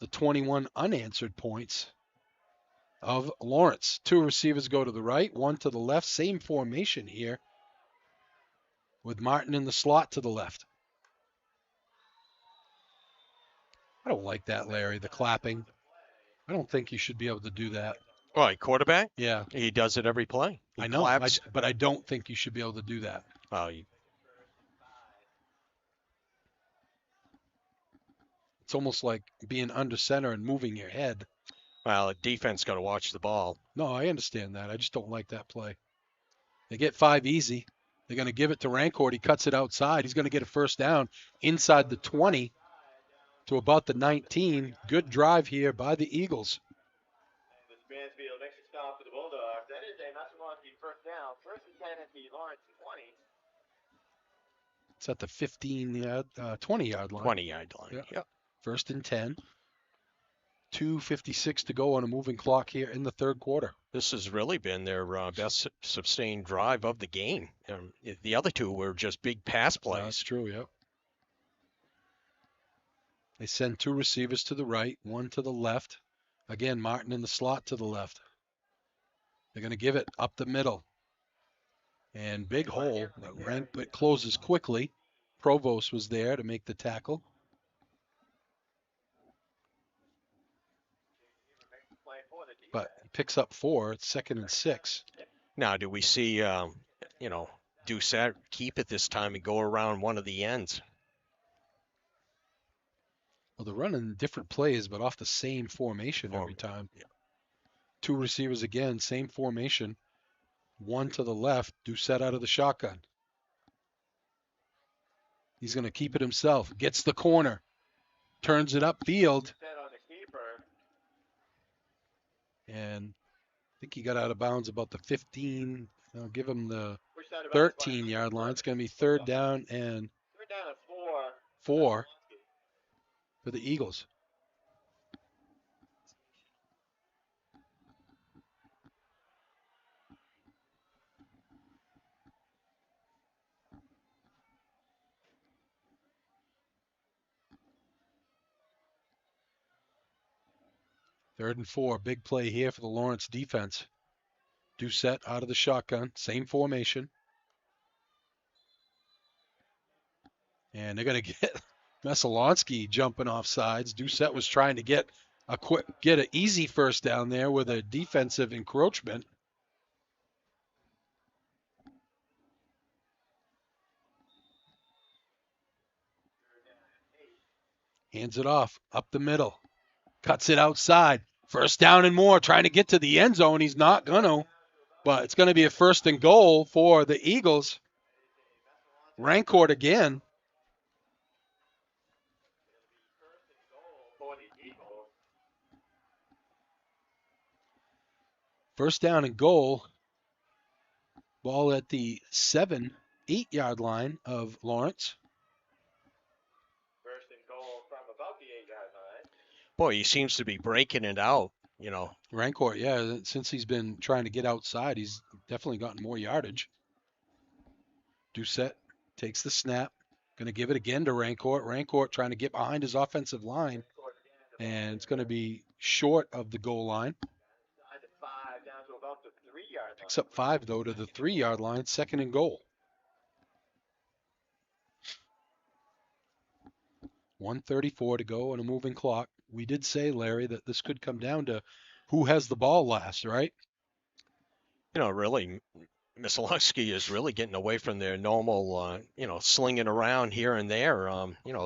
the 21 unanswered points of Lawrence. 2 receivers go to the right, 1 to the left. Same formation here with Martin in the slot to the left. I don't like that, Larry, the clapping. I don't think you should be able to do that. Right, quarterback? Yeah. He does it every play. I know, but I don't think you should be able to do that. Oh, It's almost like being under center and moving your head. Well, the defense got to watch the ball. No, I understand that. I just don't like that play. They get 5 easy. They're going to give it to Rancourt. He cuts it outside. He's going to get a 1st down inside the 20 to about the 19. Good drive here by the Eagles. Mansfield makes a stop for the Bulldogs. That is a Messalonskee 1st down. 1st and 10 at the Lawrence 20. It's at the 20-yard line. 20-yard line. Yep. 1st and 10. 2:56 to go on a moving clock here in the 3rd quarter. This has really been their best sustained drive of the game. The other 2 were just big pass plays. That's true, yep. They send 2 receivers to the right, 1 to the left. Again, Martin in the slot to the left. They're going to give it up the middle. And big hole. It closes quickly. Provost was there to make the tackle. But he picks up 4. It's 2nd and 6. Now, do we see, Doucette keep it this time and go around one of the ends? Well, they're running different plays, but off the same formation every time. Yeah. 2 receivers again, same formation. 1 to the left, Doucette out of the shotgun. He's going to keep it himself. Gets the corner. Turns it upfield. And I think he got out of bounds about the 15. I'll give him the 13-yard line. It's going to be 3rd down and 4 for the Eagles. Third and 4, big play here for the Lawrence defense. Doucette out of the shotgun, same formation. And they're going to get Messalonskee jumping off sides. Doucette was trying to get an easy first down there with a defensive encroachment. Hands it off, up the middle. Cuts it outside. First down and more, trying to get to the end zone. He's not going to. But it's going to be a 1st and goal for the Eagles. Rancourt again. First down and goal. Ball at the 8-yard line of Lawrence. Boy, he seems to be breaking it out, Rancourt, yeah, since he's been trying to get outside, he's definitely gotten more yardage. Doucette takes the snap, going to give it again to Rancourt. Rancourt trying to get behind his offensive line, and it's going to be short of the goal line. Picks up 5, though, to the 3-yard line, 2nd and goal. 1:34 to go on a moving clock. We did say, Larry, that this could come down to who has the ball last, right? Really, Messalonskee is really getting away from their normal, slinging around here and there,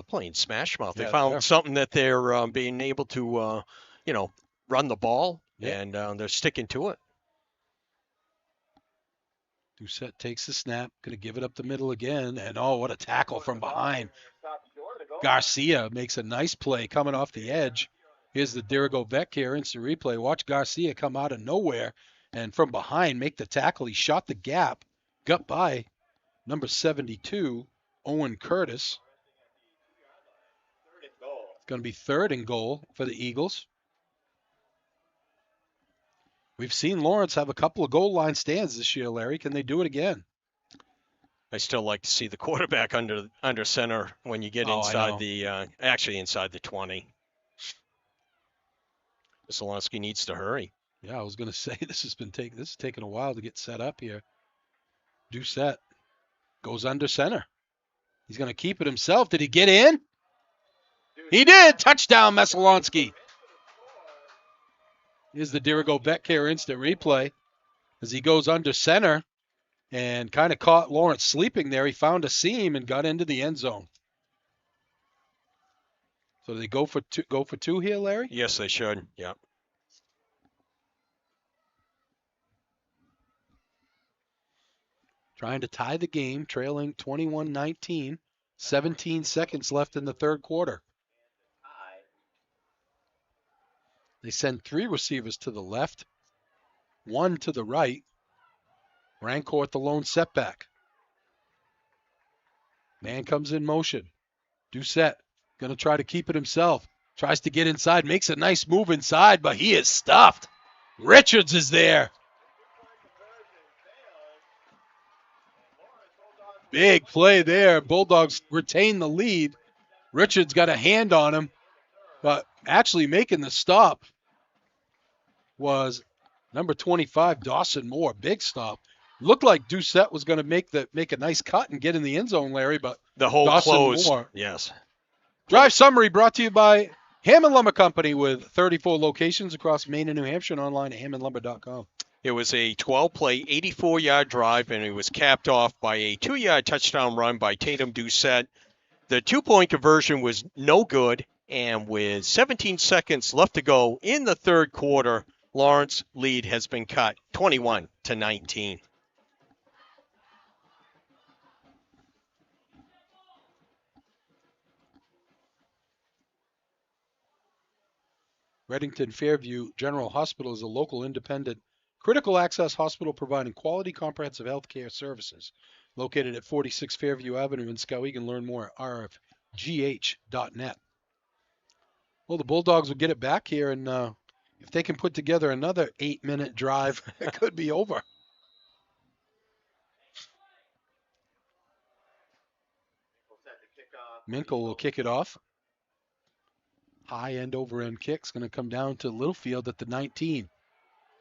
playing smash mouth. They found something that they're being able to, run the ball, and they're sticking to it. Doucette takes the snap, going to give it up the middle again, and what a tackle from behind. Garcia makes a nice play coming off the edge. Here's the Dirigo Vec here, instant replay. Watch Garcia come out of nowhere and from behind make the tackle. He shot the gap, got by number 72, Owen Curtis. It's going to be 3rd and goal for the Eagles. We've seen Lawrence have a couple of goal line stands this year, Larry. Can they do it again? I still like to see the quarterback under center when you get inside inside the 20. Messalonskee needs to hurry. Yeah, I was going to say this is taking a while to get set up here. Doucette goes under center. He's going to keep it himself. Did he get in? He did. Touchdown, Messalonskee. Here's the Dirigo Vec here instant replay as he goes under center. And kind of caught Lawrence sleeping there. He found a seam and got into the end zone. So do they go for two here, Larry? Yes, they should. Yeah. Trying to tie the game, trailing 21-19. 17 seconds left in the 3rd quarter. They send 3 receivers to the left, 1 to the right. Rancourt the lone setback. Man comes in motion. Doucette going to try to keep it himself. Tries to get inside. Makes a nice move inside, but he is stuffed. Richards is there. Big play there. Bulldogs retain the lead. Richards got a hand on him, but actually making the stop was number 25, Dawson Moore. Big stop. Looked like Doucette was going to make a nice cut and get in the end zone, Larry, but The whole Dawson close. Moore. Yes. Drive summary brought to you by Hammond Lumber Company with 34 locations across Maine and New Hampshire and online at hammondlumber.com. It was a 12-play, 84-yard drive, and it was capped off by a 2-yard touchdown run by Tatum Doucette. The 2-point conversion was no good, and with 17 seconds left to go in the third quarter, Lawrence lead has been cut 21-19. Reddington Fairview General Hospital is a local independent critical access hospital providing quality comprehensive health care services. Located at 46 Fairview Avenue in Skowhegan. Learn more at rfgh.net. Well, the Bulldogs will get it back here, and if they can put together another 8-minute drive, it could be over. Minkle will kick it off. High end over end kick's going to come down to Littlefield at the 19.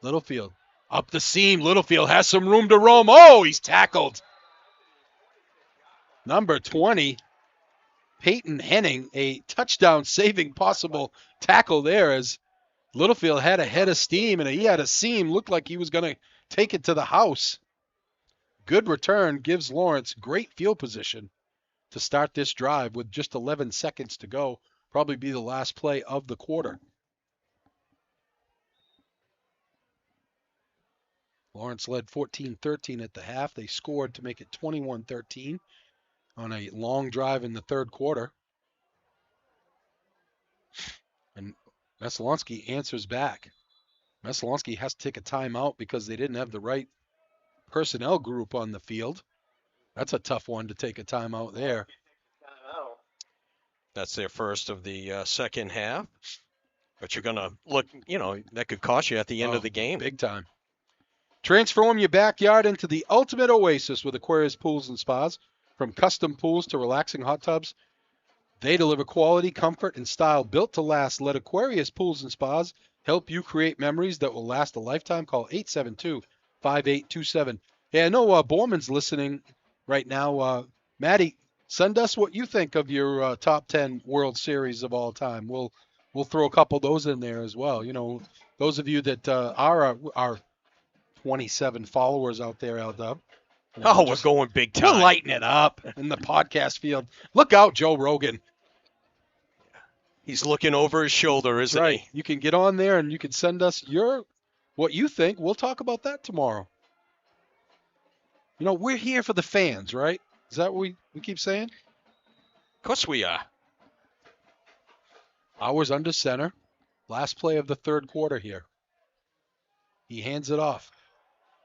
Littlefield up the seam. Littlefield has some room to roam. Oh, he's tackled. Number 20, Peyton Henning, a touchdown saving possible tackle there as Littlefield had a head of steam and he had a seam. Looked like he was going to take it to the house. Good return gives Lawrence great field position to start this drive with just 11 seconds to go. Probably be the last play of the quarter. Lawrence led 14-13 at the half. They scored to make it 21-13 on a long drive in the third quarter. And Messalonskee answers back. Messalonskee has to take a timeout because they didn't have the right personnel group on the field. That's a tough one to take a timeout there. That's their first of the second half. But you're going to look, that could cost you at the end of the game. Big time. Transform your backyard into the ultimate oasis with Aquarius Pools and Spas. From custom pools to relaxing hot tubs, they deliver quality, comfort, and style built to last. Let Aquarius Pools and Spas help you create memories that will last a lifetime. Call 872-5827. Yeah, I know Borman's listening right now. Maddie, send us what you think of your top 10 World Series of all time. We'll throw a couple of those in there as well. Those of you that are our 27 followers out there, LW. We're going big time. We're lighting it up in the podcast field. Look out, Joe Rogan. He's looking over his shoulder, isn't he? You can get on there and you can send us what you think. We'll talk about that tomorrow. We're here for the fans, right? Is that what we keep saying? Of course we are. Hours under center. Last play of the third quarter here. He hands it off.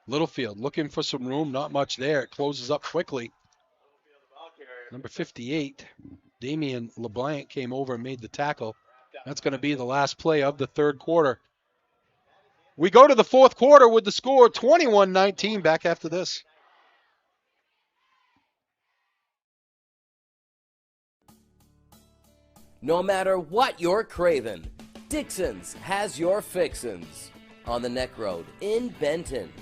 Littlefield looking for some room. Not much there. It closes up quickly. Number 58, Damian LeBlanc came over and made the tackle. That's going to be the last play of the third quarter. We go to the fourth quarter with the score 21-19. Back after this. No matter what you're craving, Dixon's has your fixins. On the Neck Road in Benton.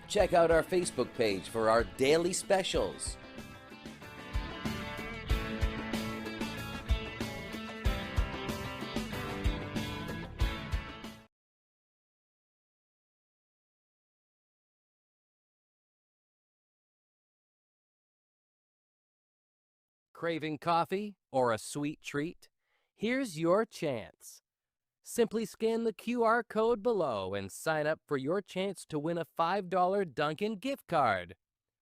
Check out our Facebook page for our daily specials. Craving coffee or a sweet treat? Here's your chance. Simply scan the QR code below and sign up for your chance to win a $5 Dunkin' gift card.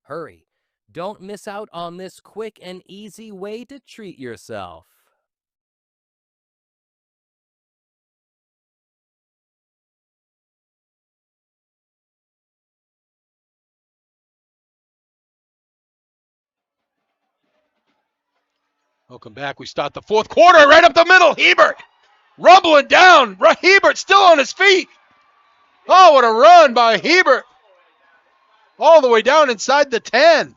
Hurry, don't miss out on this quick and easy way to treat yourself. Welcome back. We start the fourth quarter right up the middle. Hebert rumbling down. Hebert still on his feet. Oh, what a run by Hebert. All the way down inside the 10.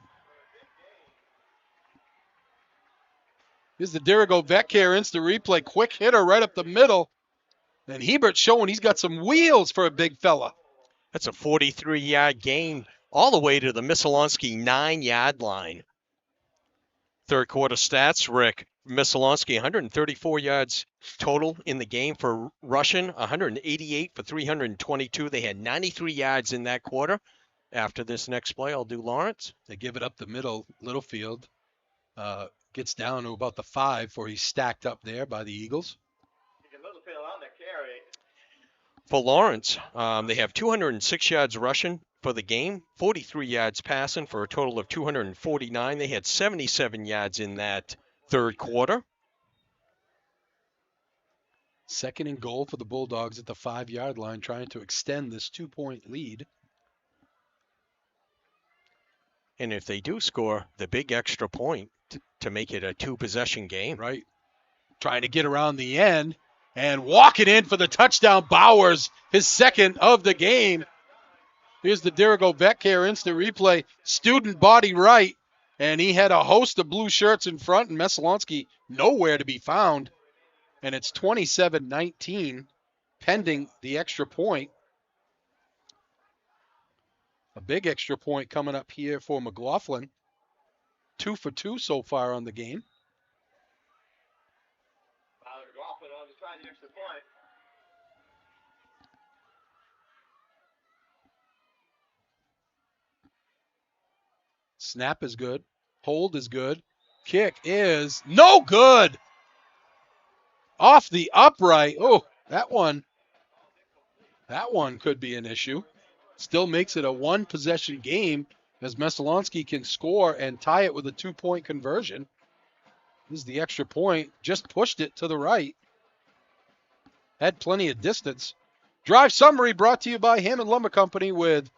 Here's the Dirigo Vet Care instant replay. Quick hitter right up the middle. And Hebert showing he's got some wheels for a big fella. That's a 43-yard gain all the way to the Messalonsky 9-yard line. Third quarter stats, Rick. Messalonsky, 134 yards total in the game for rushing, 188 for 322. They had 93 yards in that quarter. After this next play, I'll do Lawrence. They give it up the middle, Littlefield. Gets down to about the 5 before he's stacked up there by the Eagles. For Lawrence, they have 206 yards rushing for the game, 43 yards passing for a total of 249. They had 77 yards in that third quarter. Second and goal for the Bulldogs at the 5-yard line, trying to extend this 2-point lead. And if they do score the big extra point to make it a 2-possession game. Right. Trying to get around the end and walking in for the touchdown. Bowers, his second of the game. Here's the Dirigo Vetcare instant replay. Student body right. And he had a host of blue shirts in front, and Messalonsky nowhere to be found. And it's 27-19 pending the extra point. A big extra point coming up here for McLaughlin. 2 for 2 so far on the game. Snap is good. Hold is good. Kick is no good. Off the upright. Oh, that one could be an issue. Still makes it a 1-possession game as Messalonsky can score and tie it with a 2-point conversion. This is the extra point. Just pushed it to the right. Had plenty of distance. Drive summary brought to you by Hammond Lumber Company with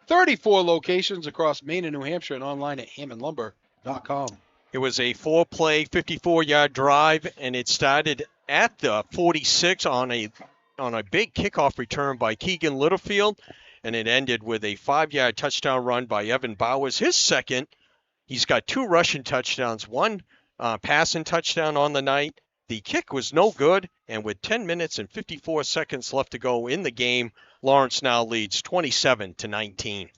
34 locations across Maine and New Hampshire and online at hammondlumber.com. It was a 4-play, 54-yard drive, and it started at the 46 on a big kickoff return by Keegan Littlefield, and it ended with a 5-yard touchdown run by Evan Bowers. His second. He's got 2 rushing touchdowns, 1 passing touchdown on the night. The kick was no good, and with 10 minutes and 54 seconds left to go in the game, Lawrence now leads 27-19.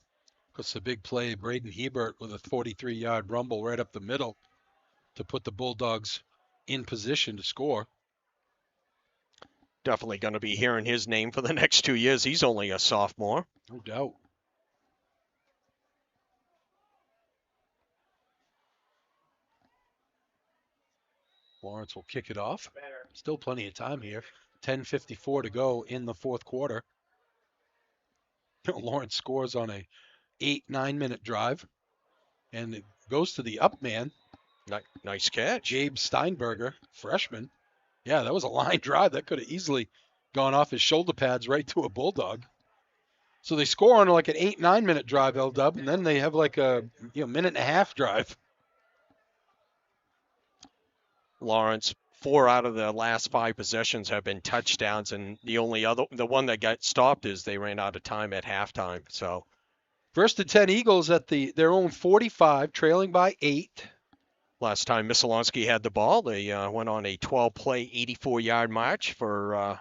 It's a big play. Braden Hebert with a 43-yard rumble right up the middle to put the Bulldogs in position to score. Definitely going to be hearing his name for the next 2 years. He's only a sophomore. No doubt. Lawrence will kick it off. Still plenty of time here. 10:54 to go in the fourth quarter. Lawrence scores on a 8-9-minute drive. And it goes to the up man. Nice catch. Jabe Steinberger, freshman. Yeah, that was a line drive. That could have easily gone off his shoulder pads right to a Bulldog. So they score on like an 8-9-minute drive, L-Dub, and then they have like a minute and a half drive. Lawrence, 4 out of the last 5 possessions have been touchdowns, and the one that got stopped is they ran out of time at halftime. So, first and 10 Eagles at their own 45, trailing by 8. Last time Messalonsky had the ball, they went on a 12-play, 84-yard march for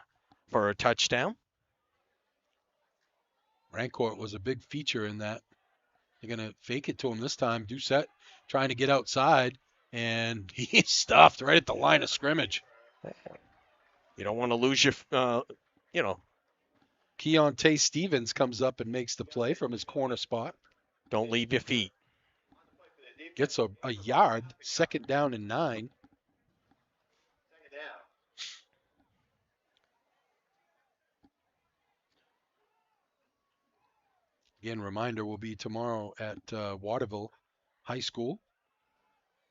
a touchdown. Rancourt was a big feature in that. They're going to fake it to him this time. Doucette trying to get outside, and he's stuffed right at the line of scrimmage. You don't want to lose your, Keontae Stevens comes up and makes the play from his corner spot. Don't leave your feet. Gets a yard, 2nd down and 9. Again, reminder will be tomorrow at Waterville High School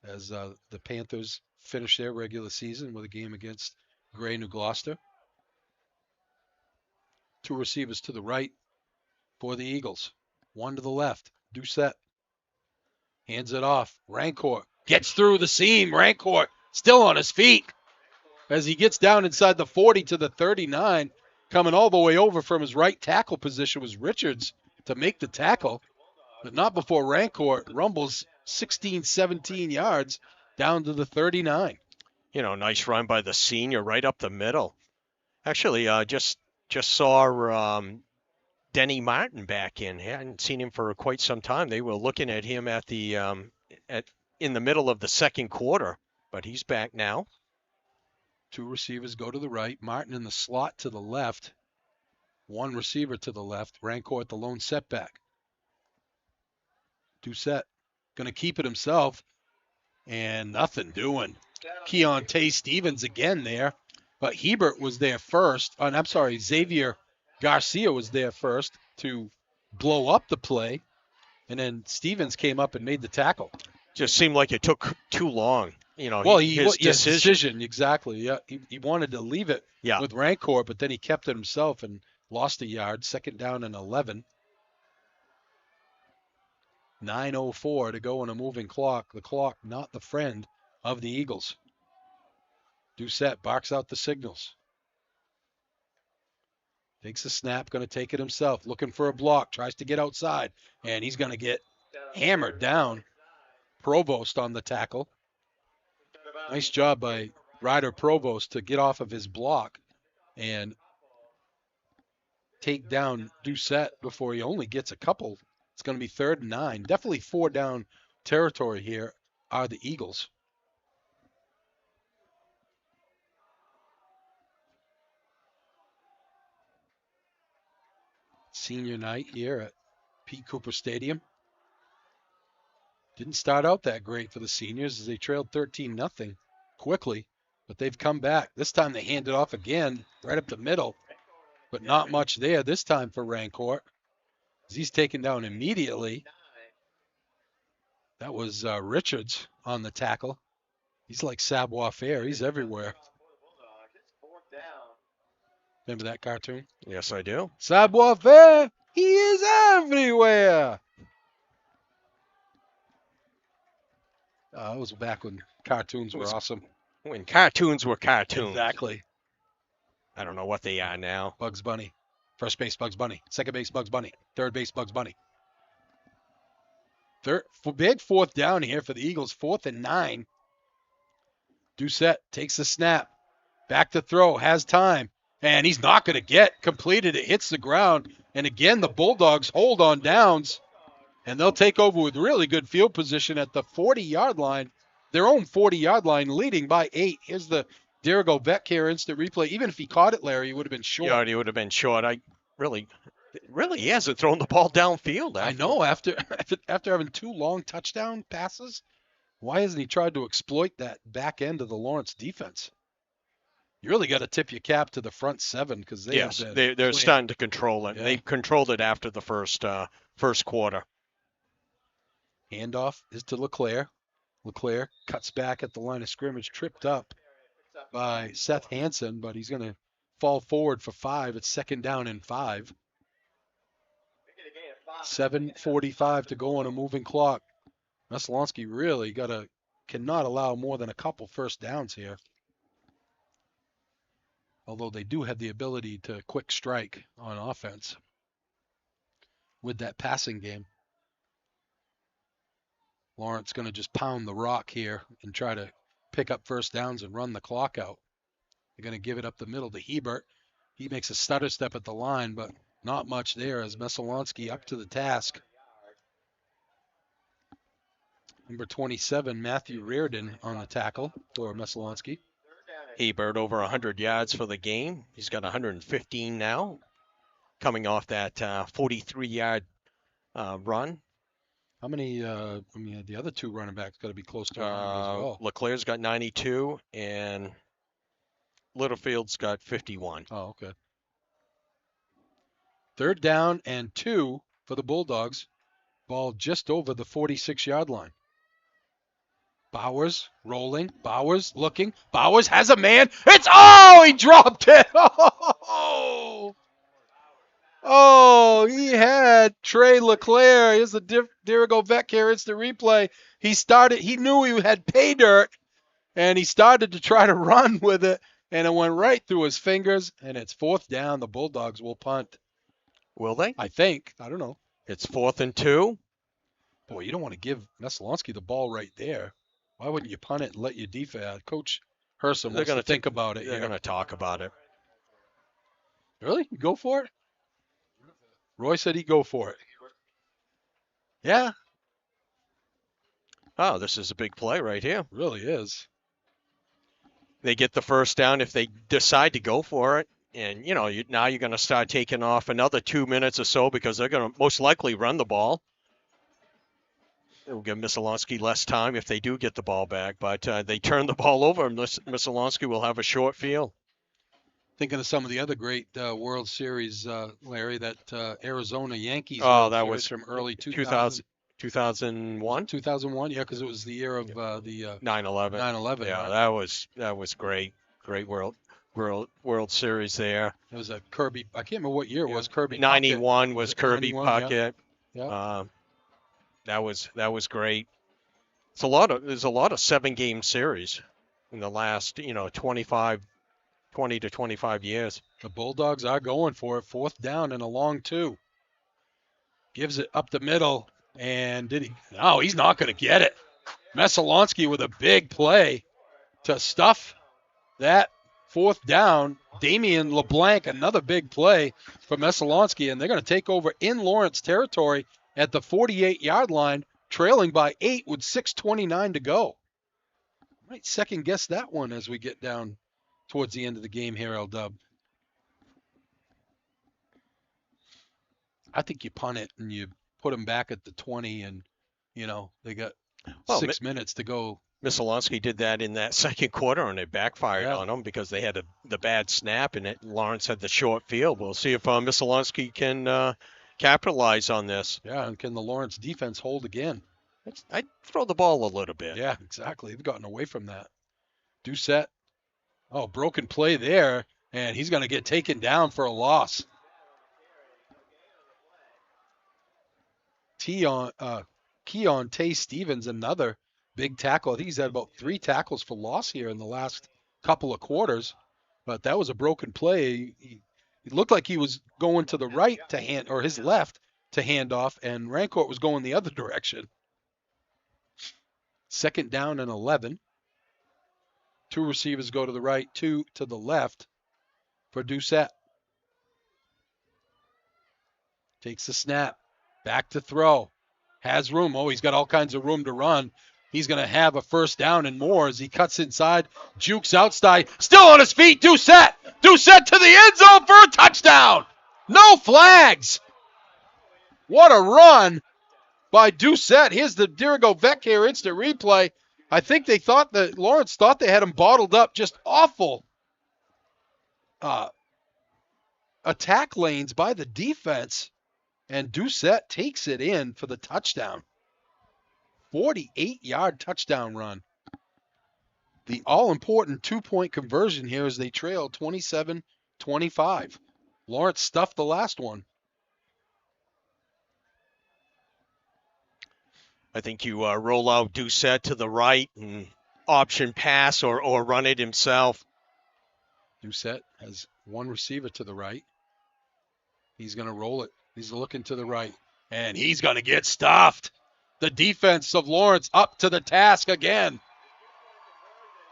as the Panthers finish their regular season with a game against Gray New Gloucester. 2 receivers to the right for the Eagles. 1 to the left. Doucette. Hands it off. Rancourt gets through the seam. Rancourt still on his feet as he gets down inside the 40 to the 39. Coming all the way over from his right tackle position was Richards to make the tackle, but not before Rancourt rumbles 16, 17 yards down to the 39. Nice run by the senior right up the middle. Actually, just saw Denny Martin back in. Hadn't seen him for quite some time. They were looking at him at the in the middle of the second quarter, but he's back now. 2 receivers go to the right. Martin in the slot to the left. 1 receiver to the left. Rancourt the lone setback. Doucette going to keep it himself. And nothing doing. Keontae Stevens again there. But Hebert was there first. I'm sorry, Xavier Garcia was there first to blow up the play. And then Stevens came up and made the tackle. Just seemed like it took too long. You know, well, his decision, exactly. Yeah, he wanted to leave it with Rancourt, but then he kept it himself and lost a yard. 2nd down and 11. 9:04 to go on a moving clock. The clock not the friend of the Eagles. Doucette barks out the signals. Takes a snap, going to take it himself. Looking for a block, tries to get outside, and he's going to get hammered down. Provost on the tackle. Nice job by Ryder Provost to get off of his block and take down Doucette before he only gets a couple. It's going to be 3rd and 9. Definitely 4 down territory here are the Eagles. Senior night here at Pete Cooper Stadium. Didn't start out that great for the seniors as they trailed 13-0 quickly, but they've come back. This time they hand it off again right up the middle, but not much there this time for Rancourt. He's taken down immediately. That was Richards on the tackle. He's like savoir-faire. He's everywhere. Remember that cartoon? Yes, I do. Savoir-faire. He is everywhere. That was back when cartoons were awesome. When cartoons were cartoons. Exactly. I don't know what they are now. Bugs Bunny. First base, Bugs Bunny. Second base, Bugs Bunny. Third base, Bugs Bunny. Big 4th down here for the Eagles. 4th and 9. Doucette takes the snap. Back to throw. Has time. And he's not going to get completed. It hits the ground. And again, the Bulldogs hold on downs. And they'll take over with really good field position at the 40-yard line. Their own 40-yard line, leading by 8. Here's the Dirigo Vetcare instant replay. Even if he caught it, Larry, he would have been short. Yeah, he would have been short. He hasn't thrown the ball downfield. I know. After having 2 long touchdown passes, why hasn't he tried to exploit that back end of the Lawrence defense? You really got to tip your cap to the front 7 because they're starting to control it. Yeah. They controlled it after the first quarter. Handoff is to LeClaire. LeClaire cuts back at the line of scrimmage, tripped up by Seth Hansen, but he's going to fall forward for 5. It's 2nd down and 5. 7:45 to go on a moving clock. Messalonskee really cannot allow more than a couple first downs here. Although they do have the ability to quick strike on offense with that passing game. Lawrence going to just pound the rock here and try to pick up first downs and run the clock out. They're going to give it up the middle to Hebert. He makes a stutter step at the line, but not much there as Messalonskee up to the task. Number 27, Matthew Reardon on the tackle for Messalonskee. Hebert over 100 yards for the game. He's got 115 now, coming off that 43-yard run. How many, the other 2 running backs got to be close to 100 as well. LeClaire's got 92, and Littlefield's got 51. Oh, okay. 3rd down and 2 for the Bulldogs. Ball just over the 46-yard line. Bowers rolling. Bowers looking. Bowers has a man. He dropped it. Oh, he had Trey LeClaire. Here's the Dirigo Vetcare instant replay. He knew he had pay dirt, and he started to try to run with it, and it went right through his fingers, and it's 4th down. The Bulldogs will punt. Will they? I think. I don't know. It's 4th and 2. Boy, you don't want to give Messalonskee the ball right there. Why wouldn't you punt it and let your defense? Coach Herson wants to think about it. They're going to talk about it. Really? You go for it? Roy said he'd go for it. Yeah. Oh, this is a big play right here. Really is. They get the first down if they decide to go for it. And, now you're going to start taking off another 2 minutes or so because they're going to most likely run the ball. It will give Messalonsky less time if they do get the ball back. But they turn the ball over, and Messalonsky will have a short field. Thinking of some of the other great World Series, Larry, that Arizona Yankees. Oh, that was from early 2000. 2001? 2001, yeah, because it was the year of the 9/11. 9/11. Yeah, right? that was great. Great World Series there. It was a Kirby. I can't remember what year it was. Kirby. 91 Puckett. was Kirby 91, Puckett. Yeah. That was great. There's a lot of 7-game series in the last 20 to 25 years. The Bulldogs are going for it. 4th down and a long 2. Gives it up the middle. And did he? No, he's not going to get it. Messalonsky with a big play to stuff that 4th down. Damian LeBlanc, another big play for Messalonsky, and they're going to take over in Lawrence territory at the 48-yard line, trailing by 8 with 6:29 to go. Might second guess that one as we get down towards the end of the game here, L-Dub. I think you punt it and you put them back at the 20, and they got 6 minutes to go. Messalonsky did that in that second quarter, and it backfired on them because they had the bad snap, and Lawrence had the short field. We'll see if Messalonsky can capitalize on this. Yeah, and can the Lawrence defense hold again? I'd throw the ball a little bit. Yeah, exactly. They've gotten away from that. Doucette. Oh, broken play there, and he's going to get taken down for a loss. Keon Tay Stevens, another big tackle. I think he's had about 3 tackles for loss here in the last couple of quarters, but that was a broken play. He looked like he was going to the right to hand, or his left to hand off, and Rancourt was going the other direction. 2nd down and 11. 2 receivers go to the right, 2 to the left for Doucette. Takes the snap. Back to throw. Has room. Oh, he's got all kinds of room to run. He's going to have a 1st down and more as he cuts inside. Jukes outside. Still on his feet. Doucette. Doucette to the end zone for a touchdown. No flags. What a run by Doucette. Here's the Dirigo Vetcare instant replay. I think they thought that Lawrence thought they had him bottled up. Just awful attack lanes by the defense. And Doucette takes it in for the touchdown. 48-yard touchdown run. The all-important 2-point conversion here as they trail 27-25. Lawrence stuffed the last one. I think you roll out Doucette to the right and option pass or run it himself. Doucette has 1 receiver to the right. He's going to roll it. He's looking to the right, and he's going to get stuffed. The defense of Lawrence up to the task again.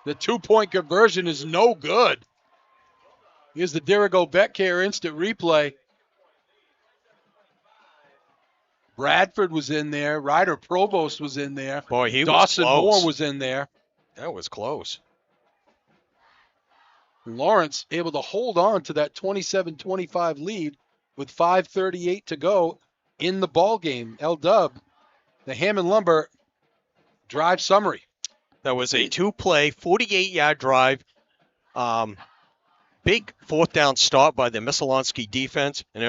The 2-point conversion is no good. Here's the Dirigo Vetcare instant replay. Bradford was in there. Ryder Provost was in there. Boy, Dawson was close. Moore was in there. That was close. Lawrence able to hold on to that 27-25 lead with 5:38 to go in the ball game. L-Dub, the Hammond Lumber drive summary. That was a 2-play, 48-yard drive. Big 4th down stop by the Messalonsky defense, and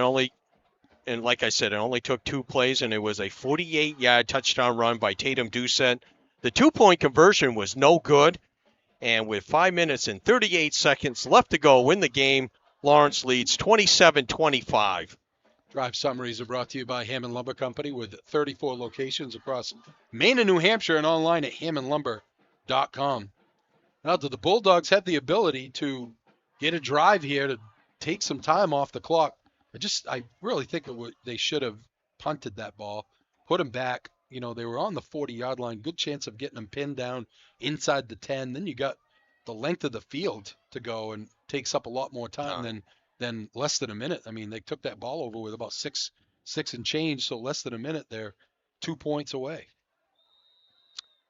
like I said, it only took 2 plays, and it was a 48-yard touchdown run by Tatum Doucette. The 2-point conversion was no good, and with 5 minutes and 38 seconds left to go in the game, Lawrence leads 27-25. Drive summaries are brought to you by Hammond Lumber Company with 34 locations across Maine and New Hampshire and online at hammondlumber.com. Now, do the Bulldogs have the ability to get a drive here to take some time off the clock? I really think they should have punted that ball, put him back. They were on the 40-yard line. Good chance of getting them pinned down inside the 10. Then you got the length of the field to go, and takes up a lot more time than less than a minute. I mean, they took that ball over with about 6 and change, so less than a minute. They're 2 points away.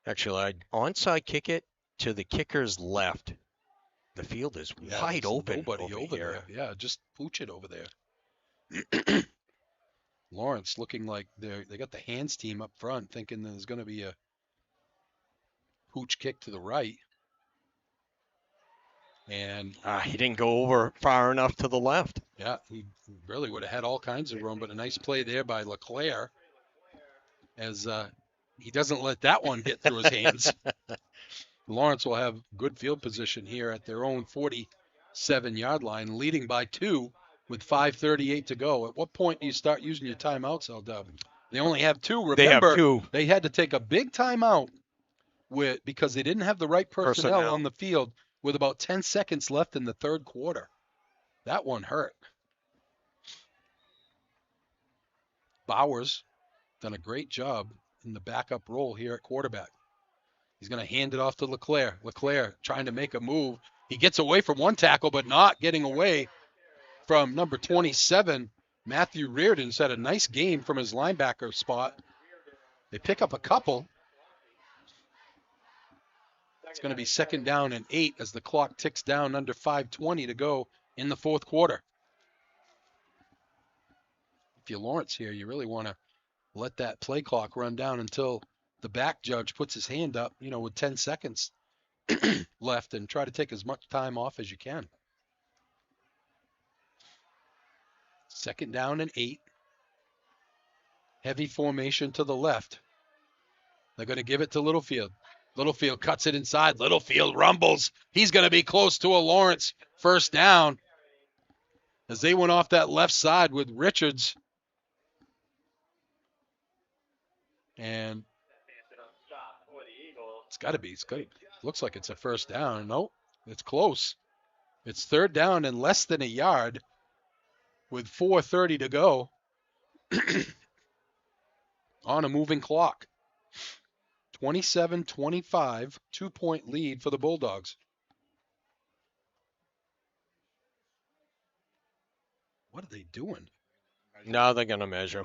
Actually, I'd onside kick it to the kicker's left. The field is wide open. Nobody over here. there. Yeah, just pooch it over there. Lawrence looking like they got the hands team up front, thinking there's going to be a pooch kick to the right. And he didn't go over far enough to the left. Yeah, he really would have had all kinds of room, but a nice play there by LeClaire as he doesn't let that one get through his hands. Lawrence will have good field position here at their own 47-yard line, leading by 2 with 5:38 to go. At what point do you start using your timeouts, LW? They only have 2. Remember, they have 2. They had to take a big timeout because they didn't have the right personnel on the field with about 10 seconds left in the third quarter. That one hurt. Bowers done a great job in the backup role here at quarterback. He's going to hand it off to LeClaire. LeClaire trying to make a move. He gets away from one tackle, but not getting away from number 27. Matthew Reardon's had a nice game from his linebacker spot. They pick up a couple. It's going to be 2nd down and 8 as the clock ticks down under 5:20 to go in the fourth quarter. If you're Lawrence here, you really want to let that play clock run down until the back judge puts his hand up, with 10 seconds left, and try to take as much time off as you can. 2nd down and 8. Heavy formation to the left. They're going to give it to Littlefield. Littlefield cuts it inside. Littlefield rumbles. He's going to be close to a Lawrence first down as they went off that left side with Richards. And it's got to be. It's good. Looks like it's a first down. Nope, it's close. It's 3rd down and less than a yard with 4:30 to go on a moving clock. 27-25, 2-point lead for the Bulldogs. What are they doing? Now they're going to measure.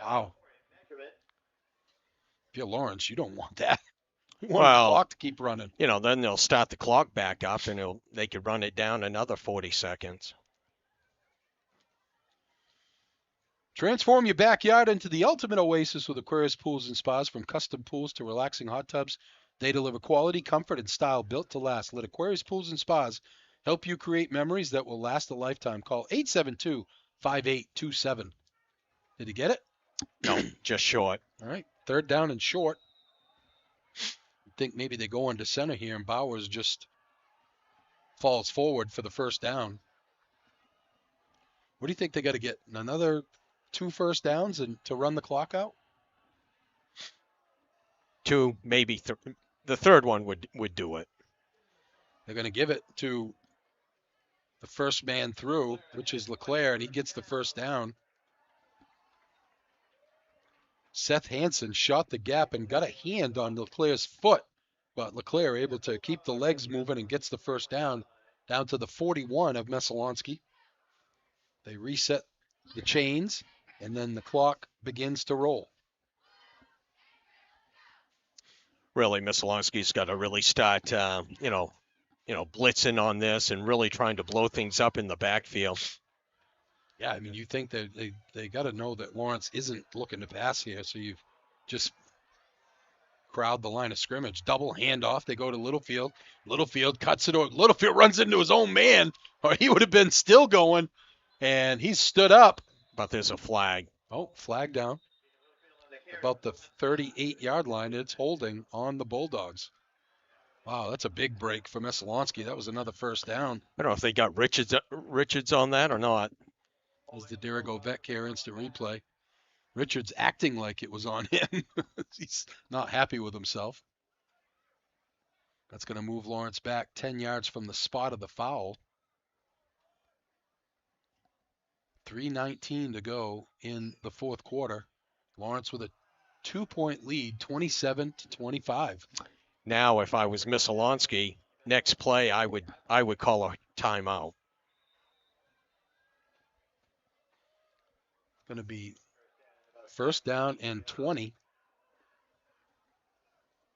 Wow. If you're Lawrence, you don't want that. You want Well, the clock to keep running. Then they'll start the clock back up, and they could run it down another 40 seconds. Transform your backyard into the ultimate oasis with Aquarius Pools and Spas. From custom pools to relaxing hot tubs, they deliver quality, comfort, and style built to last. Let Aquarius Pools and Spas help you create memories that will last a lifetime. Call 872-5827. Did you get it? No, just short. All right, 3rd down and short. I think maybe they go into center here, and Bowers just falls forward for the first down. What do you think they got to get? Another 2 first downs and to run the clock out? 2, maybe the third one would do it. They're going to give it to the first man through, which is LeClaire, and he gets the first down. Seth Hansen shot the gap and got a hand on LeClaire's foot, but LeClaire able to keep the legs moving and gets the first down to the 41 of Messalonskee. They reset the chains, and then the clock begins to roll. Really, Messalonsky's got to really start, blitzing on this and really trying to blow things up in the backfield. Yeah, I mean, you think that they got to know that Lawrence isn't looking to pass here, so you just crowd the line of scrimmage. Double handoff. They go to Littlefield. Littlefield cuts it over. Littlefield runs into his own man, or he would have been still going, and he stood up. But there's a flag. Oh, flag down. About the 38-yard line. It's holding on the Bulldogs. Wow, that's a big break for Messalonsky. That was another first down. I don't know if they got Richards on that or not. As the Dirigo Vet Care instant replay. Richards acting like it was on him. He's not happy with himself. That's going to move Lawrence back 10 yards from the spot of the foul. 3:19 to go in the fourth quarter. Lawrence with a 2-point lead, 27-25. Now, if I was Messalonsky, next play I would call a timeout. Going to be first down and 20.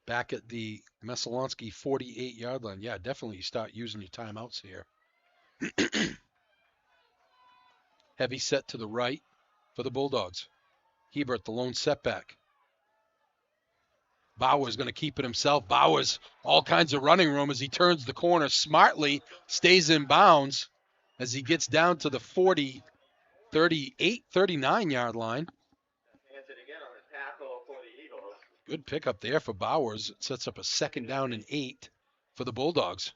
Back at the Messalonskee 48-yard line. Yeah, definitely start using your timeouts here. Heavy set to the right for the Bulldogs. Hebert, the lone setback. Bowers going to keep it himself. Bowers, all kinds of running room as he turns the corner smartly, stays in bounds as he gets down to the 40, 38, 39-yard line. Good pickup there for Bowers. It sets up a second down and 8 for the Bulldogs.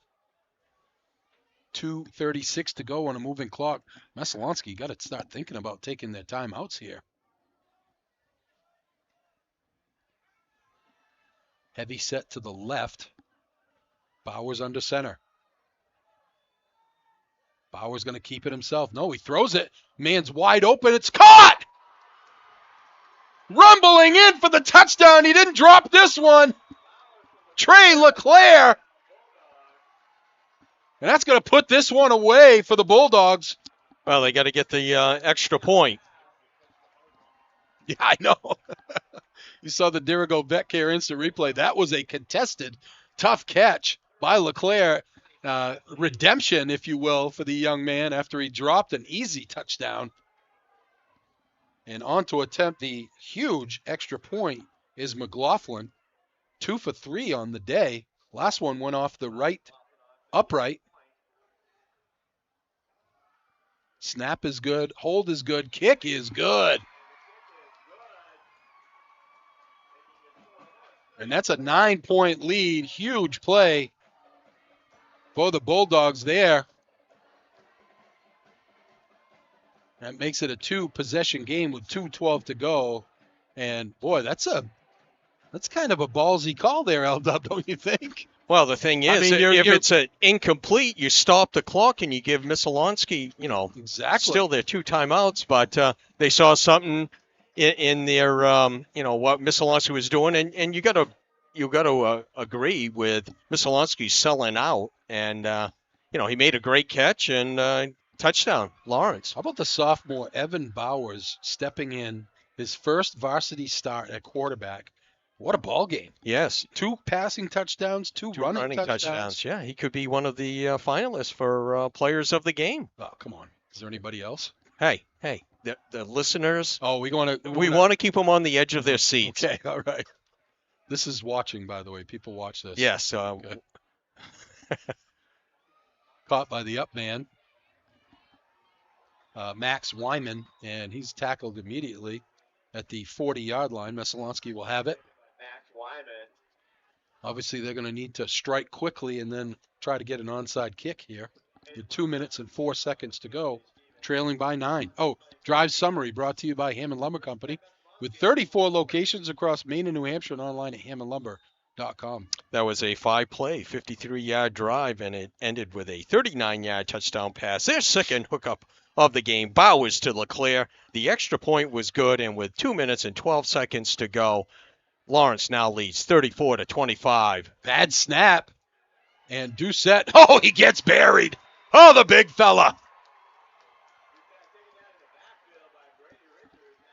2:36 to go on a moving clock. Messalonskee got to start thinking about taking their timeouts here. Heavy set to the left. Bowers under center. Bowers going to keep it himself. No, he throws it. Man's wide open. It's caught! Rumbling in for the touchdown. He didn't drop this one. Trey LeClaire. And that's going to put this one away for the Bulldogs. Well, they got to get the extra point. Yeah, I know. You saw the Dirigo Vetcare instant replay. That was a contested, tough catch by LeClaire. Redemption, if you will, for the young man after he dropped an easy touchdown. And on to attempt the huge extra point is McLaughlin. 2 for 3 on the day. Last one went off the right upright. Snap is good. Hold is good. Kick is good. And that's a 9-point lead. Huge play for the Bulldogs there. That makes it a 2-possession game with 2:12 to go. And boy, that's kind of a ballsy call there, L-Dub, don't you think? Well, the thing is, if it's an incomplete, you stop the clock and you give Messalonsky, exactly. Still their 2 timeouts, but they saw something in their, what Messalonsky was doing, and you got to agree with Messalonsky selling out, and he made a great catch and touchdown, Lawrence. How about the sophomore Evan Bowers stepping in his first varsity start at quarterback? What a ball game. Yes. 2 passing touchdowns, 2 running touchdowns. Yeah, he could be one of the finalists for players of the game. Oh, come on. Is there anybody else? Hey, the listeners. Oh, we want to keep them on the edge of their seats. Okay, all right. This is watching, by the way. People watch this. Yes. Caught by the up man, Max Wyman, and he's tackled immediately at the 40-yard line. Messalonskee will have it. Obviously, they're going to need to strike quickly and then try to get an onside kick here. With 2 minutes and 4 seconds to go, trailing by 9. Oh, drive summary brought to you by Hammond Lumber Company with 34 locations across Maine and New Hampshire and online at hammondlumber.com. That was a 5-play, 53-yard drive, and it ended with a 39-yard touchdown pass. Their second hookup of the game. Bowers to LeClaire. The extra point was good, and with 2 minutes and 12 seconds to go, Lawrence now leads 34-25. Bad snap. And Doucette. Oh, he gets buried. Oh, the big fella.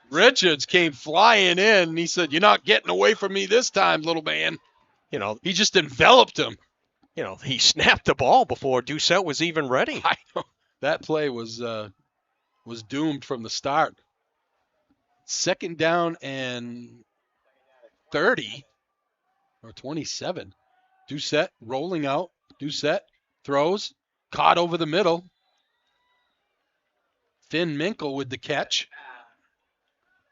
Richards came flying in, and he said, "You're not getting away from me this time, little man." He just enveloped him. He snapped the ball before Doucette was even ready. I know. That play was doomed from the start. Second down and 30 or 27. Doucette rolling out. Doucette throws. Caught over the middle. Finn Minkle with the catch.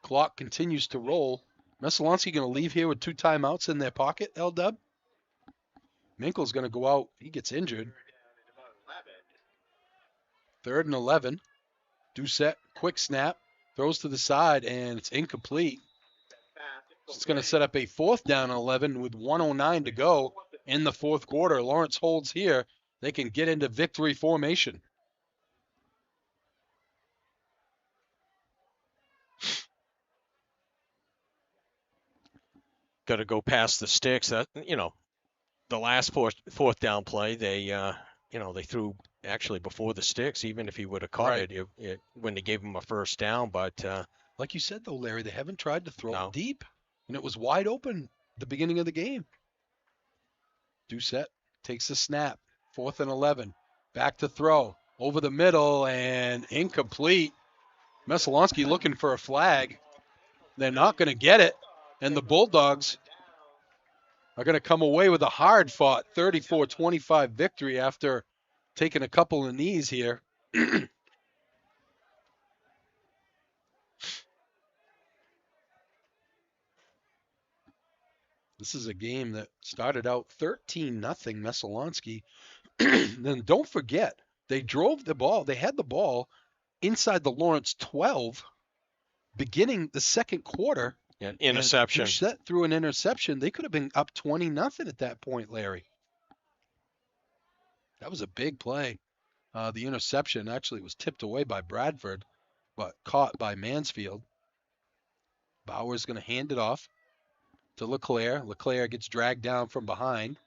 Clock continues to roll. Messalonsky going to leave here with 2 timeouts in their pocket, L-Dub. Minkle's going to go out. He gets injured. 3rd and 11. Doucette, quick snap. Throws to the side, and it's incomplete. It's going to set up a 4th down and 11 with 1:09 to go in the 4th quarter. Lawrence holds here. They can get into victory formation. Got to go past the sticks. That the last 4th down play, they threw actually before the sticks. Even if he would have caught it, when they gave him a first down. But Like you said, though, Larry, they haven't tried to throw it No. deep, and it was wide open at the beginning of the game. Doucette takes the snap, 4th and 11. Back to throw, over the middle, and incomplete. Messalonskee looking for a flag. They're not going to get it, and the Bulldogs are going to come away with a hard-fought 34-25 victory after taking a couple of knees here. This is a game that started out 13-0 Messalonskee. Then don't forget, they drove the ball. They had the ball inside the Lawrence 12 beginning the second quarter. An interception. Doucette threw an interception. They could have been up 20-0 at that point, Larry. That was a big play. The interception actually was tipped away by Bradford, but caught by Mansfield. Bauer's going to hand it off to LeClaire. LeClaire gets dragged down from behind.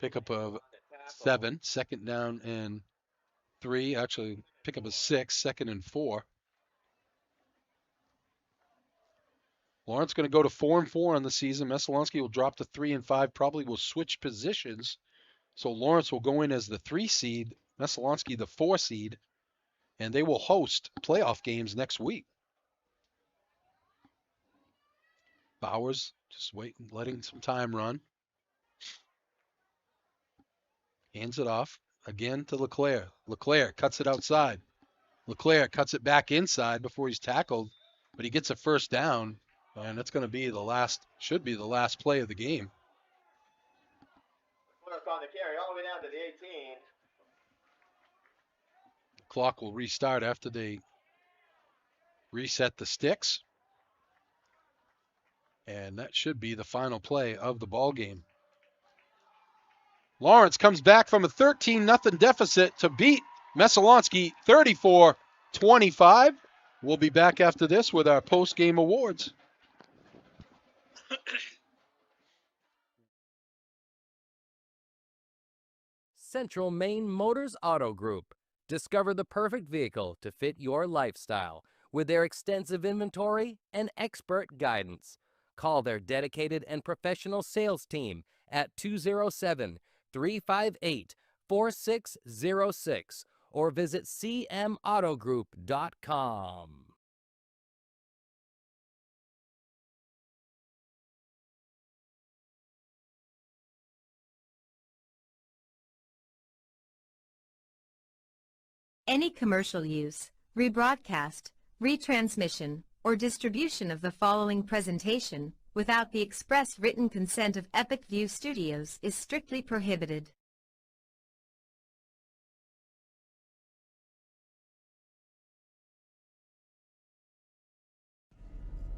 Pickup of 7, 2nd down and 3. Actually, pickup of 6, 2nd and 4. Lawrence going to go to 4-4 on the season. Messalonskee will drop to 3-5. Probably will switch positions. So Lawrence will go in as the 3 seed, Messalonskee the 4 seed, and they will host playoff games next week. Bowers just waiting, letting some time run. Hands it off again to LeClaire. LeClaire cuts it outside. LeClaire cuts it back inside before he's tackled, but he gets a 1st down, and that's going to be the last, should be the last play of the game. On the carry all the way down to the 18. The clock will restart after they reset the sticks. And that should be the final play of the ball game. Lawrence comes back from a 13-0 deficit to beat Messalonskee 34-25. We'll be back after this with our post-game awards. Central Maine Motors Auto Group. Discover the perfect vehicle to fit your lifestyle with their extensive inventory and expert guidance. Call their dedicated and professional sales team at 207-358-4606 or visit cmautogroup.com. Any commercial use, rebroadcast, retransmission, or distribution of the following presentation without the express written consent of Epic View Studios is strictly prohibited.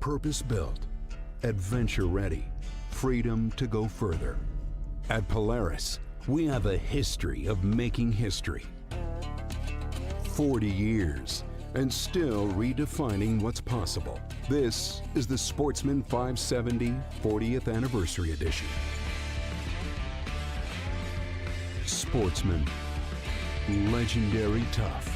Purpose-built, adventure-ready, freedom to go further. At Polaris, we have a history of making history. 40 years, and still redefining what's possible. This is the Sportsman 570 40th Anniversary Edition. Sportsman, legendary tough.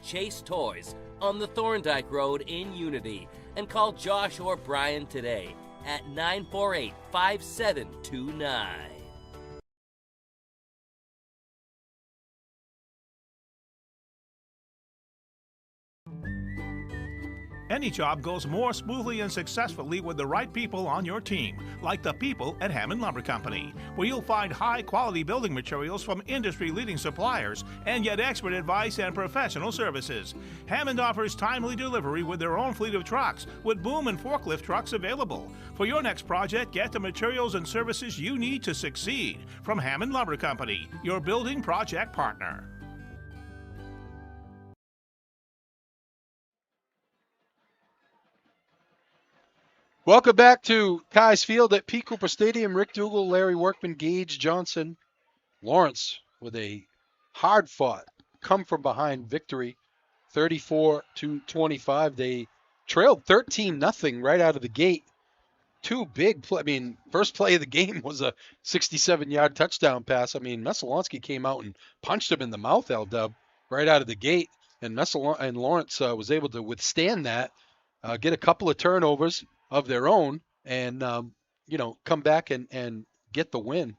Chase Toys on the Thorndike Road in Unity, and call Josh or Brian today at 948-5729. Any job goes more smoothly and successfully with the right people on your team, like the people at Hammond Lumber Company, where you'll find high-quality building materials from industry-leading suppliers and get expert advice and professional services. Hammond offers timely delivery with their own fleet of trucks, with boom and forklift trucks available. For your next project, get the materials and services you need to succeed from Hammond Lumber Company, your building project partner. Welcome back to Kai's Field at P. Cooper Stadium. Rick Dougal, Larry Workman, Gage Johnson, Lawrence with a hard-fought, come-from-behind victory, 34-25. They trailed 13-0 right out of the gate two big play. I mean, first play of the game was a 67-yard touchdown pass. I mean, Messalonskee came out and punched him in the mouth, L-Dub, right out of the gate. And Lawrence was able to withstand that, get a couple of turnovers of their own, and, come back and get the win.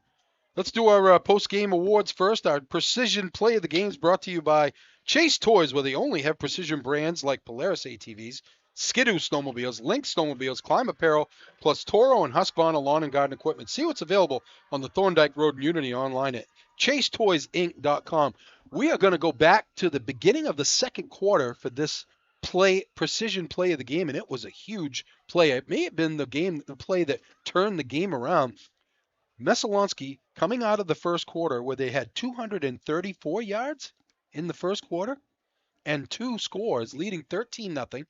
Let's do our post-game awards first. Our precision play of the game is brought to you by Chase Toys, where they only have precision brands like Polaris ATVs, Skidoo snowmobiles, Lynx snowmobiles, Climb Apparel, plus Toro and Husqvarna lawn and garden equipment. See what's available on the Thorndike Road in Unity online at chasetoysinc.com. We are going to go back to the beginning of the second quarter for this precision play of the game, and it was a huge play. It may have been the play that turned the game around. Messalonskee coming out of the first quarter where they had 234 yards in the first quarter and 2 scores, leading 13-0.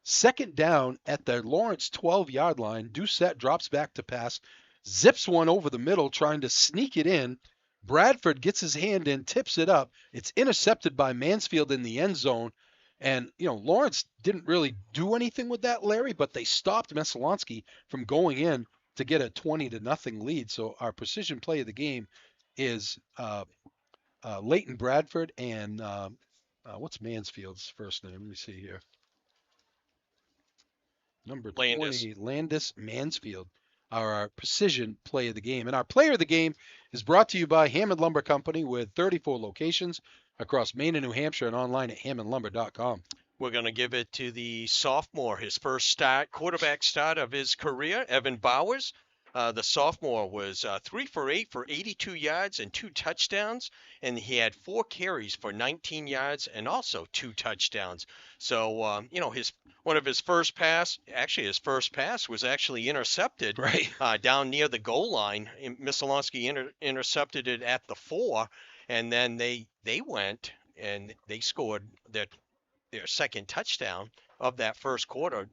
Second down at the Lawrence 12-yard line, Doucette drops back to pass, zips one over the middle, trying to sneak it in. Bradford gets his hand in, tips it up. It's intercepted by Mansfield in the end zone. And, Lawrence didn't really do anything with that, Larry, but they stopped Messalonskee from going in to get a 20-0 lead. So our precision play of the game is Leighton Bradford and what's Mansfield's first name? Let me see here. Number 20, Landis Mansfield, are our precision play of the game. And our player of the game is brought to you by Hammond Lumber Company with 34 locations across Maine and New Hampshire and online at hammondlumber.com. We're going to give it to the sophomore, his first quarterback start of his career, Evan Bowers. The sophomore was 3 for 8 for 82 yards and 2 touchdowns, and he had 4 carries for 19 yards and also 2 touchdowns. So, his first pass was actually intercepted down near the goal line. Messalonskee intercepted it at the 4, and then they went and they scored their second touchdown of that first quarter.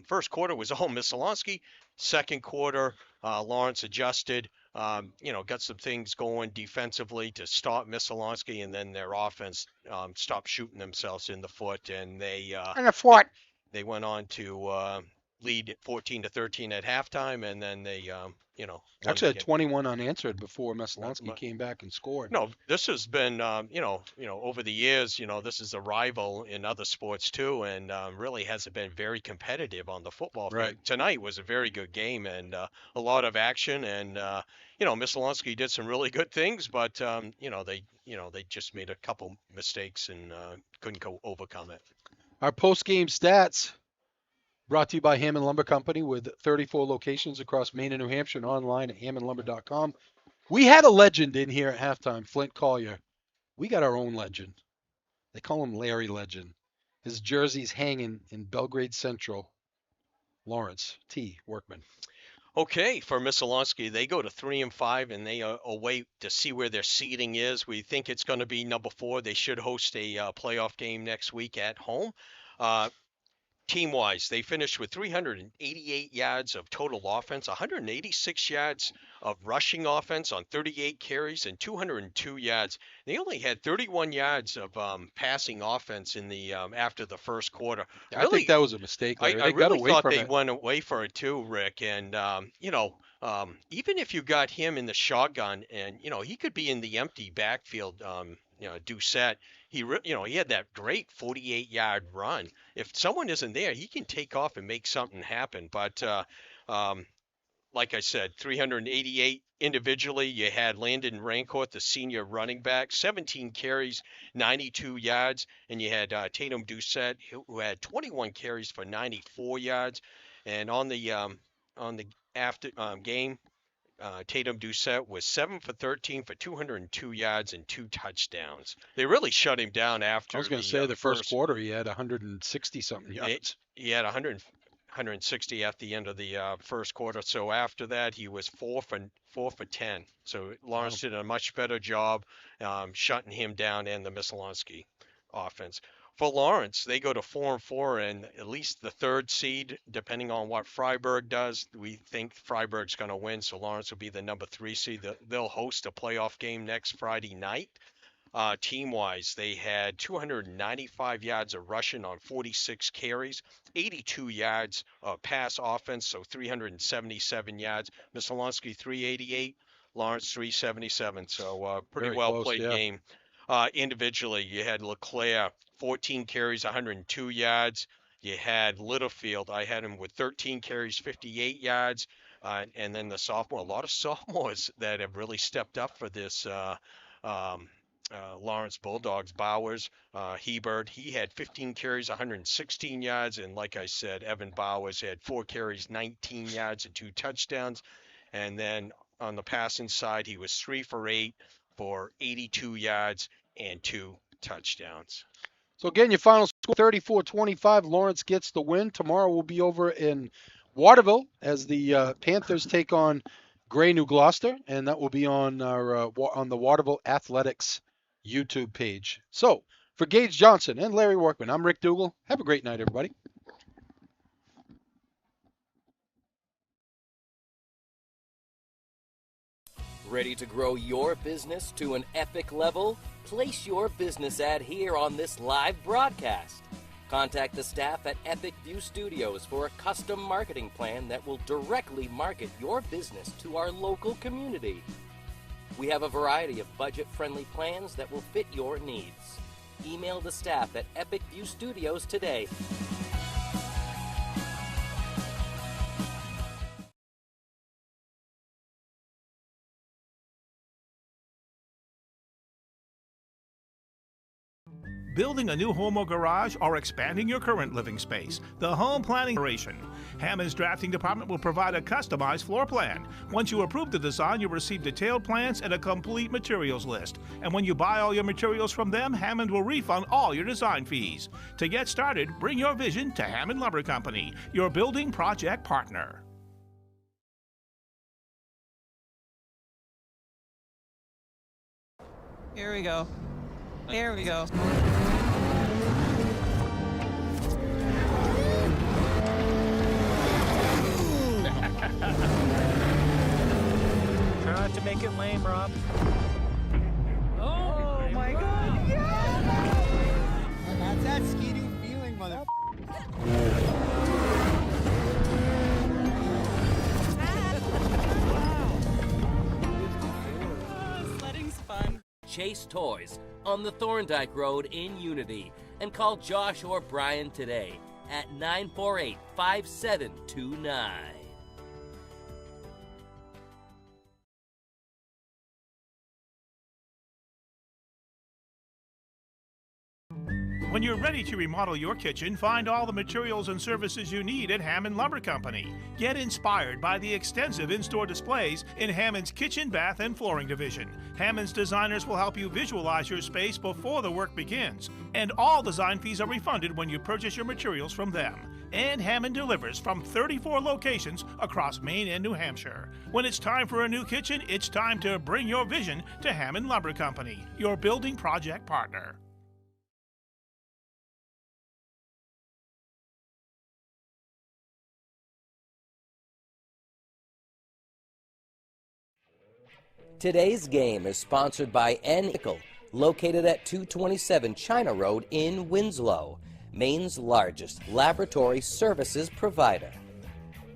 First quarter was all Messalonskee. Second quarter, Lawrence adjusted, got some things going defensively to stop Messalonskee, and then their offense stopped shooting themselves in the foot, and they went on to lead 14-13 at halftime, and then they actually had 21 unanswered before Messalonskee came back and scored. No, this has been over the years, this is a rival in other sports too, and really hasn't been very competitive on the football field. Right. Tonight was a very good game and a lot of action, and Messalonskee did some really good things, but they just made a couple mistakes and couldn't overcome it. Our post-game stats brought to you by Hammond Lumber Company with 34 locations across Maine and New Hampshire and online at hammondlumber.com. We had a legend in here at halftime, Flint Collier. We got our own legend. They call him Larry Legend. His jersey's hanging in Belgrade Central. Lawrence T. Workman. Okay, for Messalonskee, they go to 3-5, and they await to see where their seeding is. We think it's going to be number 4. They should host a playoff game next week at home. Team-wise, they finished with 388 yards of total offense, 186 yards of rushing offense on 38 carries, and 202 yards. They only had 31 yards of passing offense in the after the first quarter. I think that was a mistake, Larry. I really thought they went away for it too, Rick. And even if you got him in the shotgun, and he could be in the empty backfield. Doucette, he had that great 48-yard run. If someone isn't there, he can take off and make something happen. But like I said, 388 individually. You had Landon Rancourt, the senior running back, 17 carries, 92 yards, and you had Tatum Doucette, who had 21 carries for 94 yards. And on the after game, Tatum Doucette was 7 for 13 for 202 yards and 2 touchdowns. They really shut him down after. I was going to say the first quarter he had 160-something yards. He had 160 at the end of the first quarter. So after that, he was 4 for 10. So Lawrence did a much better job shutting him down and the Messalonskee offense. For Lawrence, they go to 4-4 and at least the 3rd seed, depending on what Freiburg does. We think Freiburg's going to win, so Lawrence will be the number 3 seed. They'll host a playoff game next Friday night. team-wise, they had 295 yards of rushing on 46 carries, 82 yards of pass offense, so 377 yards. Messalonskee 388, Lawrence 377. So pretty Very well close, played yeah. game. Individually, you had LeClaire 14 carries, 102 yards. You had Littlefield. I had him with 13 carries, 58 yards. And then the sophomore, a lot of sophomores that have really stepped up for this Lawrence Bulldogs. Bowers, Hebert, he had 15 carries, 116 yards. And like I said, Evan Bowers had 4 carries, 19 yards, and 2 touchdowns. And then on the passing side, he was 3 for 8 for 82 yards and 2 touchdowns. So again, your final score 34-25. Lawrence gets the win. Tomorrow we'll be over in Waterville as the Panthers take on Gray New Gloucester, and that will be on the Waterville Athletics YouTube page. So for Gage Johnson and Larry Workman, I'm Rick Dougal. Have a great night, everybody. Ready to grow your business to an epic level? Place your business ad here on this live broadcast. Contact the staff at Epic View Studios for a custom marketing plan that will directly market your business to our local community. We have a variety of budget-friendly plans that will fit your needs. Email the staff at Epic View Studios today. Building a new home or garage or expanding your current living space. The Home Planning Operation. Hammond's drafting department will provide a customized floor plan. Once you approve the design, you'll receive detailed plans and a complete materials list. And when you buy all your materials from them, Hammond will refund all your design fees. To get started, bring your vision to Hammond Lumber Company, your building project partner. Here we go. Here we go. Try not to make it lame, Rob. Oh my God! Yeah! And that's that ski-doo feeling, mother. Sledding's fun. Chase Toys on the Thorndike Road in Unity, and call Josh or Brian today at 948-5729. When you're ready to remodel your kitchen, find all the materials and services you need at Hammond Lumber Company. Get inspired by the extensive in-store displays in Hammond's kitchen, bath, and flooring division. Hammond's designers will help you visualize your space before the work begins. And all design fees are refunded when you purchase your materials from them. And Hammond delivers from 34 locations across Maine and New Hampshire. When it's time for a new kitchen, it's time to bring your vision to Hammond Lumber Company, your building project partner. Today's game is sponsored by Nickel, located at 227 China Road in Winslow, Maine's largest laboratory services provider.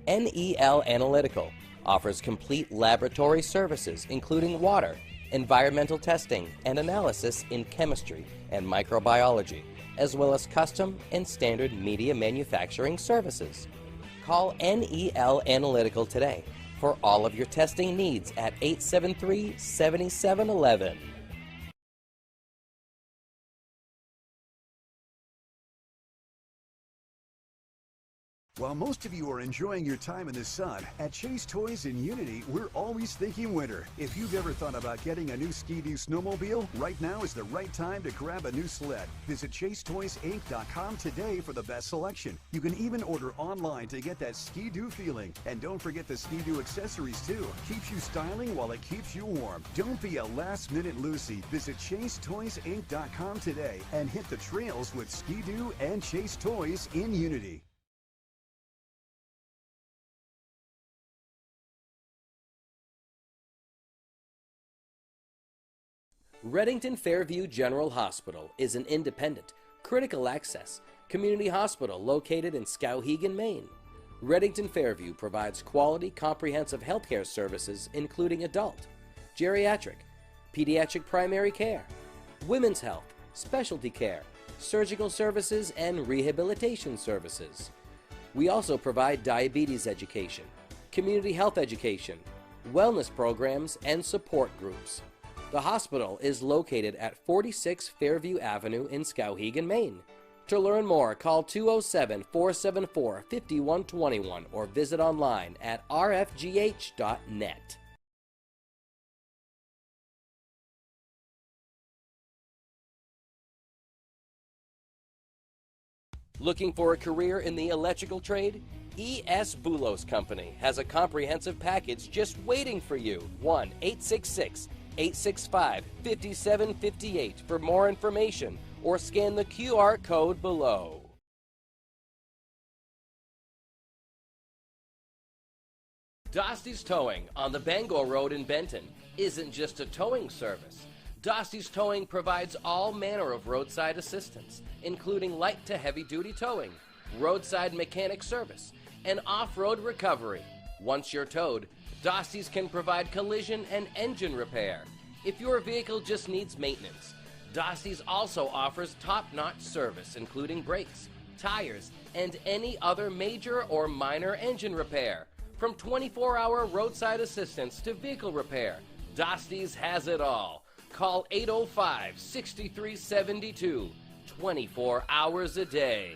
NEL Analytical offers complete laboratory services including water, environmental testing, and analysis in chemistry and microbiology, as well as custom and standard media manufacturing services. Call NEL Analytical today for all of your testing needs at 873-7711. While most of you are enjoying your time in the sun, at Chase Toys in Unity, we're always thinking winter. If you've ever thought about getting a new Ski-Doo snowmobile, right now is the right time to grab a new sled. Visit ChaseToysInc.com today for the best selection. You can even order online to get that Ski-Doo feeling. And don't forget the Ski-Doo accessories too. Keeps you styling while it keeps you warm. Don't be a last-minute Lucy. Visit ChaseToysInc.com today and hit the trails with Ski-Doo and Chase Toys in Unity. Reddington Fairview General Hospital is an independent, critical access community hospital located in Skowhegan, Maine. Reddington Fairview provides quality, comprehensive healthcare services including adult, geriatric, pediatric primary care, women's health, specialty care, surgical services, and rehabilitation services. We also provide diabetes education, community health education, wellness programs, and support groups. The hospital is located at 46 Fairview Avenue in Skowhegan, Maine. To learn more, call 207-474-5121 or visit online at rfgh.net. Looking for a career in the electrical trade? E.S. Boulos Company has a comprehensive package just waiting for you. 1-866-865-5758 for more information or scan the QR code below. Dosty's Towing on the Bangor Road in Benton isn't just a towing service. Dosty's Towing provides all manner of roadside assistance, including light to heavy duty towing, roadside mechanic service, and off-road recovery. Once you're towed, Dosty's can provide collision and engine repair. If your vehicle just needs maintenance, Dosty's also offers top-notch service, including brakes, tires, and any other major or minor engine repair. From 24-hour roadside assistance to vehicle repair, Dosty's has it all. Call 805-6372, 24 hours a day.